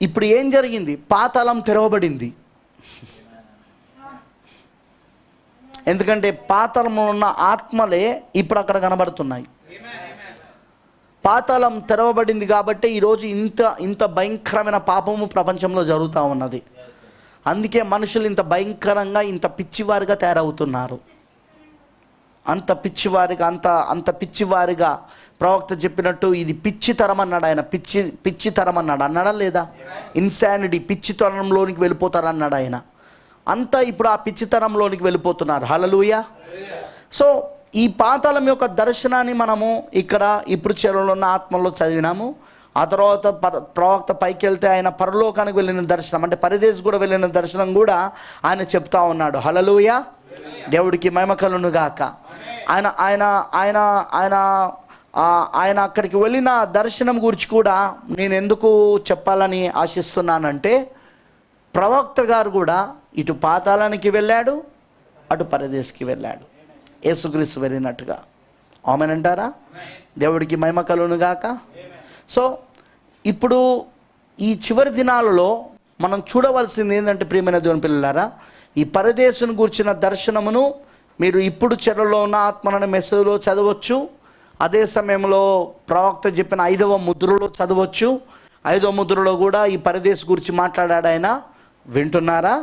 ఇప్పుడు ఏం జరిగింది? పాతాళం తెరవబడింది. ఎందుకంటే పాతాళంలో ఉన్న ఆత్మలే ఇప్పుడు అక్కడ కనబడుతున్నాయి. పాతాళం తెరవబడింది కాబట్టి ఈరోజు ఇంత భయంకరమైన పాపము ప్రపంచంలో జరుగుతూ ఉన్నది. అందుకే మనుషులు ఇంత భయంకరంగా, ఇంత పిచ్చివారిగా తయారవుతున్నారు. అంత పిచ్చివారిగా ప్రవక్త చెప్పినట్టు ఇది పిచ్చితరం అన్నాడు ఆయన. పిచ్చితరం అన్నాడా లేదా? ఇన్సానిటీ, పిచ్చితనంలోనికి వెళ్ళిపోతారు అన్నాడు ఆయన. అంతా ఇప్పుడు ఆ పిచ్చితనంలోనికి వెళ్ళిపోతున్నారు. హల్లెలూయా. సో ఈ పాతాళం యొక్క దర్శనాన్ని మనము ఇక్కడ ఇప్పుడు చెరువులో ఉన్న ఆత్మలో చదివినాము. ఆ తర్వాత ప్రవక్త పైకి వెళ్తే ఆయన పరలోకానికి వెళ్ళిన దర్శనం, అంటే పరదేశ్ కూడా వెళ్ళిన దర్శనం కూడా ఆయన చెప్తా ఉన్నాడు. హల్లెలూయా. దేవుడికి మహిమ కలుగును గాక. ఆయన ఆయన ఆయన ఆయన ఆయన అక్కడికి వెళ్ళిన దర్శనం గురించి కూడా నేను ఎందుకు చెప్పాలని ఆశిస్తున్నానంటే, ప్రవక్త గారు కూడా ఇటు పాతాళానికి వెళ్ళాడు, అటు పరదేశ్కి వెళ్ళాడు, యేసుక్రీస్తు వెళ్ళినట్టుగా. ఆమేన్ అంటారా? దేవుడికి మహిమ కలుగును గాక. సో ఇప్పుడు ఈ చివరి దినాలలో మనం చూడవలసింది ఏంటంటే, ప్రియమైన దేవుని పిల్లలారా, ఈ పరదేశుని గూర్చిన దర్శనమును మీరు ఇప్పుడు చెరలో ఉన్న ఆత్మలను మెసేజ్లో చదవచ్చు. అదే సమయంలో ప్రవక్త చెప్పిన 5వ ముద్రలో చదవచ్చు. 5వ ముద్రలో కూడా ఈ పరదేశ్ గురించి మాట్లాడాడు ఆయన. వింటున్నారా?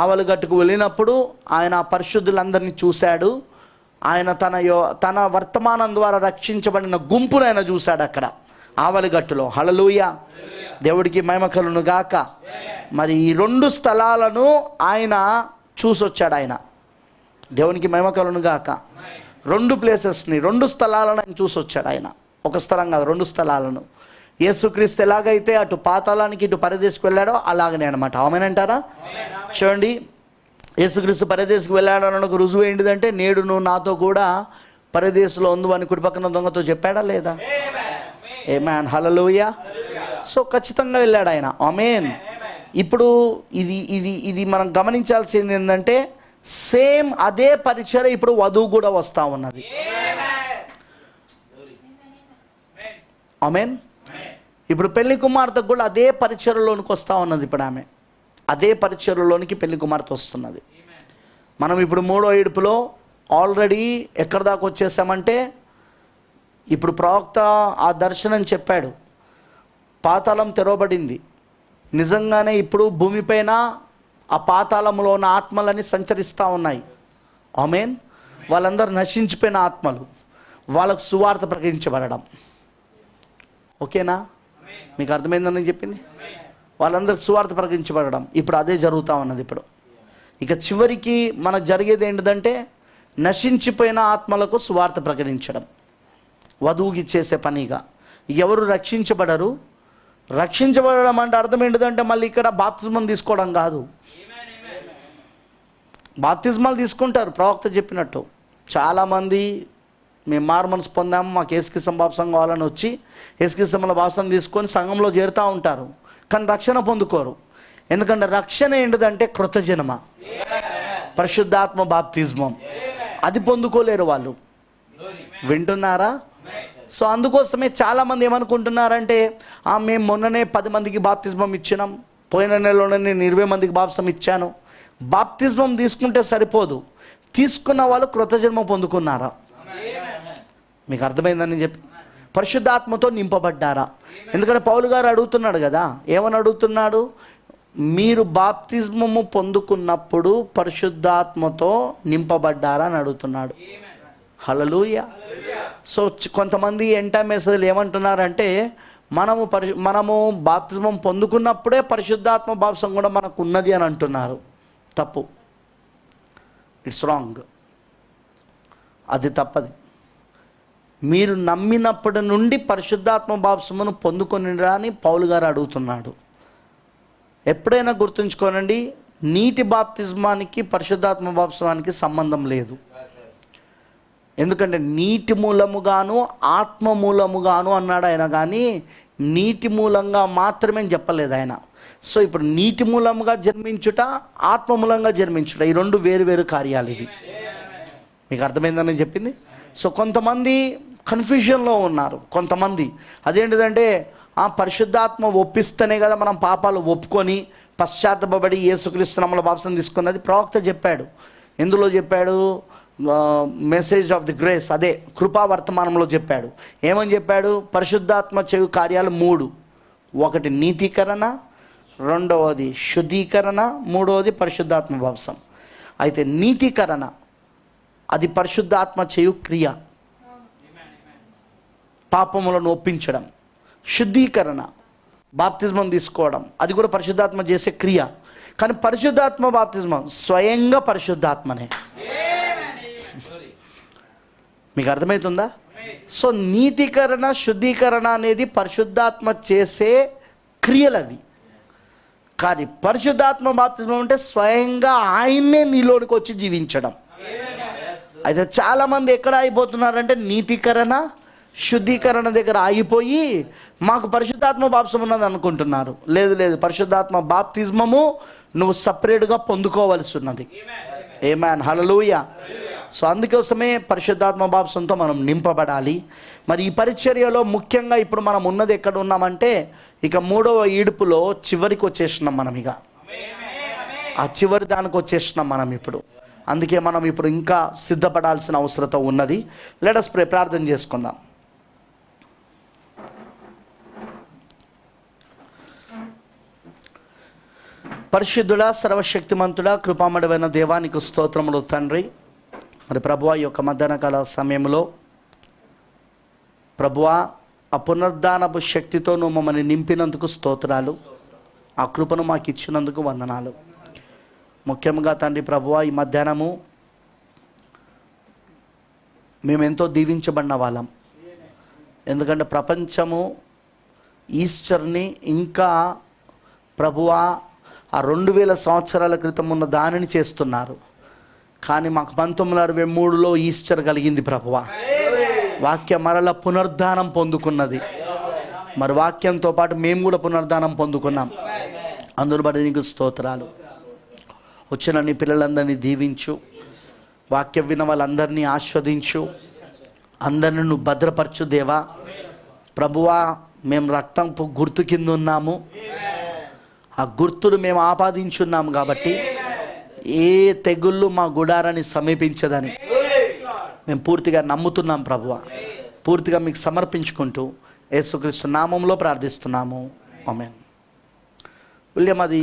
ఆవలిగట్టుకు వెళ్ళినప్పుడు ఆయన పరిశుద్ధులందరినీ చూశాడు. ఆయన తన వర్తమానం ద్వారా రక్షించబడిన గుంపును ఆయన చూశాడు అక్కడ ఆవలిగట్టులో. హల్లెలూయా. దేవుడికి మహిమ కలుగును గాక. మరి ఈ 2 స్థలాలను ఆయన చూసొచ్చాడు ఆయన. దేవునికి మహిమ కలుగును గాక. 2 ప్లేసెస్ని, 2 స్థలాలను ఆయన చూసొచ్చాడు ఆయన. ఒక స్థలం కాదు, 2 స్థలాలను. యేసుక్రీస్తు ఎలాగైతే అటు పాతాళానికి ఇటు పరదేశకు వెళ్ళాడో అలాగనే అనమాట. ఆమేనంటారా? చూడండి, యేసుక్రీస్తు పరదేశకు వెళ్ళాడు అన్న రుజువు ఏంటిదంటే, నేడు నువ్వు నాతో కూడా పరదేశంలో ఉందు అని కుడి పక్కన దొంగతో చెప్పాడా లేదా? ఆమేన్. హల్లెలూయా. సో ఖచ్చితంగా వెళ్ళాడు ఆయన. ఆమేన్. ఇప్పుడు ఇది మనం గమనించాల్సింది ఏంటంటే, సేమ్ అదే పరిచర్య ఇప్పుడు వధువు కూడా వస్తూ ఉన్నది. ఆమేన్. ఇప్పుడు పెళ్లి కుమార్తెకు కూడా అదే పరిచర్యలోనికి వస్తూ ఉన్నది. ఇప్పుడు ఆమె అదే పరిచర్యలోనికి పెళ్లి కుమార్తె వస్తున్నది. మనం ఇప్పుడు 3వ ఏడుపులో ఆల్రెడీ ఎక్కడి దాకా వచ్చేసామంటే, ఇప్పుడు ప్రవక్త ఆ దర్శనం చెప్పాడు. పాతాళం తెరవబడింది. నిజంగానే ఇప్పుడు భూమిపైన ఆ పాతాళంలో ఉన్న ఆత్మలని సంచరిస్తూ ఉన్నాయి. ఆమేన్. వాళ్ళందరూ నశించిపోయిన ఆత్మలు, వాళ్ళకు సువార్త ప్రకటించబడడం. ఓకేనా? మీకు అర్థమైందని చెప్పింది? వాళ్ళందరికి సువార్త ప్రకటించబడడం ఇప్పుడు అదే జరుగుతూ ఉన్నది. ఇప్పుడు ఇక చివరికి మనకు జరిగేది ఏంటిదంటే, నశించిపోయిన ఆత్మలకు సువార్త ప్రకటించడం వధువుకి చేసే పనిగా. ఎవరు రక్షించబడరు, రక్షించబడడం అంటే అర్థం ఏంటిదంటే మళ్ళీ ఇక్కడ బాప్తిజమం తీసుకోవడం కాదు. బాప్తిజమాలు తీసుకుంటారు ప్రవక్త చెప్పినట్టు. చాలామంది మేము మారు మనసు పొందాము, మాకు యేసుక్రీస్తు బాప్తిసం కావాలని వచ్చి యేసుక్రీస్తుల బాప్తిసం తీసుకొని సంఘంలో చేరుతూ ఉంటారు, కానీ రక్షణ పొందుకోరు. ఎందుకంటే రక్షణ ఏంటిదంటే కృత జన్మ, పరిశుద్ధాత్మ బాప్తిజమం, అది పొందుకోలేరు వాళ్ళు. వింటున్నారా? సో అందుకోసమే చాలామంది ఏమనుకుంటున్నారంటే మేము మొన్ననే 10 మందికి బాప్తిజమం ఇచ్చినాం, పోయిన నెలలోనే నేను 20 మందికి బాప్తిజం ఇచ్చాను. బాప్తిజమం తీసుకుంటే సరిపోదు, తీసుకున్న వాళ్ళు కృత జన్మ పొందుకున్నారా? మీకు అర్థమైందని చెప్పి పరిశుద్ధాత్మతో నింపబడ్డారా? ఎందుకంటే పౌలు గారు అడుగుతున్నాడు కదా, ఏమని అడుగుతున్నాడు? మీరు బాప్తిజమము పొందుకున్నప్పుడు పరిశుద్ధాత్మతో నింపబడ్డారా అని అడుగుతున్నాడు. హల్లెలూయా. సో కొంతమంది ఎంటా మెసేజ్లు ఏమంటున్నారంటే మనము బాప్తిజమం పొందుకున్నప్పుడే పరిశుద్ధాత్మ బాప్తిజం కూడా మనకు ఉన్నది అని అంటున్నారు. తప్పు. It's wrong. అది తప్పది. మీరు నమ్మినప్పటి నుండి పరిశుద్ధాత్మ బాప్తిజమును పొందుకొనిరా అని పౌలు గారు అడుగుతున్నాడు. ఎప్పుడైనా గుర్తుంచుకోనండి, నీటి బాప్తిజమానికి పరిశుద్ధాత్మ బాప్తిజమానికి సంబంధం లేదు. ఎందుకంటే నీటి మూలముగాను ఆత్మ మూలముగాను అన్నాడు ఆయన, కానీ నీటి మూలంగా మాత్రమే చెప్పలేదు ఆయన. సో ఇప్పుడు నీటి మూలంగా జన్మించుట, ఆత్మ మూలంగా జన్మించుట, ఈ రెండు వేరు వేరు కార్యాలు ఇవి. మీకు అర్థమైందని చెప్పింది. సో కొంతమంది కన్ఫ్యూజన్లో ఉన్నారు. కొంతమంది అదేంటిదంటే పరిశుద్ధాత్మ ఒప్పిస్తేనే కదా మనం పాపాలు ఒప్పుకొని పశ్చాత్తాపడి యేసుక్రీస్తు నామములో బాప్తిసం తీసుకున్నది. ప్రవక్త చెప్పాడు. ఎందులో చెప్పాడు? మెసేజ్ ఆఫ్ ది గ్రేస్, అదే కృపా వర్తమానంలో చెప్పాడు. ఏమని చెప్పాడు? పరిశుద్ధాత్మ చేయు కార్యాలు 3. ఒకటి నీతీకరణ, రెండవది శుద్ధీకరణ, మూడవది పరిశుద్ధాత్మ బాప్తిసం. అయితే నీతీకరణ అది పరిశుద్ధాత్మ చేయు క్రియ, పాపములను ఒప్పించడం. శుద్ధీకరణ బాప్తిజమం తీసుకోవడం, అది కూడా పరిశుద్ధాత్మ చేసే క్రియ. కానీ పరిశుద్ధాత్మ బాప్తిజమం స్వయంగా పరిశుద్ధాత్మనే. మీకు అర్థమవుతుందా? సో నీతీకరణ, శుద్ధీకరణ అనేది పరిశుద్ధాత్మ చేసే క్రియలు అవి. కానీ పరిశుద్ధాత్మ బాప్తిజమం అంటే స్వయంగా ఆయన్నే నీలోనికి వచ్చి జీవించడం. అయితే చాలామంది ఎక్కడ అయిపోతున్నారంటే నీతీకరణ, శుద్ధీకరణ దగ్గర ఆగిపోయి మాకు పరిశుద్ధాత్మ బాప్తిజం ఉన్నది అనుకుంటున్నారు. లేదు లేదు, పరిశుద్ధాత్మ బాప్తిజమము నువ్వు సపరేట్గా పొందుకోవలసి ఉన్నది. ఆమేన్, హల్లెలూయా. సో అందుకోసమే పరిశుద్ధాత్మ బాప్తిజంతో మనం నింపబడాలి. మరి ఈ పరిచర్యలో ముఖ్యంగా ఇప్పుడు మనం ఉన్నది ఎక్కడ ఉన్నామంటే ఇక 3వ ఈడుపులో చివరికి వచ్చేసినాం మనం. ఇక ఆ చివరి దానికి వచ్చేసినాం మనం ఇప్పుడు. అందుకే మనం ఇప్పుడు ఇంకా సిద్ధపడాల్సిన అవసరం ఉన్నది. లెట్ us pray, ప్రార్థన చేసుకుందాం. పరిశుద్ధుడా, సర్వశక్తిమంతుడా, కృపామయుడైన దేవానికి స్తోత్రములు తండ్రి. మరి ప్రభువా, ఈ యొక్క మధ్యాహ్నకాల సమయంలో ప్రభువా ఆ పునరుద్ధానపు శక్తితో నువ్వు మమ్మల్ని నింపినందుకు స్తోత్రాలు. ఆ కృపను మాకు ఇచ్చినందుకు వందనాలు. ముఖ్యంగా తండ్రి ప్రభువా, ఈ మధ్యాహ్నము మేము ఎంతో దీవించబడిన వాళ్ళం. ఎందుకంటే ప్రపంచము ఈస్టర్ని ఇంకా ప్రభువా ఆ 2000 సంవత్సరాల క్రితం ఉన్న దానిని చేస్తున్నారు. కానీ మాకు 1963లో ఈస్టర్ కలిగింది ప్రభువా. వాక్యం మరల పునరుద్ధానం పొందుకున్నది. మరి వాక్యంతో పాటు మేము కూడా పునరుద్ధానం పొందుకున్నాం. అందును బట్టి నీకు స్తోత్రాలు. వచ్చిన నీ పిల్లలందరినీ దీవించు, వాక్యం విన్న వాళ్ళందరినీ ఆస్వాదించు, అందరిని నువ్వు భద్రపరచు దేవా. ప్రభువా, మేము రక్తం గుర్తు కింద ఉన్నాము. ఆ గుర్తులు మేము ఆపాదించున్నాము కాబట్టి ఏ తెగుళ్ళు మా గుడారాన్ని సమీపించదని మేము పూర్తిగా నమ్ముతున్నాం ప్రభువా. పూర్తిగా మీకు సమర్పించుకుంటూ యేసుక్రీస్తు నామంలో ప్రార్థిస్తున్నాము. ఆమేన్. విలియం, అది